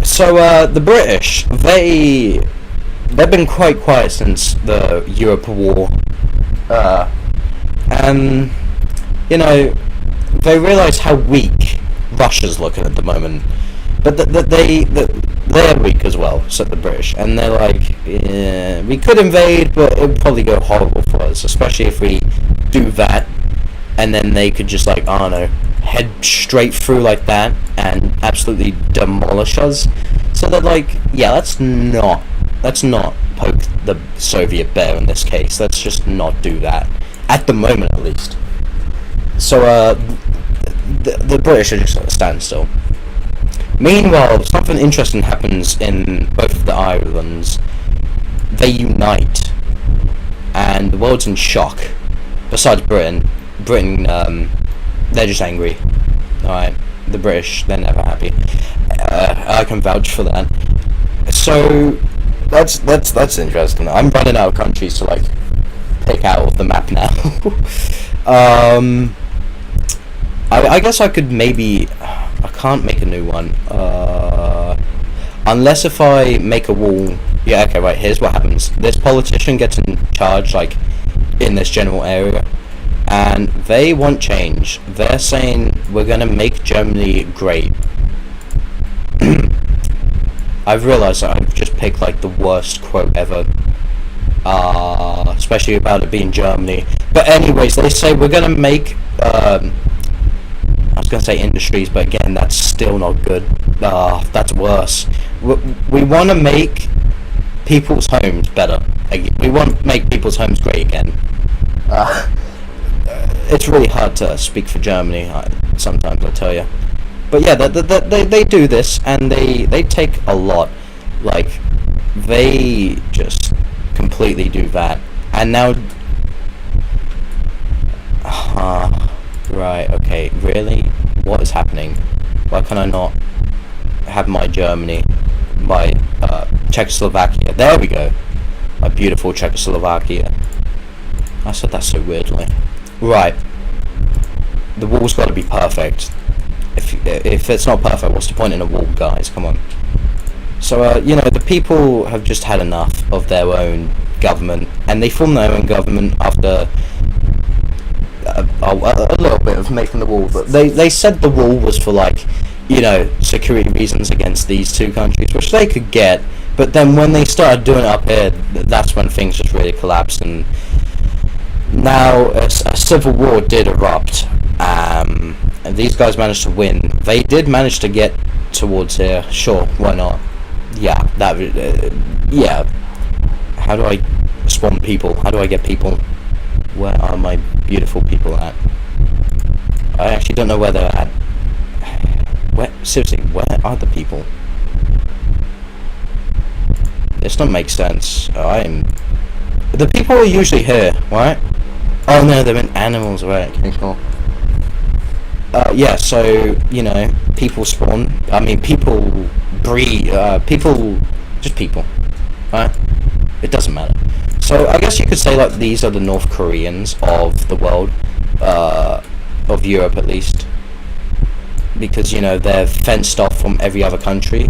So, the British, they've been quite quiet since the Europe war. And, you know, they realise how weak Russia's looking at the moment. But they're weak as well, said the British. And they're like, yeah, we could invade, but it would probably go horrible for us, especially if we do that. And then they could just, like, I don't know, head straight through like that and absolutely demolish us. So they're like, yeah, let's not poke the Soviet bear in this case. Let's just not do that, at the moment at least. So the British are just at a standstill. Meanwhile, something interesting happens in both of the islands. They unite, and the world's in shock. Besides Britain, they're just angry. Alright, the British, they're never happy. I can vouch for that. So that's interesting. I'm running out of countries to like pick out of the map now. I guess I could maybe. I can't make a new one. Unless if I make a wall. Yeah, okay, right. Here's what happens. This politician gets in charge, like in this general area, and they want change. They're saying we're gonna make Germany great. I've realised that I've just picked like the worst quote ever, especially about it being Germany. But anyways, they say we're gonna make. I was gonna say industries, but again, that's still not good. That's worse. We want to make people's homes better. We want to make people's homes great again. It's really hard to speak for Germany sometimes, I tell you. But yeah, they do this, and they take a lot. Like, they just completely do that. And now... right, okay, really? What is happening? Why can I not have my Germany, my Czechoslovakia? There we go. My beautiful Czechoslovakia. I said that so weirdly. Right. The wall's got to be perfect. If it's not perfect, what's the point in a wall, guys? Come on. So, you know, the people have just had enough of their own government, and they formed their own government after a little bit of making the wall. But they said the wall was for, like, you know, security reasons against these two countries, which they could get. But then when they started doing it up here, that's when things just really collapsed, and now a civil war did erupt. And these guys managed to win. They did manage to get towards here. Sure, why not? Yeah, yeah. How do I spawn people? How do I get people? Where are my beautiful people at? I actually don't know where they're at. Seriously, where are the people? This don't make sense. The people are usually here, right? Oh no, they're in animals, right? Okay, cool. Yeah, so, you know, people spawn. I mean, people breed, just people, right? It doesn't matter. So, I guess you could say, like, these are the North Koreans of the world, of Europe at least. Because, you know, they're fenced off from every other country,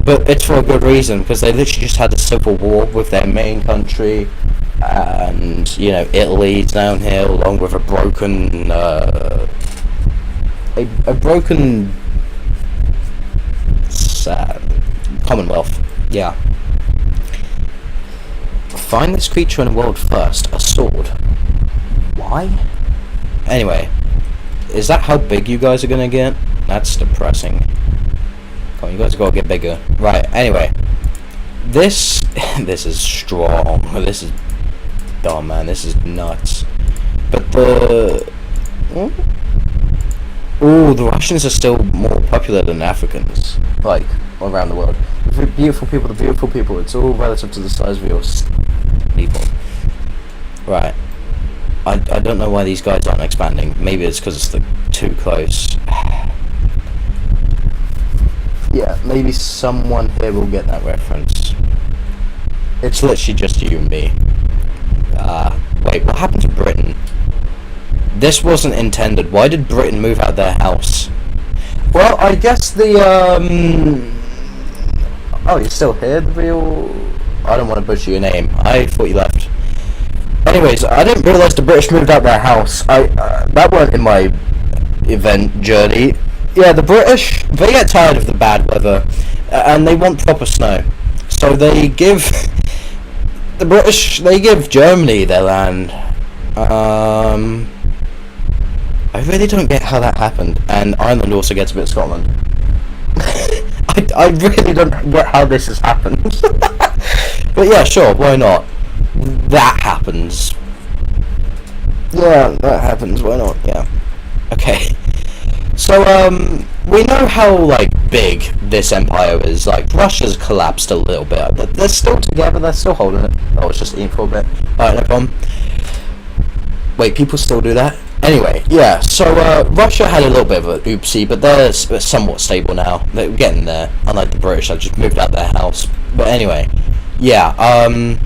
but it's for a good reason, because they literally just had a civil war with their main country, and, you know, Italy's down here, along with a broken, Commonwealth. Yeah. Find this creature in the world first. A sword. Why? Anyway, is that how big you guys are gonna get? That's depressing. Come on, you guys gotta get bigger. Right, anyway. This is strong. This is... Oh man, this is nuts. But the... Ooh, the Russians are still more popular than Africans. Like, around the world. The beautiful people, it's all relative to the size of your people. Right. I don't know why these guys aren't expanding. Maybe it's because it's too close. Yeah, maybe someone here will get that reference. It's literally just you and me. Wait, what happened to Britain? This wasn't intended. Why did Britain move out their house? Well, I guess the, Oh, you're still here? The real... I don't want to butcher your name. I thought you left. Anyways, I didn't realise the British moved out their house. That weren't in my event journey. Yeah, the British, they get tired of the bad weather, and they want proper snow. So they give... The British, they give Germany their land. I really don't get how that happened. And Ireland also gets a bit of Scotland. I really don't get how this has happened. But yeah, sure, why not? That happens. Yeah, that happens, why not? Yeah. Okay. So, we know how, like, big this empire is. Like, Russia's collapsed a little bit, but they're still together, they're still holding it. Oh, it's just eating for a bit. Alright, no problem. Wait, people still do that? Anyway, yeah, so, Russia had a little bit of an oopsie, but they're somewhat stable now. They're getting there, unlike the British that just moved out their house. But anyway, yeah, the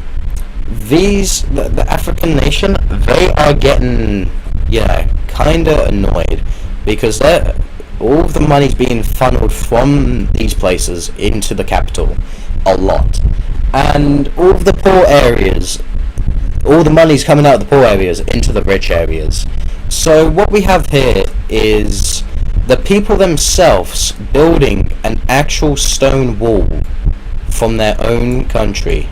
African nation, they are getting, you know, kinda annoyed, because all of the money's being funneled from these places into the capital, a lot. And all of the poor areas, all the money's coming out of the poor areas into the rich areas. So what we have here is the people themselves building an actual stone wall from their own country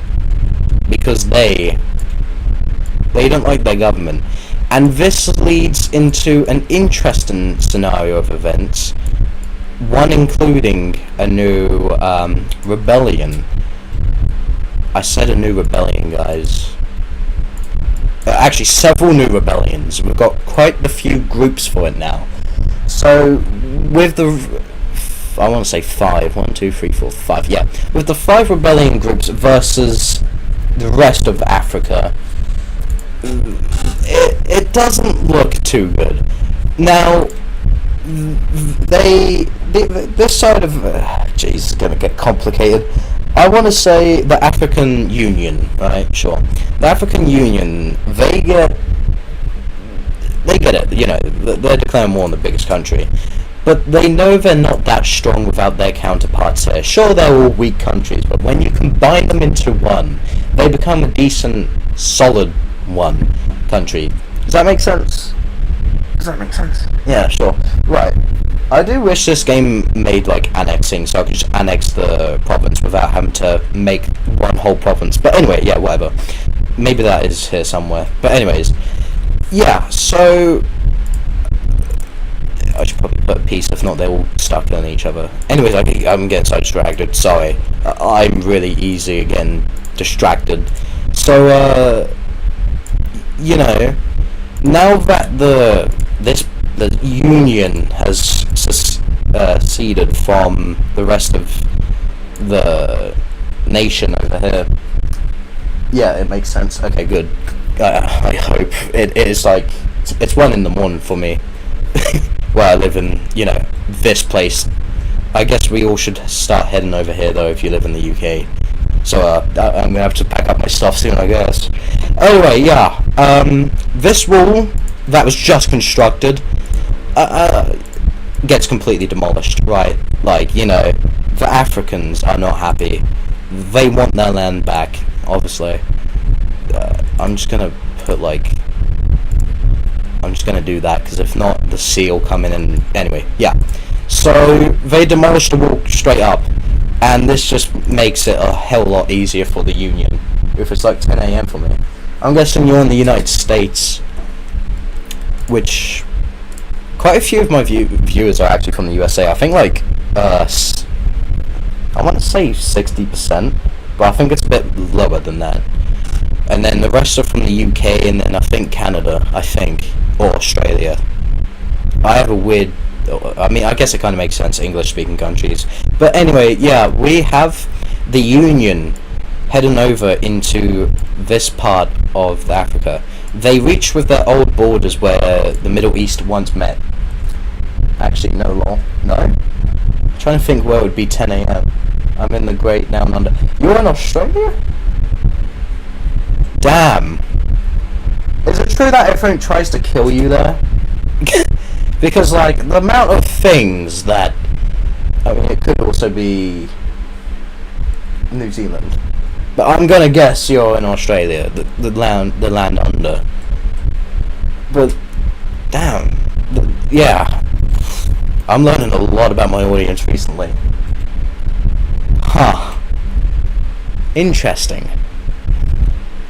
because they don't like their government. And this leads into an interesting scenario of events, one including a new rebellion. I said a new rebellion, guys. Actually, several new rebellions. We've got quite a few groups for it now. So, with the... I want to say 5. 1, 2, 3, 4, 5. Yeah. With the 5 rebellion groups versus the rest of Africa, it doesn't look too good. Now, this side of... Jeez, it's going to get complicated. I want to say the African Union, right? Sure. The African Union, they get it, you know, they're declaring war on the biggest country. But they know they're not that strong without their counterparts here. Sure, they're all weak countries, but when you combine them into one, they become a decent, solid one country. Does that make sense? Yeah, sure. Right. I do wish this game made, like, annexing, so I could just annex the province without having to make one whole province. But anyway, yeah, whatever. Maybe that is here somewhere. But anyways, yeah, so... I should probably put a peace. If not, they'll all start killing each other. Anyways, I'm getting so distracted. Sorry, I'm really easy getting distracted. So, you know, now that the Union has seceded from the rest of the nation over here. Yeah, it makes sense. Okay, good. I hope it is like it's 1 in the morning for me, where I live in, you know, this place. I guess we all should start heading over here though if you live in the UK. So I'm gonna have to pack up my stuff soon, I guess. Anyway, yeah. This wall that was just constructed gets completely demolished, right? Like, you know, the Africans are not happy. They want their land back, obviously. I'm just gonna put, like... I'm just gonna do that, because if not, the sea will come in and... Anyway, yeah. So, they demolished the wall straight up. And this just makes it a hell lot easier for the Union. If it's like 10 AM for me. I'm guessing you're in the United States. Which... Quite a few of my viewers are actually from the USA. I think like... I want to say 60%. But I think it's a bit lower than that. And then the rest are from the UK and then I think Canada. I think. Or Australia. I have a weird... I mean, I guess it kind of makes sense, English-speaking countries. But anyway, yeah, we have the Union heading over into this part of Africa. They reach with their old borders where the Middle East once met. Actually, no, lol. No? I'm trying to think where it would be 10 AM. I'm in the Great Down Under. You're in Australia? Damn. Is it true that everything tries to kill you there? Because, like, the amount of things that... I mean, it could also be... New Zealand. But I'm gonna guess you're in Australia, the land under. But, damn. Yeah. I'm learning a lot about my audience recently. Huh. Interesting.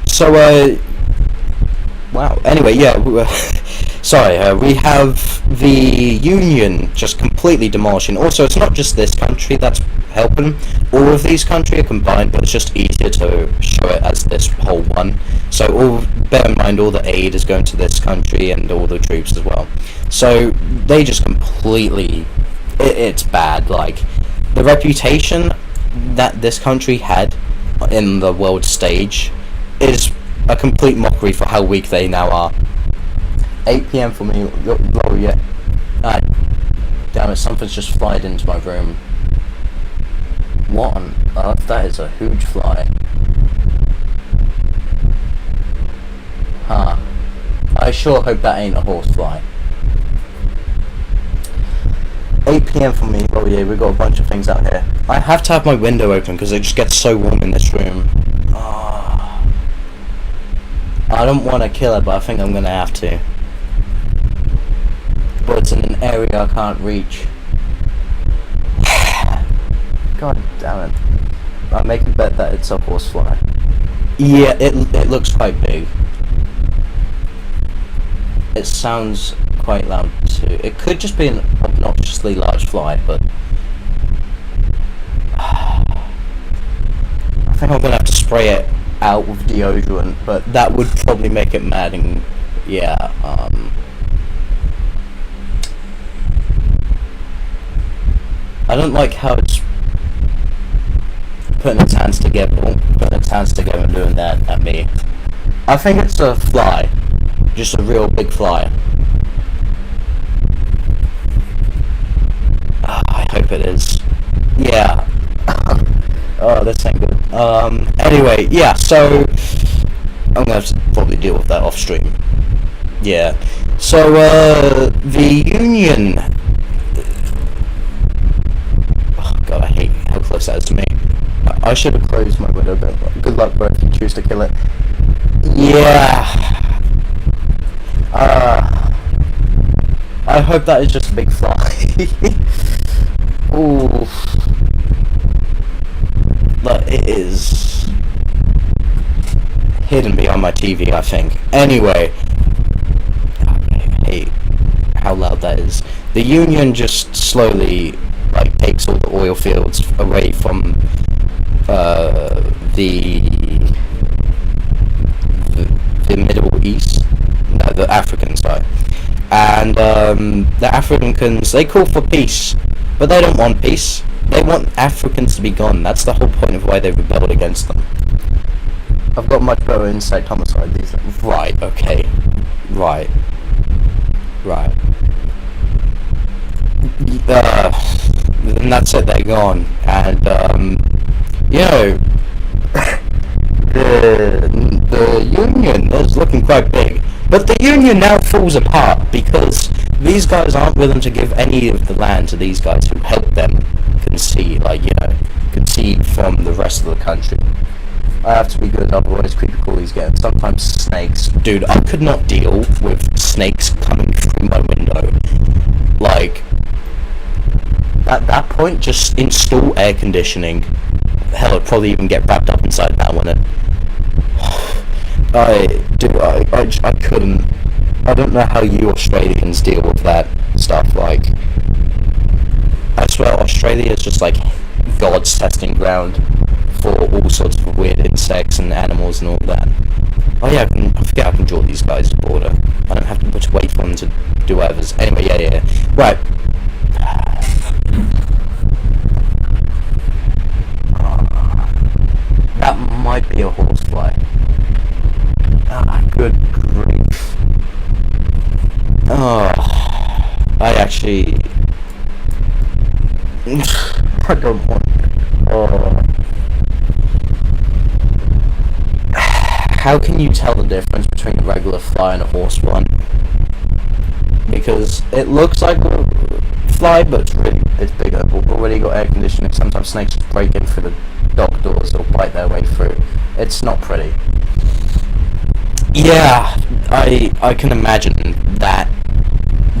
So, wow. Anyway, yeah. Sorry, we have the Union just completely demolishing. Also, it's not just this country that's helping. All of these countries are combined, but it's just easier to show it as this whole one. So, bear in mind, all the aid is going to this country and all the troops as well. So, they just completely... It's bad. Like, the reputation that this country had in the world stage is a complete mockery for how weak they now are. 8 PM for me, low yet. Damn it, something's just flied into my room. What on earth? That is a huge fly. Huh. I sure hope that ain't a horsefly. 8 PM for me, oh yeah, we've got a bunch of things out here. I have to have my window open because it just gets so warm in this room. Oh. I don't want to kill it, but I think I'm going to have to. But it's in an area I can't reach. God damn it. I'm making a bet that it's a horsefly. Yeah, it looks quite big. It sounds quite loud too. It could just be an obnoxiously large fly, but... I think I'm going to have to spray it out with deodorant, but that would probably make it mad and... Yeah, I don't like how it's putting its hands together and doing that at me. I think it's a fly. Just a real big fly. I hope it is. Yeah. Oh, this ain't good. Anyway, yeah, so... I'm gonna have to probably deal with that off stream. Yeah. So, the Union... God, I hate how close that is to me. I should have closed my window, but good luck, bro, if you choose to kill it. Yeah. I hope that is just a big fly. Ooh. But it is hidden behind my TV, I think. Anyway. I hate how loud that is. The Union just slowly like takes all the oil fields away from the Middle East, no, the African side, and the Africans, they call for peace, but they don't want peace. They want Africans to be gone. That's the whole point of why they rebelled against them. I've got much better insight homicide these days. Right, okay. Right. And that's it, they're gone. And, you know, the Union is looking quite big. But the Union now falls apart because these guys aren't willing to give any of the land to these guys who help them concede from the rest of the country. I have to be good, otherwise creepy crawlies get sometimes snakes. Dude, I could not deal with snakes coming through my window. Like, at that point, just install air conditioning. Hell, I'd probably even get wrapped up inside that one. And I couldn't. I don't know how you Australians deal with that stuff. Like, I swear, Australia is just like God's testing ground for all sorts of weird insects and animals and all that. Oh yeah, I forget I can draw these guys to border. I don't have to wait for them to do whatever's. Anyway, yeah. Right. That might be a horsefly. Good grief. Oh, I actually... I don't want... How can you tell the difference between a regular fly and a horsefly? Because it looks like a fly, but it's bigger. We've already got air conditioning. Sometimes snakes just break in through the dock doors or bite their way through. It's not pretty. Yeah, I can imagine that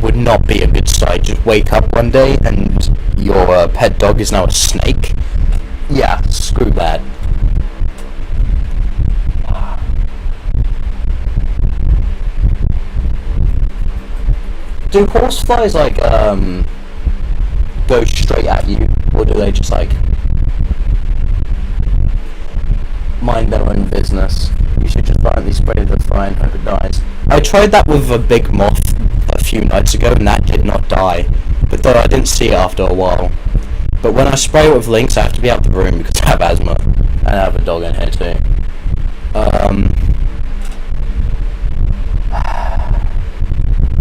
would not be a good sight. Just wake up one day and your pet dog is now a snake. Yeah, screw that. Do horseflies like go straight at you, or do they just like mind their own business? You should just violently spray the fly and hope it dies. I tried that with a big moth a few nights ago and that did not die, but though I didn't see it after a while. But when I spray it with lynx, I have to be out of the room because I have asthma and I have a dog in here too.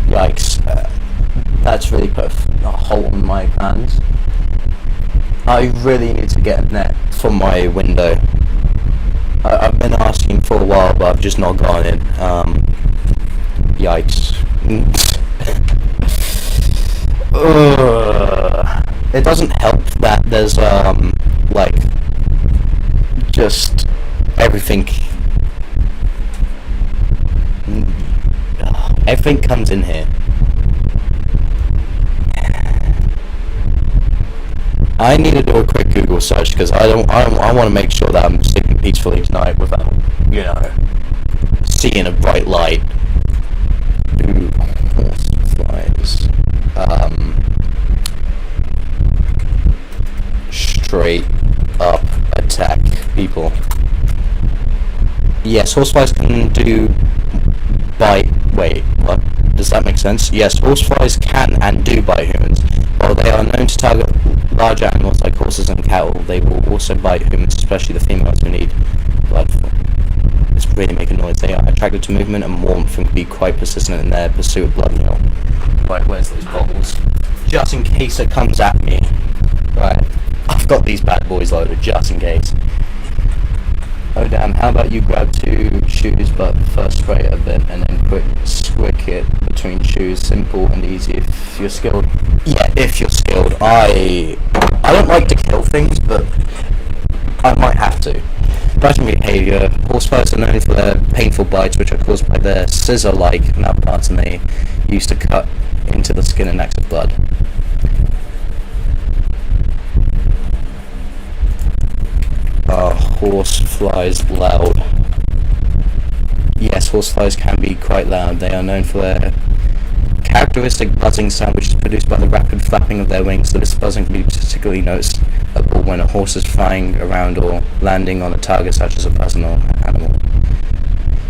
Yikes. That's really put a hole in my plans. I really need to get a net for my window. I've been asking for a while, but I've just not got it. Yikes. It doesn't help that there's, like, just everything. Everything comes in here. I need to do a quick Google search because I want to make sure that I'm sleeping peacefully tonight without, you know, seeing a bright light. Ooh, horseflies. Straight up attack people. Yes, horseflies can do bite. Wait, what? Does that make sense? Yes, horseflies can and do bite humans. While they are known to target large animals like horses and cattle, they will also bite humans, especially the females who need blood. It's really making noise. They are attracted to movement and warmth and can be quite persistent in their pursuit of blood meal. Right, where's those bottles? Just in case it comes at me. Right, I've got these bad boys loaded just in case. Oh damn, how about you grab 2 shoes but first spray it a bit and then quick squick it between shoes. Simple and easy if you're skilled. Yeah, if you're skilled. I don't like to kill things, but I might have to. Biting behaviour. Horseflies are known for their painful bites, which are caused by their scissor-like mouthparts, and they used to cut into the skin and exit blood. Horseflies loud. Yes, horseflies can be quite loud. They are known for their characteristic buzzing sound which is produced by the rapid flapping of their wings. So this buzzing can be particularly noticeable when a horse is flying around or landing on a target such as a person or animal.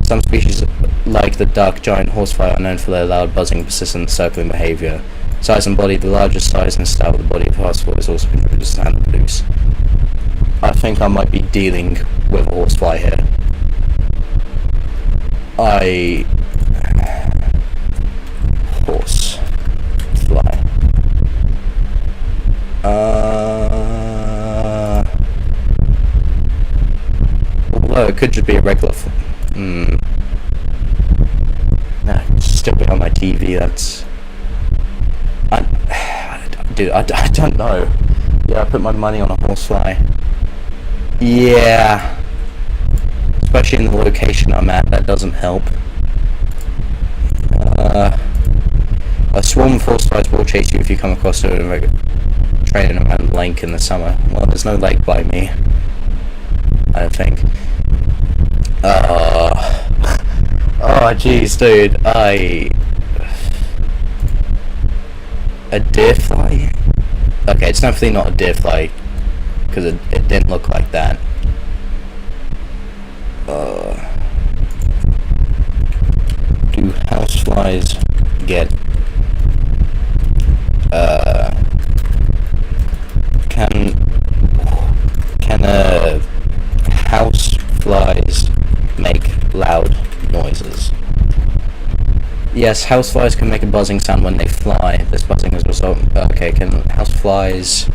Some species, like the dark giant horsefly, are known for their loud buzzing, persistent circling behaviour. Size and body: the larger size and style of the body of horsefly has also contributed to the sound they produce. I think I might be dealing with a horsefly here. Horsefly. Although it could just be a regular. Nah, it's still be on my TV. Dude, I don't know. Yeah, I put my money on a horsefly. Yeah. Especially in the location I'm at, that doesn't help. A swarm of horseflies will chase you if you come across it training around Lake in the summer. Well, there's no lake by me, I don't think. Oh, jeez, dude. A deer fly? Okay, it's definitely not a deer fly, because it didn't look like that. Do houseflies get can houseflies make loud noises? Yes, houseflies can make a buzzing sound when they fly. This buzzing is a result. Okay, can houseflies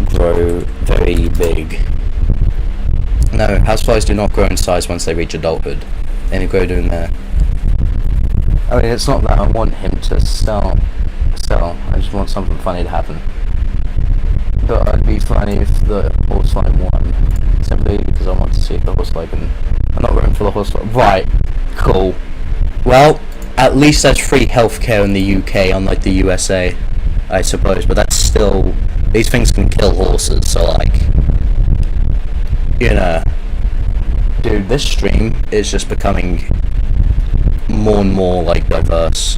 grow very big? No, houseflies do not grow in size once they reach adulthood. They only grow doing there. I mean, it's not that I want him to sell. I just want something funny to happen. But it'd be funny if the horsefly won, simply because I want to see if the horsefly can. I'm not rooting for the horsefly. Right, cool. Well, at least there's free healthcare in the UK, unlike the USA, I suppose. But that's still, these things can kill horses. So like, you know, dude, this stream is just becoming more and more like diverse.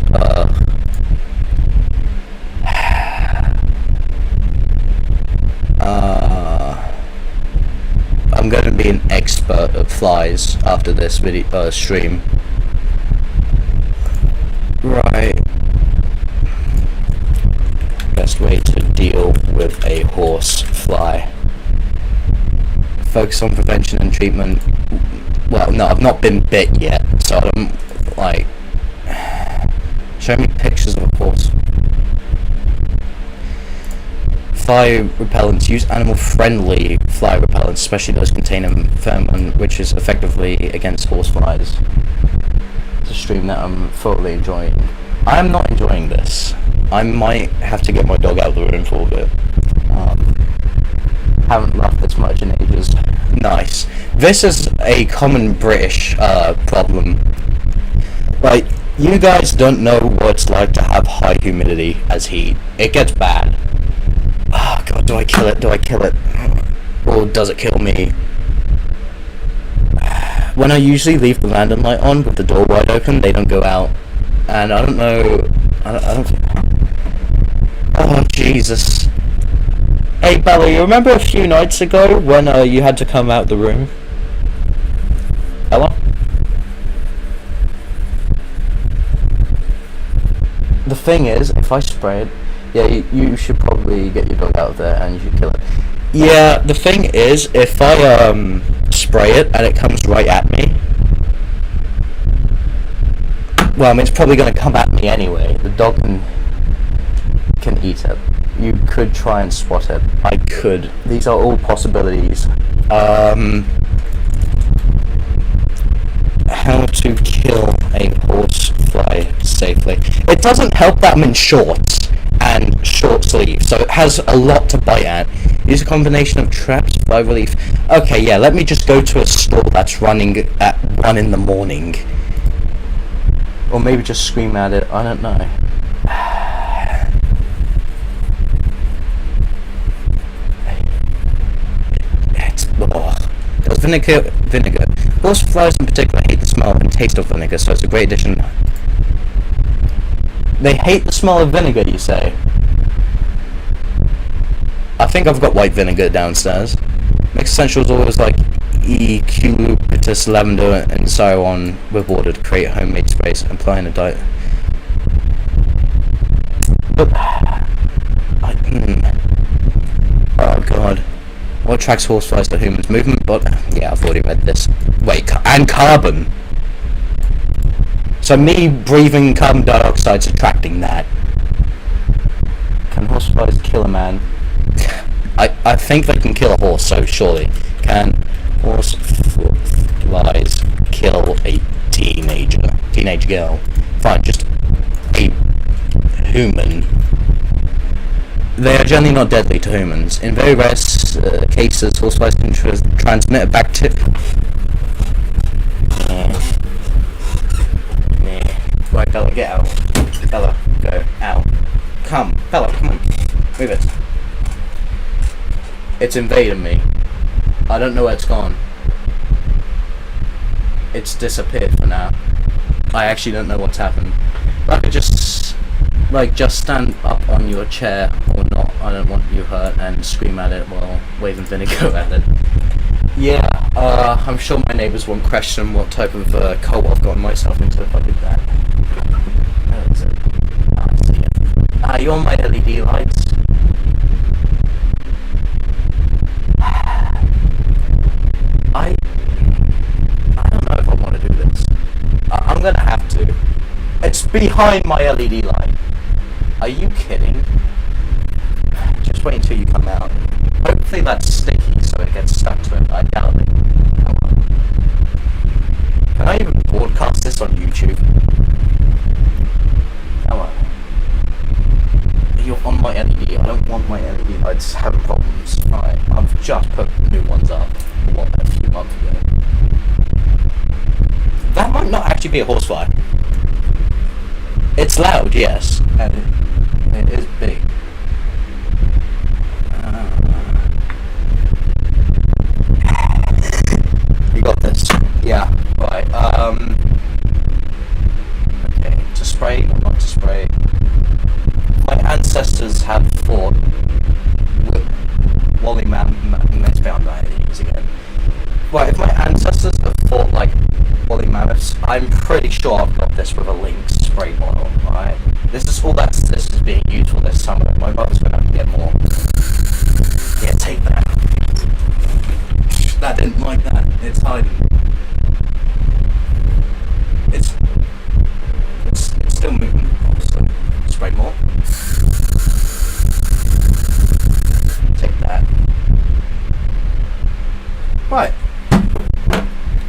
I'm going to be an expert at flies after this video stream. Right. Best way to deal with a horse fly. Focus on prevention and treatment. Well, no, I've not been bit yet, so I don't, like, show me pictures of a horse. Fly repellents. Use animal-friendly fly repellents, especially those containing pheromone, which is effectively against horseflies. It's a stream that I'm thoroughly enjoying. I'm not enjoying this. I might have to get my dog out of the room for a bit. Haven't laughed this much in ages. Nice. This is a common British problem. Like, you guys don't know what it's like to have high humidity as heat. It gets bad. Oh god, do I kill it? Do I kill it? Or does it kill me? When I usually leave the random light on with the door wide open, they don't go out. And I don't know... I don't think... Oh, Jesus. Hey, Bella, you remember a few nights ago when you had to come out the room? Bella? The thing is, if I spray it... Yeah, you should probably get your dog out of there and you should kill it. Yeah, the thing is, if I spray it and it comes right at me... Well, I mean, it's probably going to come at me anyway. The dog can eat it. You could try and spot it. I could. These are all possibilities. How to kill a horsefly safely. It doesn't help that I'm in shorts and short sleeves, so it has a lot to bite at. Use a combination of traps, fly relief. Okay, yeah, let me just go to a store that's running at 1 in the morning. Or maybe just scream at it, I don't know. There's vinegar. Horseflies in particular hate the smell and taste of vinegar, so it's a great addition. They hate the smell of vinegar, you say? I think I've got white vinegar downstairs. Mix essentials always like eucalyptus, lavender, and so on with water to create homemade sprays. Applying a diet. But oh god, what attracts horseflies to humans? Movement, but yeah, I've already read this. Wait, and carbon. So me breathing carbon dioxide's attracting that. Can horseflies kill a man? I think they can kill a horse, so surely. Can horseflies kill a teenage girl? Fine, just a human. They are generally not deadly to humans. In very rare cases, horseflies can transmit a bacteria. Right, Bella, get out. Bella, go. Out. Come. Bella, come on. Move it. It's invading me. I don't know where it's gone. It's disappeared for now. I actually don't know what's happened. I could just stand up on your chair or not. I don't want you hurt and scream at it while waving vinegar at it. Yeah, I'm sure my neighbours won't question what type of cold I've gotten myself into if I did that. Where is it? I see it. You're on my LED lights. I don't know if I want to do this. I'm gonna have to. It's behind my LED light. Are you kidding? Just wait until you come out. Hopefully that's sticky so it gets stuck to it. I doubt it. Come on. Can I even broadcast this on YouTube? Come on. You're on my LED. I don't want my LED lights having problems. Alright, I've just put new ones up. A few months ago. That might not actually be a horsefly. It's loud, yes, and it is big. You got this. Yeah. Right. Okay. To spray or not to spray? My ancestors have fought with woolly mammoths bound by these again. Right, if my ancestors have fought like woolly mammoths, I'm pretty sure I've got this with a Lynx spray bottle, right? This is all this is being used for this summer. My brother's gonna have to get more. Yeah, take that. That didn't like that. It's hiding. It's still moving, obviously. Spray more. Take that. Right.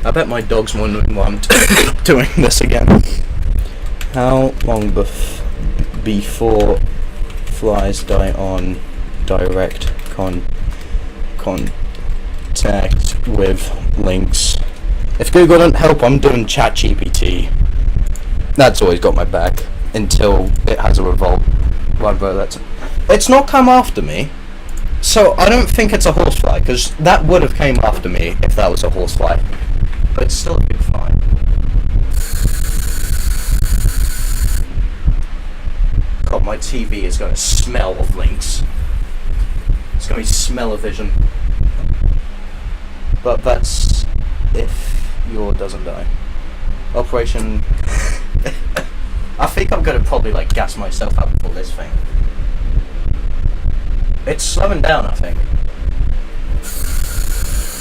I bet my dog's wondering why I'm doing this again. How long before flies die on direct contact with links? If Google doesn't help, I'm doing ChatGPT. That's always got my back until it has a revolt. It's not come after me. So I don't think it's a horsefly, because that would have came after me if that was a horsefly. But it's still a good fly. God, my TV is going to smell of lynx. It's going to be smell-o-vision. But that's if yours doesn't die. Operation... I think I'm going to probably like gas myself up for this thing. It's slowing down, I think.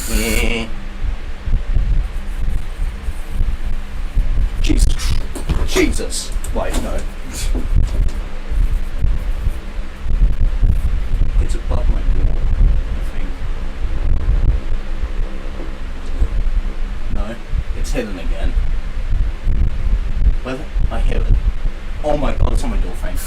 Yeah. Jesus. Wait, no. It's above my door, I think. No, it's hidden again. Where I hear it. Oh my god, it's on my door frame.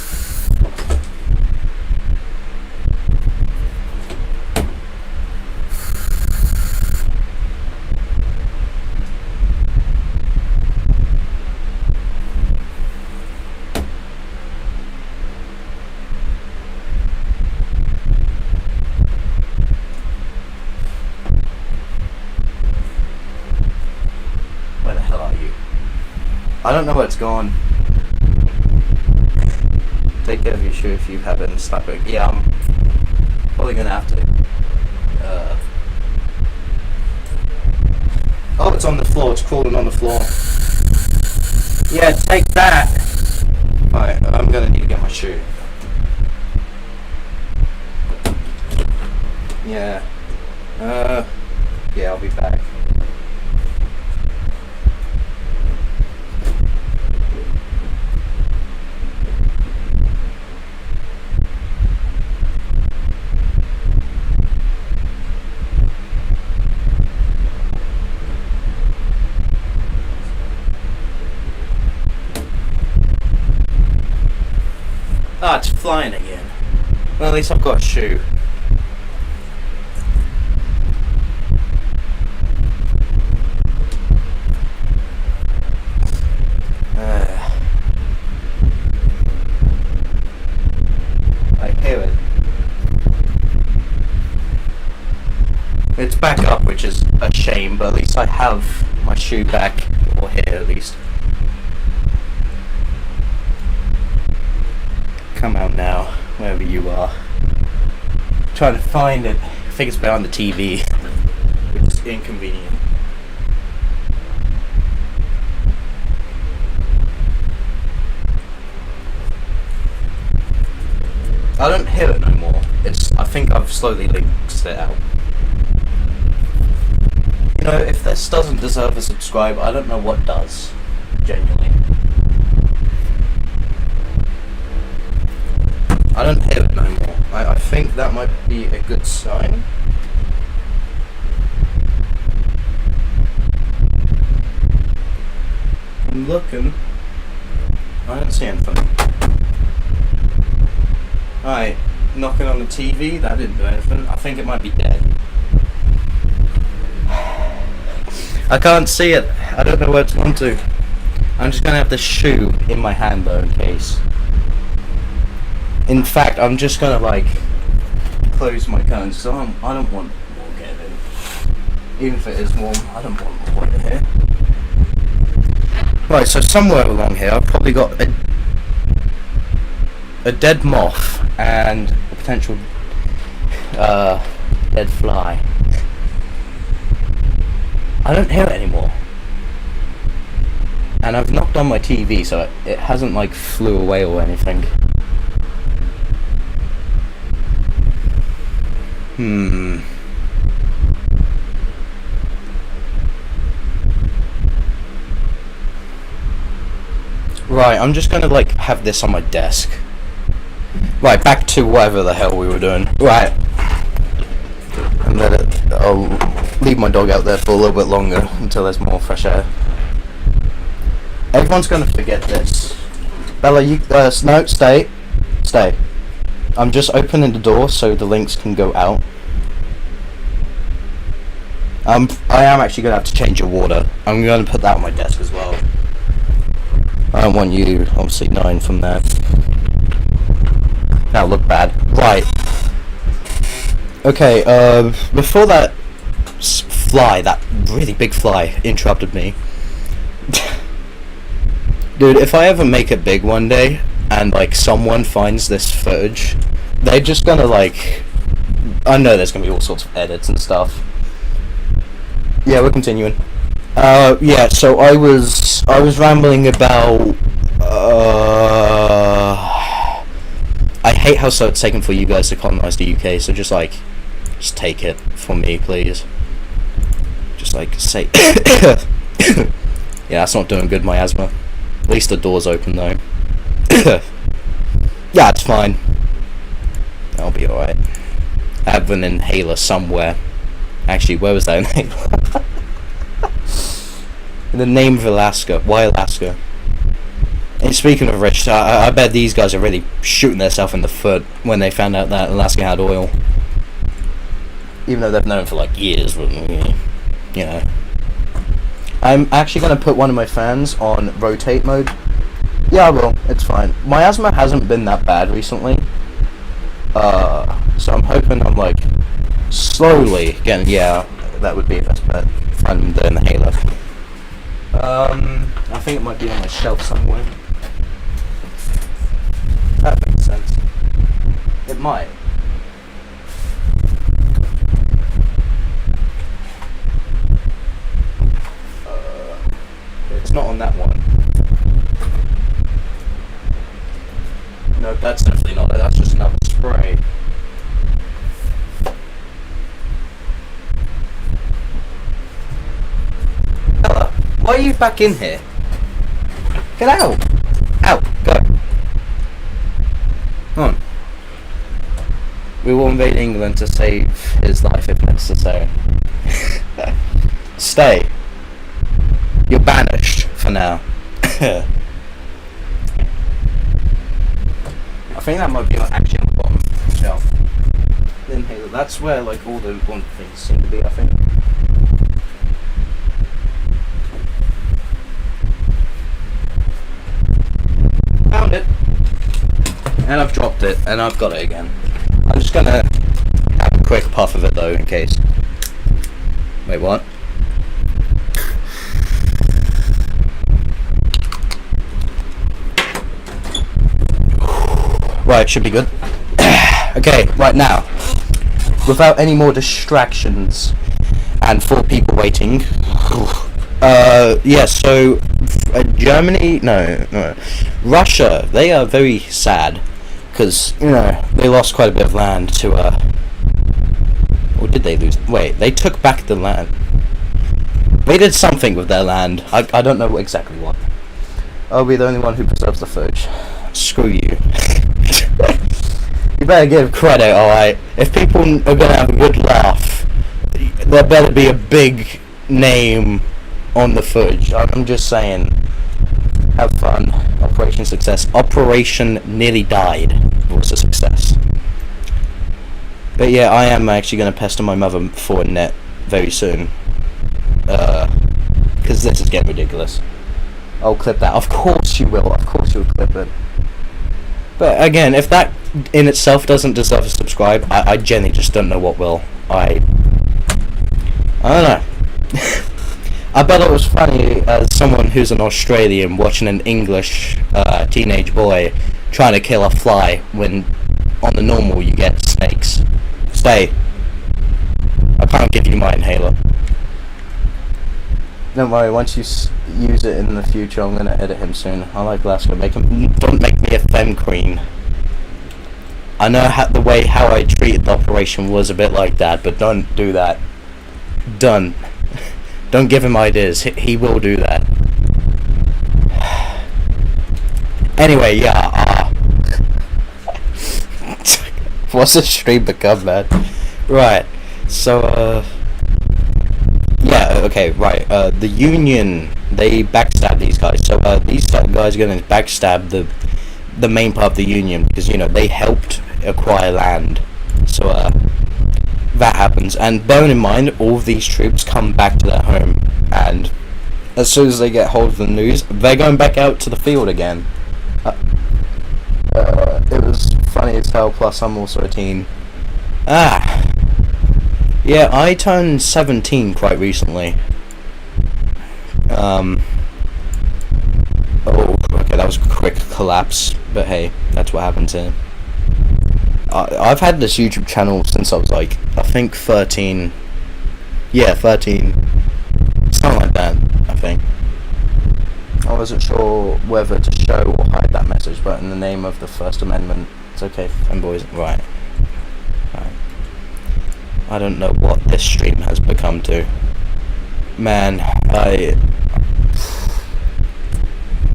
Where the hell are you? I don't know where it's gone. care of your shoe if you have it in Slackbook. Yeah, I'm probably gonna have to. Oh, it's on the floor. It's crawling on the floor. Yeah, take that. Alright, I'm gonna need to get my shoe. Yeah. Yeah, I'll be back. Ah, it's flying again. Well, at least I've got a shoe. I hear it. It's back up, which is a shame, but at least I have my shoe back, or here at least. Come out now, wherever you are. Trying to find it. I think it's behind the TV, which is inconvenient. I don't hear it no more. I think I've slowly linked it out. You know, if this doesn't deserve a subscribe, I don't know what does. Genuinely. I don't hear it no more. I think that might be a good sign. I'm looking. I don't see anything. Alright, knocking on the TV, that didn't do anything. I think it might be dead. I can't see it. I don't know where it's gone to. I'm just gonna have the shoe in my hand though, in case. In fact, I'm just gonna like close my curtains because I don't want more getting in. Even if it is warm, I don't want more in here. Right, so somewhere along here, I've probably got a dead moth and a potential dead fly. I don't hear it anymore. And I've knocked on my TV, so it hasn't like flew away or anything. Right, I'm just gonna like have this on my desk. Right, back to whatever the hell we were doing. Right. And I'll leave my dog out there for a little bit longer until there's more fresh air. Everyone's gonna forget this. Bella, you no, stay. I'm just opening the door so the links can go out. I am actually gonna have to change your water. I'm gonna put that on my desk as well. I don't want you obviously knowing from there. That'll look bad. Right. Okay, before that fly, that really big fly, interrupted me. Dude, if I ever make it big one day, and like someone finds this footage, they're just gonna like... I know there's gonna be all sorts of edits and stuff. Yeah, we're continuing. Yeah, so I was rambling about... I hate how slow it's taken for you guys to colonize the UK, so just take it from me, please. Just like, say... Yeah, that's not doing good, my asthma. At least the door's open, though. Yeah, it's fine. I'll be alright. I have an inhaler somewhere. Actually, where was that inhaler? In the name of Alaska. Why Alaska? And speaking of which, I bet these guys are really shooting themselves in the foot when they found out that Alaska had oil. Even though they've known for like years, you know. I'm actually going to put one of my fans on rotate mode. Yeah, I will. It's fine. My asthma hasn't been that bad recently. So I'm hoping I'm like slowly getting... Yeah, that would be a best bet. Find the inhaler. I think it might be on my shelf somewhere. That makes sense. might. It's not on that one. No, that's definitely not it. That's just another spray. Bella, why are you back in here? Get out! Out! Go! Come on. We will invade England to save his life if necessary. Stay. You're banished for now. I think that might be like actually on the bottom shelf. Then here, that's where like all the important things seem to be, I think. Found it. And I've dropped it, and I've got it again. I'm just gonna have a quick puff of it though, in case. Wait, what? Right, should be good. Okay, right now, without any more distractions and 4 people waiting. Yeah, so Germany, no, Russia, they are very sad because, you know, they lost quite a bit of land to, or did they lose? Wait, they took back the land. They did something with their land. I don't know exactly what. I'll be the only one who preserves the footage. Screw you. You better give credit, alright? If people are gonna have a good laugh, there better be a big name on the footage. I'm just saying. Have fun. Operation Success. Operation Nearly Died was a success. But yeah, I am actually gonna pester my mother for a net very soon. Because this is getting ridiculous. I'll clip that. Of course you will. Of course you'll clip it. But again, if that in itself doesn't deserve a subscribe, I genuinely just don't know what will. I don't know. I bet it was funny as someone who's an Australian watching an English teenage boy trying to kill a fly when on the normal you get snakes. Stay. I can't give you my inhaler. Don't worry, once you use it in the future, I'm gonna edit him soon. I like Glasgow. Don't make me a femme queen. I know how I treated the operation was a bit like that, but don't do that. Done. Don't give him ideas. He will do that. Anyway, yeah. What's the stream become, man? Right. So, yeah, okay, right. The Union, they backstab these guys. So these guys are going to backstab the main part of the Union because, you know, they helped acquire land. So that happens. And bearing in mind, all of these troops come back to their home. And as soon as they get hold of the news, they're going back out to the field again. It was funny as hell, plus I'm also a teen. Yeah, I turned 17 quite recently. Oh, okay, that was a quick collapse, but hey, that's what happens here. I've had this YouTube channel since I was like, I think 13. Yeah, 13. Something like that, I think. I wasn't sure whether to show or hide that message, but in the name of the First Amendment, it's okay, fanboys. Right. I don't know what this stream has become to. Man,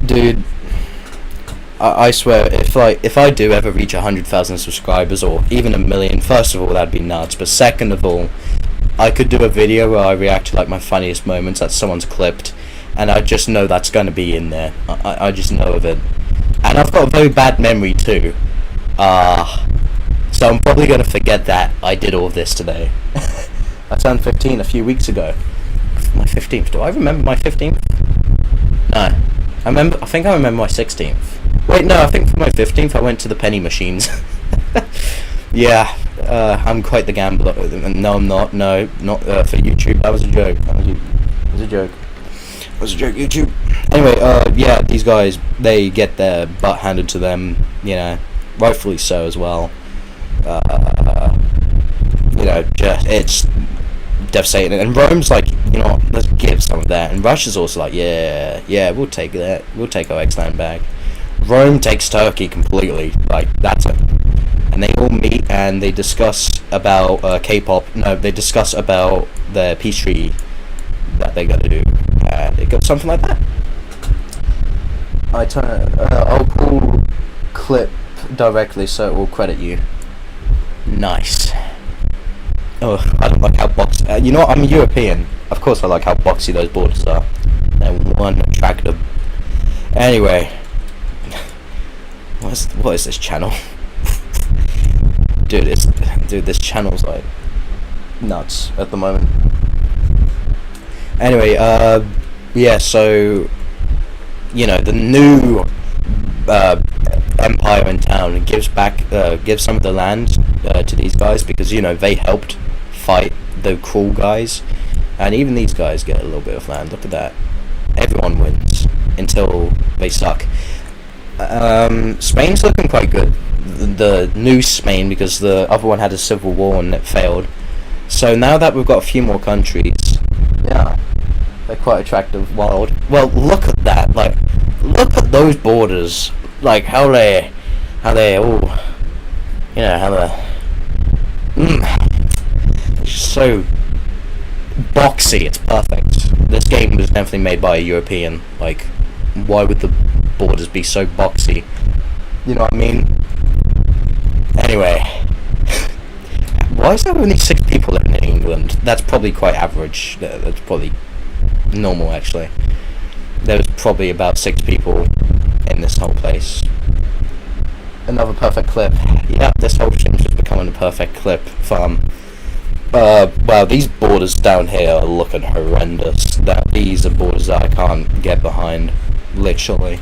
dude, I swear, if I do ever reach 100,000 subscribers or even 1 million, first of all, that'd be nuts. But second of all, I could do a video where I react to like my funniest moments that someone's clipped, and I just know that's going to be in there. I just know of it, and I've got a very bad memory too. So I'm probably going to forget that I did all of this today. I turned 15 a few weeks ago. My 15th. Do I remember my 15th? No. I think I remember my 16th. Wait, no, I think for my 15th I went to the penny machines. Yeah, I'm quite the gambler. No, I'm not. No, not for YouTube. That was a joke. It was a joke, YouTube. Anyway, yeah, these guys, they get their butt handed to them, you know, rightfully so as well. Just it's devastating. And Rome's like, let's give some of that. And Russia's also like, yeah, we'll take that. We'll take our ex-land back. Rome takes Turkey completely. Like, that's it. And they all meet and they discuss about K-pop. No, they discuss about the peace treaty that they got to do. And it goes something like that. I'll pull clip directly so it will credit you. Nice. Oh, I don't like how boxy. I'm European. Of course, I like how boxy those borders are. They're one attractive. Anyway, what is this channel? dude, this channel's like nuts at the moment. Anyway, yeah. So, the new empire in town gives some of the land to these guys because they helped fight the cruel guys, and even these guys get a little bit of land. Look at that. Everyone wins until they suck. Spain's looking quite good, the new Spain, because the other one had a civil war and it failed. So now that we've got a few more countries, yeah, they're quite attractive. Wild. Well, look at that. Like, look at those borders. Like how they all, how they. It's just so boxy. It's perfect. This game was definitely made by a European. Like, why would the borders be so boxy? You know what I mean? Anyway, why is there only 6 people living in England? That's probably quite average. That's probably normal, actually. There's probably about 6 people in this whole place. Another perfect clip. Yeah, this whole stream's just becoming a perfect clip farm. Wow, these borders down here are looking horrendous. These are borders that I can't get behind. Literally.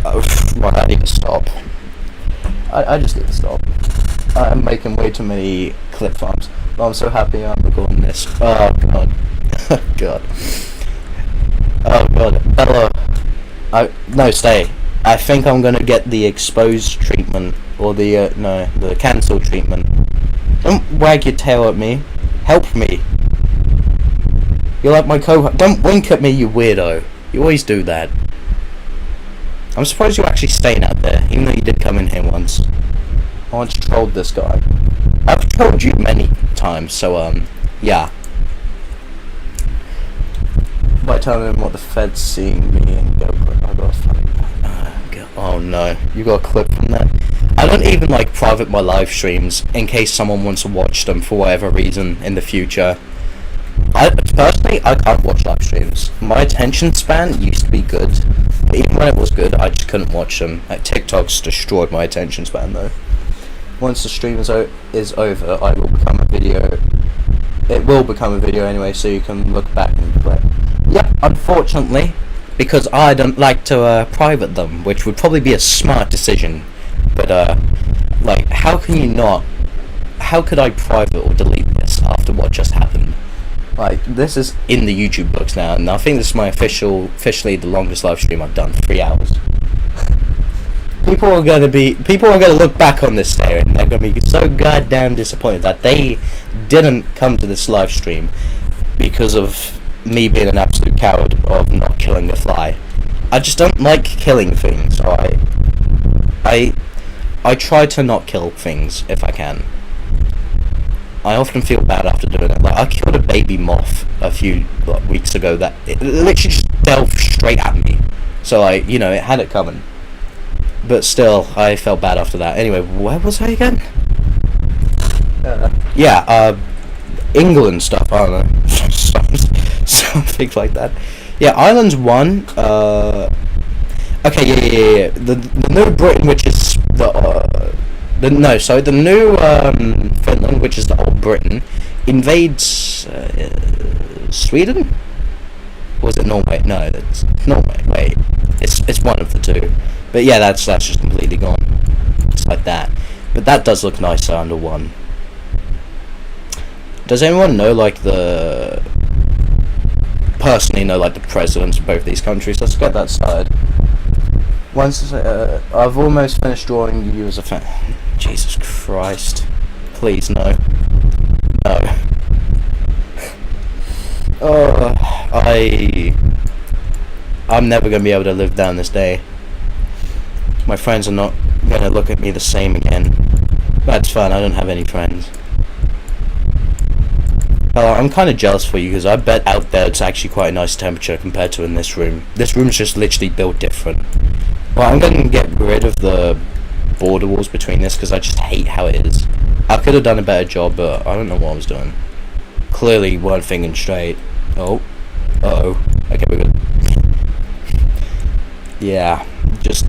Right, I need to stop. I just need to stop. I'm making way too many clip farms. But I'm so happy I'm recording this. Oh god. God. Oh god. Bella. No, stay. I think I'm gonna get the exposed treatment, or the cancel treatment. Don't wag your tail at me. Help me. You're like my don't wink at me, you weirdo. You always do that. I'm surprised you're actually staying out there, even though you did come in here once. I once trolled this guy. I've trolled you many times, so yeah. By telling him what the Fed's seeing me and go, I got a funny. Oh no, you got a clip from that? I don't even private my live streams in case someone wants to watch them for whatever reason in the future. Personally, I can't watch live streams. My attention span used to be good, but even when it was good, I just couldn't watch them. TikTok's destroyed my attention span though. Once the stream is over, I will become a video. It will become a video anyway, so you can look back and play. Yep, unfortunately, because I don't like to private them, which would probably be a smart decision. But how can you not? How could I private or delete this after what just happened? This is in the YouTube books now, and I think this is my officially the longest live stream I've done, 3 hours. People are gonna look back on this day and they're gonna be so goddamn disappointed that they didn't come to this live stream because of me being an absolute coward of not killing the fly. I just don't like killing things, alright? I try to not kill things if I can. I often feel bad after doing it. I killed a baby moth a few weeks ago that it literally just delved straight at me. So it had it coming. But still, I felt bad after that. Anyway, where was I again? England stuff, I don't know. Something like that. Yeah, Ireland's one. Okay, yeah. The new Britain, which is the new Finland, which is the old Britain, invades Sweden? Or was it Norway? No, that's Norway. Wait, it's one of the two. But yeah, that's just completely gone. It's like that. But that does look nicer under one. Does anyone know personally know the presidents of both these countries? Let's get that started. Once I've almost finished drawing you as a fan. Jesus Christ. please, no. No. I'm never gonna be able to live down this day. My friends are not gonna look at me the same again. That's fine, I don't have any friends. I'm kind of jealous for you, because I bet out there it's actually quite a nice temperature compared to in this room. This room's just literally built different. Well, I'm gonna get rid of the border walls between this, because I just hate how it is. I could have done a better job, but I don't know what I was doing. Clearly weren't thinking straight. Oh. Uh-oh. Okay, we're good. Yeah. Just...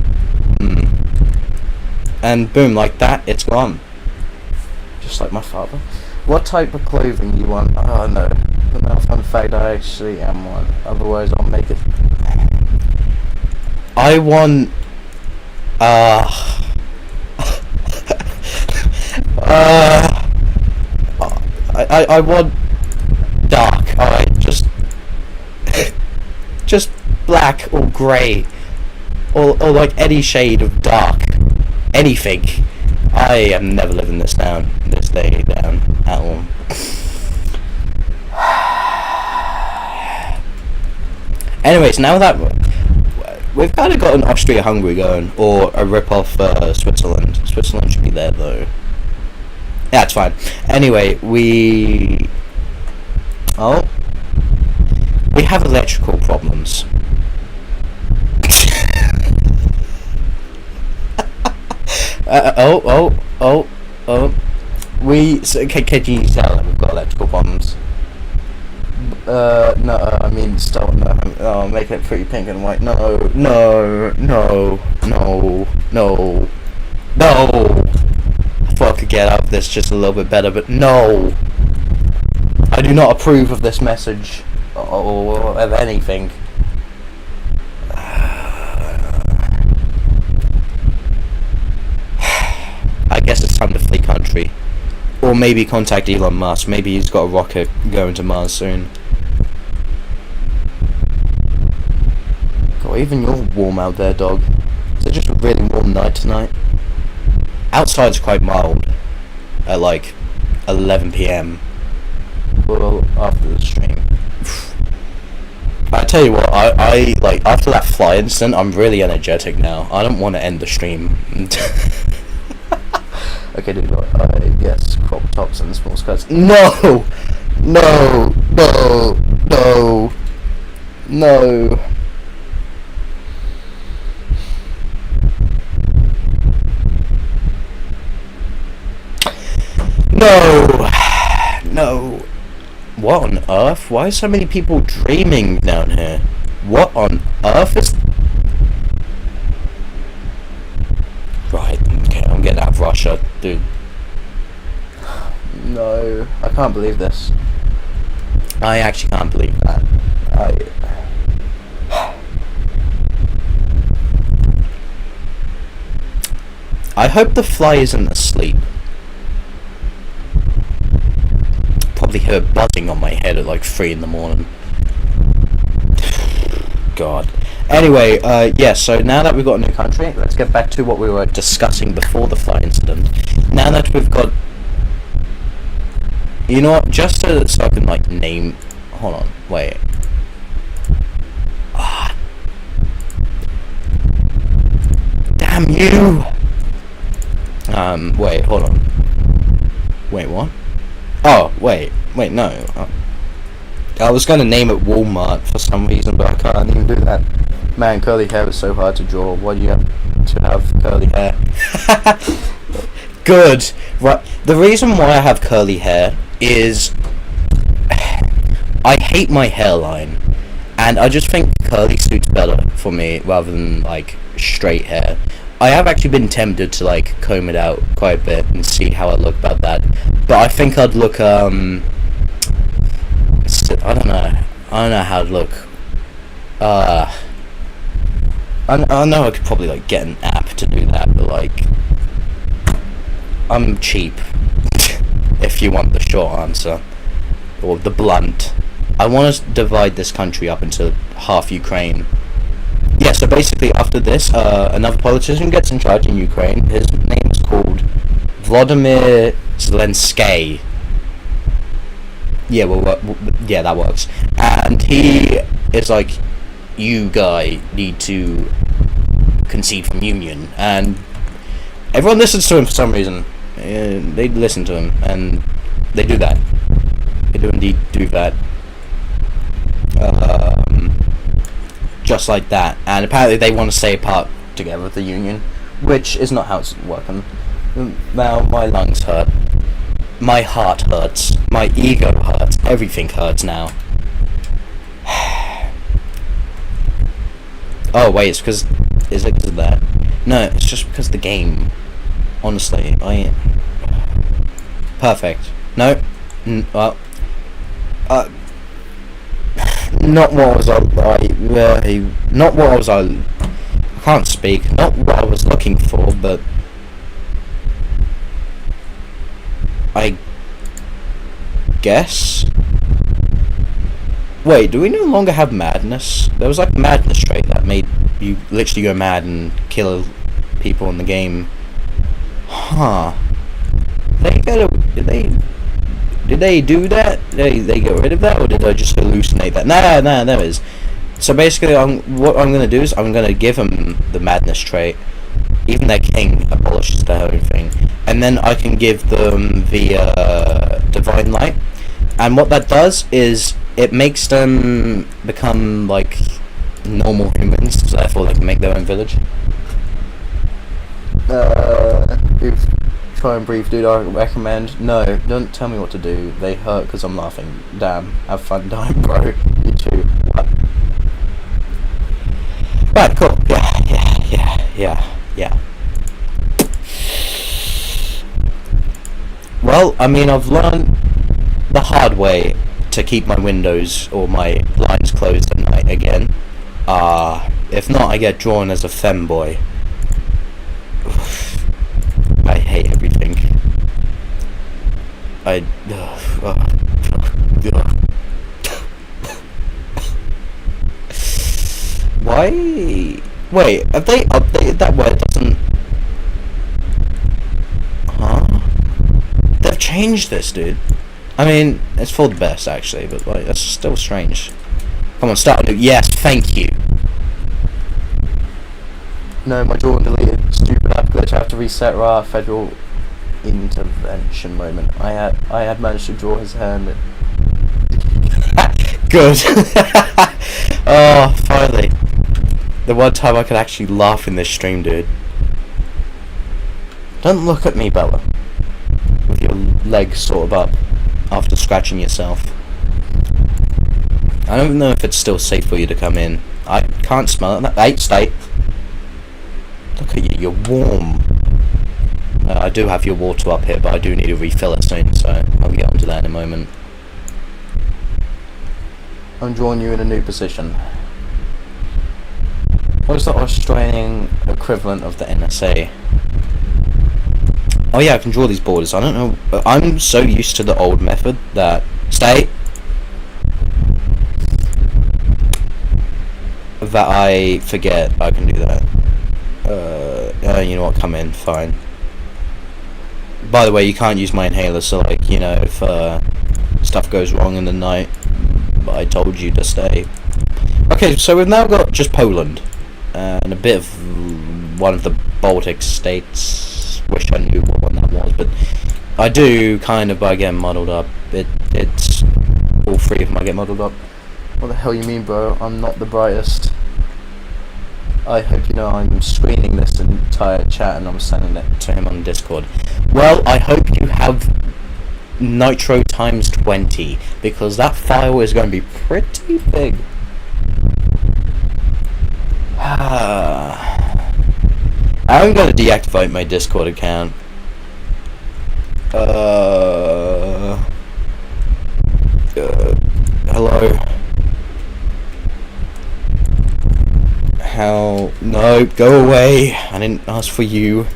And boom, like that, it's gone. Just like my father. What type of clothing you want? Oh no. No, fun fact, I actually am one. Otherwise I'll make it. I want... I want dark, alright, just black or grey, or like any shade of dark, anything. I am never living this day down at all. Anyways, now that we've kind of got an Austria-Hungary going, or a rip-off Switzerland. Switzerland should be there though. Yeah, it's fine. Anyway, we have electrical problems. Can you tell that we've got electrical problems? No, I mean, stop, no. Oh, make it pretty pink and white. No. I thought I could get out of this just a little bit better, but no. I do not approve of this message, or of anything. I guess it's time to flee country. Or maybe contact Elon Musk. Maybe he's got a rocket going to Mars soon. God, even you're warm out there, dog. Is it just a really warm night tonight? Outside's quite mild. At like 11 PM. Well, after the stream. I tell you what, I like, after that fly incident, I'm really energetic now. I don't want to end the stream. Okay, dude, I guess crop tops and small skirts. No! No! What on earth? Why are so many people dreaming down here? What on earth is... Right, okay, I'm getting out of Russia, dude. No, I can't believe this. I actually can't believe that. I hope the fly isn't asleep. Probably hear buzzing on my head at like 3 in the morning. God. Anyway, yeah, so now that we've got a new country, let's get back to what we were discussing before the fly incident. Now that we've got... You know what, just so I can, like, name... Hold on, wait. Ah. Damn you! Wait, hold on. Wait, what? Oh, wait, no. I was gonna name it Walmart for some reason, but I can't even do that. Man, curly hair is so hard to draw. Why do you have to have curly hair? Good. Right. The reason why I have curly hair is I hate my hairline, and I just think curly suits better for me rather than like straight hair. I have actually been tempted to like comb it out quite a bit and see how I look about that, but I think I'd look I don't know how to look. I know I could probably like get an app to do that, but like I'm cheap. If you want the short answer, or the blunt. I want to divide this country up into half Ukraine. Yeah, so basically after this, another politician gets in charge in Ukraine. His name is called Vladimir Zelensky. Yeah, well, yeah, that works. And he is like, you guy need to concede from Union, and everyone listens to him for some reason. They listen to him, and they do that. They do indeed do that. Just like that. And apparently they want to stay apart together with the Union, which is not how it's working. Now my lungs hurt. My heart hurts. My ego hurts. Everything hurts now. Oh wait, it's because... Is it because of that? No, it's just because of the game. Honestly, Perfect. No. Well... not what was I not what was I can't speak, not what I was looking for, but I guess. Wait, do we no longer have madness? There was like a madness trait that made you literally go mad and kill people in the game. Huh. Did they do that? Did they get rid of that, or did I just hallucinate that? Nah, there is. So basically, what I'm gonna do is I'm gonna give them the madness trait. Even their king abolishes their own thing, and then I can give them the divine light. And what that does is it makes them become like normal humans, so therefore they can make their own village. Try and breathe, dude. I recommend. No, don't tell me what to do. They hurt because I'm laughing. Damn. Have fun time, bro. You too. What? Right, cool. Yeah. Well, I mean, I've learned the hard way to keep my windows or my blinds closed at night again. If not, I get drawn as a femboy. I hate everything. Why? Wait, have they updated that where it doesn't... Huh? They've changed this, dude. I mean, it's for the best, actually, but, like, that's still strange. Come on, start a new... Yes, thank you. No, my draw deleted. Stupid app glitch. I have to reset our federal intervention moment. I had managed to draw his hand. Good. Oh, finally. The one time I could actually laugh in this stream, dude. Don't look at me, Bella. With your legs sort of up after scratching yourself. I don't know if it's still safe for you to come in. I can't smell it. Hey, stay. Look at you, you're warm. I do have your water up here, but I do need to refill it soon, so I'll get onto that in a moment. I'm drawing you in a new position. What's the Australian equivalent of the NSA? Oh yeah, I can draw these borders. I don't know. I'm so used to the old method that... Stay! That I forget I can do that. You know what, come in, fine. By the way, you can't use my inhaler, so like, you know, if stuff goes wrong in the night, I told you to stay. Okay, so we've now got just Poland, and a bit of one of the Baltic states. Wish I knew what one that was, but I do kind of by getting muddled up. It's all three of them I get muddled up. What the hell you mean, bro? I'm not the brightest. I hope you know I'm screening this entire chat and I'm sending it to him on Discord. Well, I hope you have Nitro times 20, because that file is going to be pretty big. I'm going to deactivate my Discord account. Hello? How... No, go away. I didn't ask for you.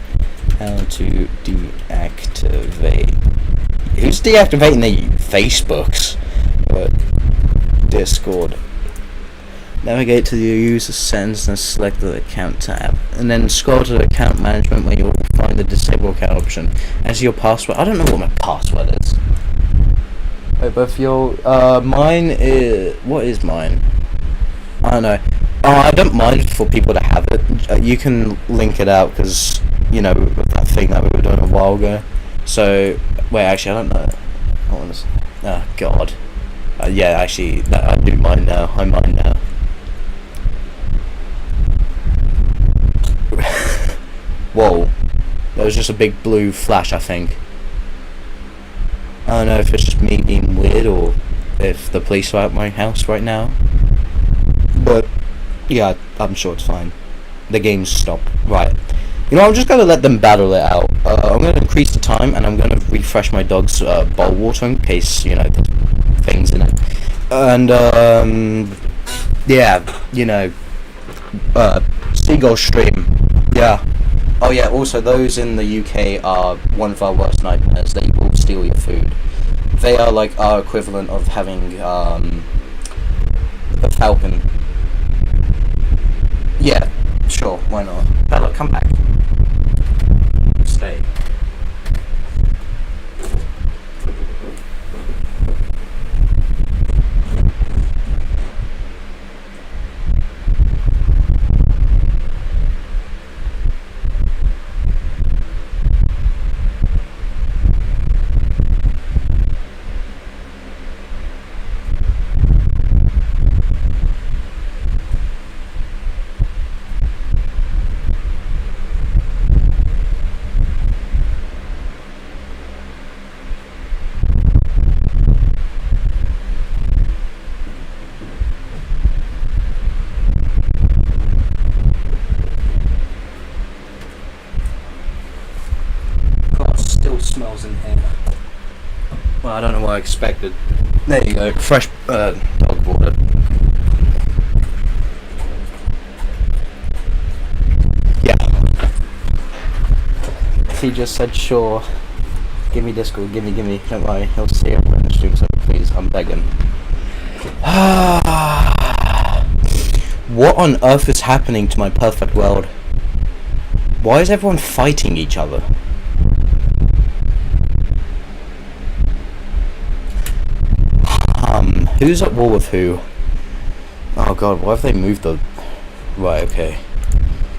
How to deactivate... Who's deactivating the Facebooks? Discord. Navigate to your user settings and select the account tab, and then scroll to the account management where you'll find the disable account option. Enter your password. I don't know what my password is. Wait, but if your mine is, what is mine? I don't know. I don't mind for people to have it. You can link it out because you know with that thing that we were doing a while ago. So wait, actually, I don't know. Oh God. Yeah, actually, I do mind now. I mind now. Whoa, there was just a big blue flash, I think. I don't know if it's just me being weird or if the police are at my house right now. But, yeah, I'm sure it's fine. The game's stopped. Right. You know, I'm just going to let them battle it out. I'm going to increase the time and I'm going to refresh my dog's bowl water in case, you know, there's things in it. And, yeah, you know, Seagull Stream. Yeah. Oh yeah, also those in the UK are one of our worst nightmares. They will steal your food. They are like our equivalent of having a falcon. Yeah, sure, why not? Bella, come back. Stay. Smells in here. Well, I don't know what I expected. There you go, fresh dog water. Yeah. He just said sure. Give me Discord, give me. Don't worry, he'll see it when the stream's over, please. I'm begging. What on earth is happening to my perfect world? Why is everyone fighting each other? Who's at war with who? Oh god, why have they moved the... Right, okay.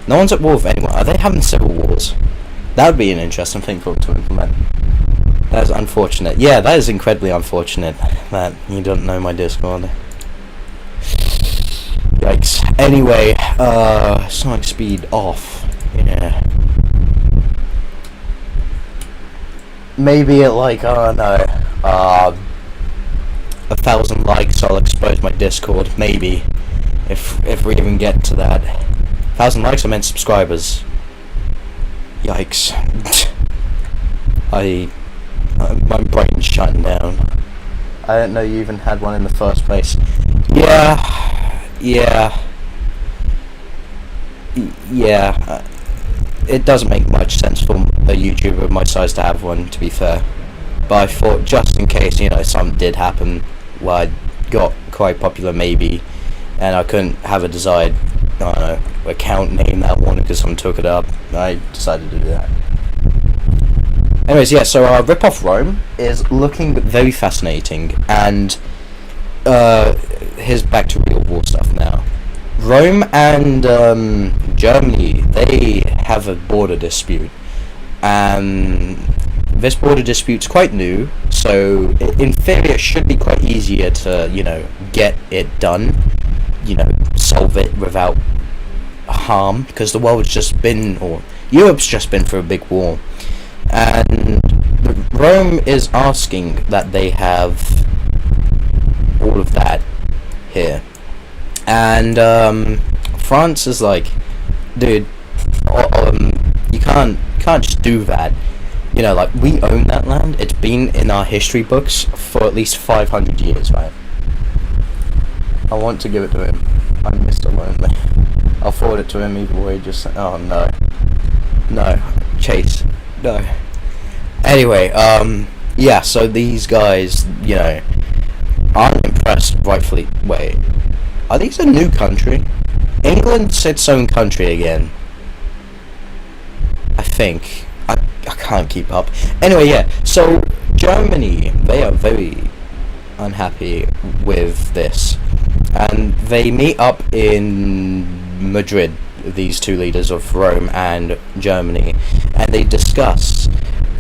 No one's at war with anyone. Are they having civil wars? That would be an interesting thing for them to implement. That is unfortunate. Yeah, that is incredibly unfortunate that you don't know my Discord. Yikes. Anyway, sonic speed off. Yeah. Maybe at like, I don't know, 1,000 likes, I'll expose my Discord. Maybe, if we even get to that. 1,000 likes, I meant subscribers. Yikes! My brain's shutting down. I didn't know you even had one in the first place. Yeah. It doesn't make much sense for a YouTuber of my size to have one, to be fair. But I thought, just in case, you know, something did happen where I got quite popular, maybe, and I couldn't have a desired, I don't know, account name that I wanted because someone took it up, I decided to do that. Anyways, yeah, so Rip-Off Rome is looking very fascinating, and here's back to real war stuff now. Rome and Germany, they have a border dispute, and this border dispute's quite new, so in theory it should be quite easier to, you know, get it done, you know, solve it without harm, because the world's just been, or Europe's just been through a big war, and Rome is asking that they have all of that here, and France is like, dude, you can't just do that. You know, like, we own that land. It's been in our history books for at least 500 years, right? I want to give it to him. I'm Mr. Lonely. I'll forward it to him either way, just... Oh, no. No. Chase. No. Anyway, yeah, so these guys, you know, aren't impressed, rightfully... Wait. Are these a new country? England's its own country again. I think. I can't keep up. Anyway, yeah. So Germany, they are very unhappy with this, and they meet up in Madrid. These two leaders of Rome and Germany, and they discuss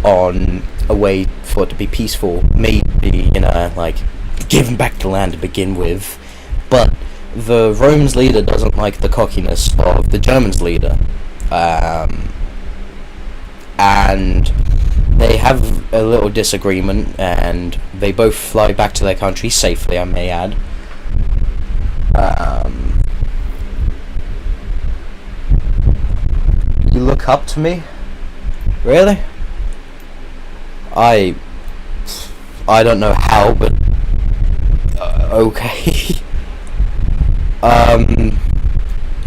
on a way for it to be peaceful. Maybe like giving back the land to begin with, but the Rome's leader doesn't like the cockiness of the German's leader. And they have a little disagreement, and they both fly back to their country safely, I may add. You look up to me? Really? I don't know how, but okay.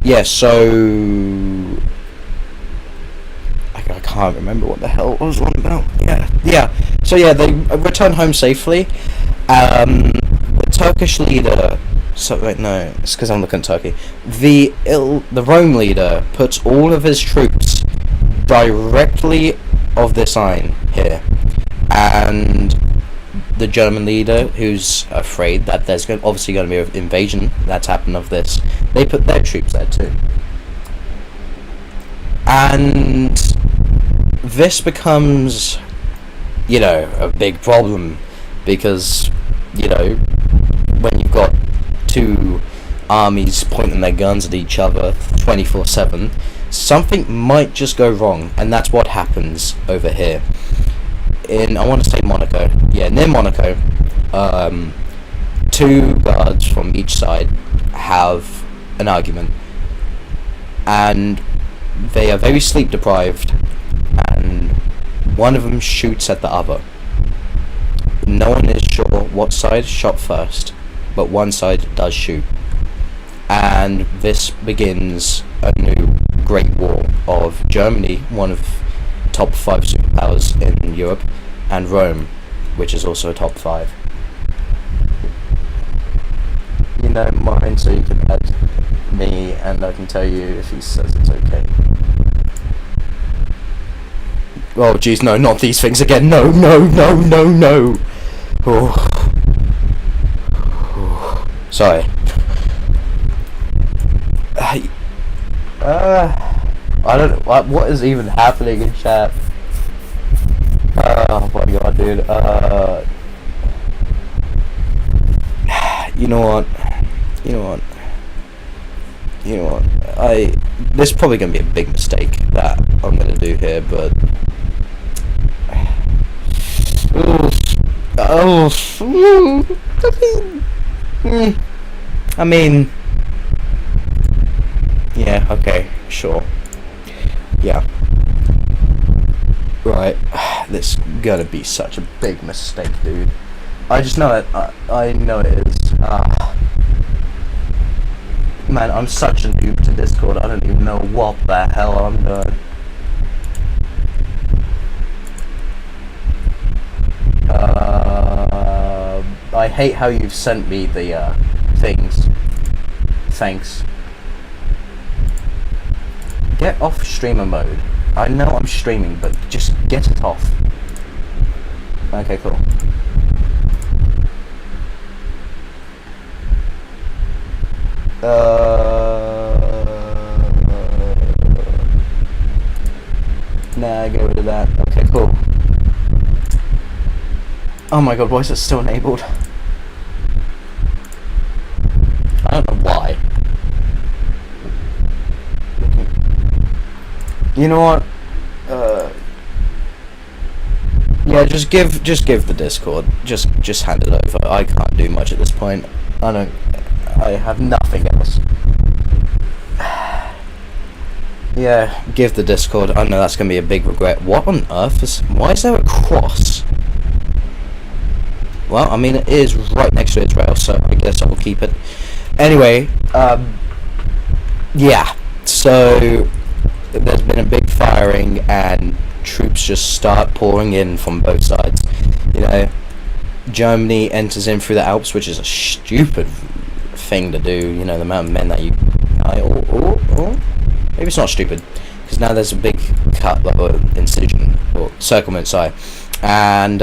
Yeah, so I can't remember what the hell it was on about. Yeah. So yeah, they return home safely. The Turkish leader. So wait, no, it's because I'm looking at Turkey. The Rome leader puts all of his troops directly of this line here, and the German leader, who's afraid that there's obviously going to be an invasion that's happened of this, they put their troops there too. And this becomes, a big problem, because, when you've got two armies pointing their guns at each other 24/7, something might just go wrong, and that's what happens over here. I want to say Monaco. Yeah, near Monaco, two guards from each side have an argument, and they are very sleep deprived, and one of them shoots at the other. No one is sure what side shot first, but one side does shoot, and this begins a new Great War of Germany, one of top 5 superpowers in Europe, and Rome, which is also top 5. Mine, so you can add me, and I can tell you if he says it's okay. Oh jeez, no, not these things again. No. Sorry. I don't know what is even happening in chat. Oh my god, dude. You know what? This is probably gonna be a big mistake that I'm gonna do here, but I mean, yeah, okay, sure, yeah, right. This is gonna be such a big mistake, dude. I just know it. I know it is. Man, I'm such a noob to Discord. I don't even know what the hell I'm doing. I hate how you've sent me the things. Thanks. Get off streamer mode. I know I'm streaming, but just get it off. Okay, cool. Nah, get rid of that. Okay, cool. Oh my god, why is it still enabled? I don't know why. You know what? Yeah, just give the Discord. Just hand it over. I can't do much at this point. I have nothing else. Yeah, give the Discord. I know that's gonna be a big regret. What on earth why is there a cross? Well, I mean, it is right next to Israel, so I guess I will keep it. Anyway, yeah, so there's been a big firing, and troops just start pouring in from both sides. Germany enters in through the Alps, which is a stupid thing to do. You know, the amount of men that you, or maybe it's not stupid, because now there's a big cut, like incision or circlement, sorry, and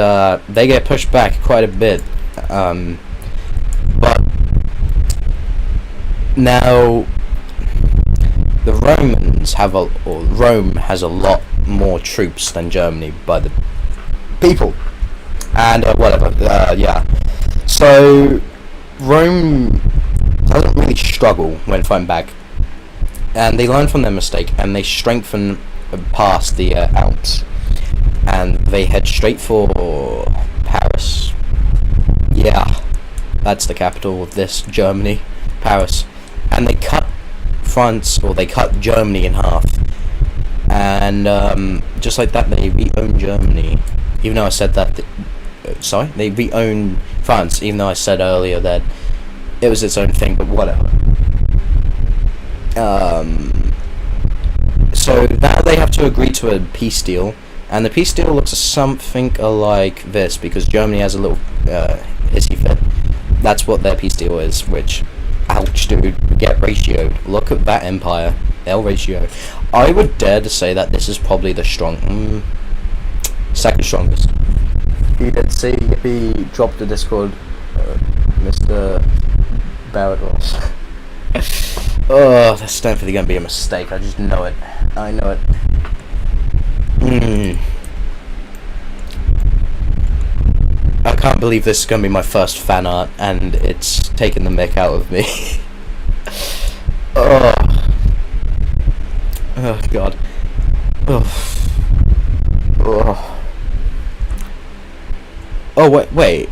they get pushed back quite a bit. But now the Romans have Rome has a lot more troops than Germany by the people, and whatever. Yeah, so Rome doesn't really struggle when fighting back, and they learn from their mistake and they strengthen past the Alps, and they head straight for Paris. Yeah, that's the capital of this, Germany, Paris, and they cut France, or they cut Germany in half, and just like that they re-own Germany, even though I said that they re-own France, even though I said earlier that it was its own thing, but whatever. So now they have to agree to a peace deal, and the peace deal looks something like this, because Germany has a little hissy fit. That's what their peace deal is, which, ouch dude, get ratioed. Look at that empire, L ratio. I would dare to say that this is probably the second strongest. He did see, he dropped the Discord, Mr. Barrett Ross. Oh, that's definitely going to be a mistake, I just know it. I know it. I can't believe this is going to be my first fan art, and it's taking the mick out of me. Oh god. Oh wait,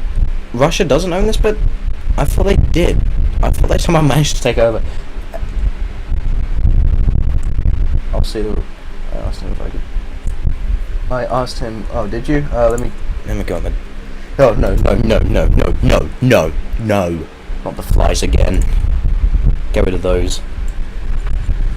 Russia doesn't own this, but I thought they did. I thought they somehow managed to take over. I'll see the. I asked him if I could. I asked him. Oh, did you? Let me go on then. Oh no! Not the flies again. Get rid of those.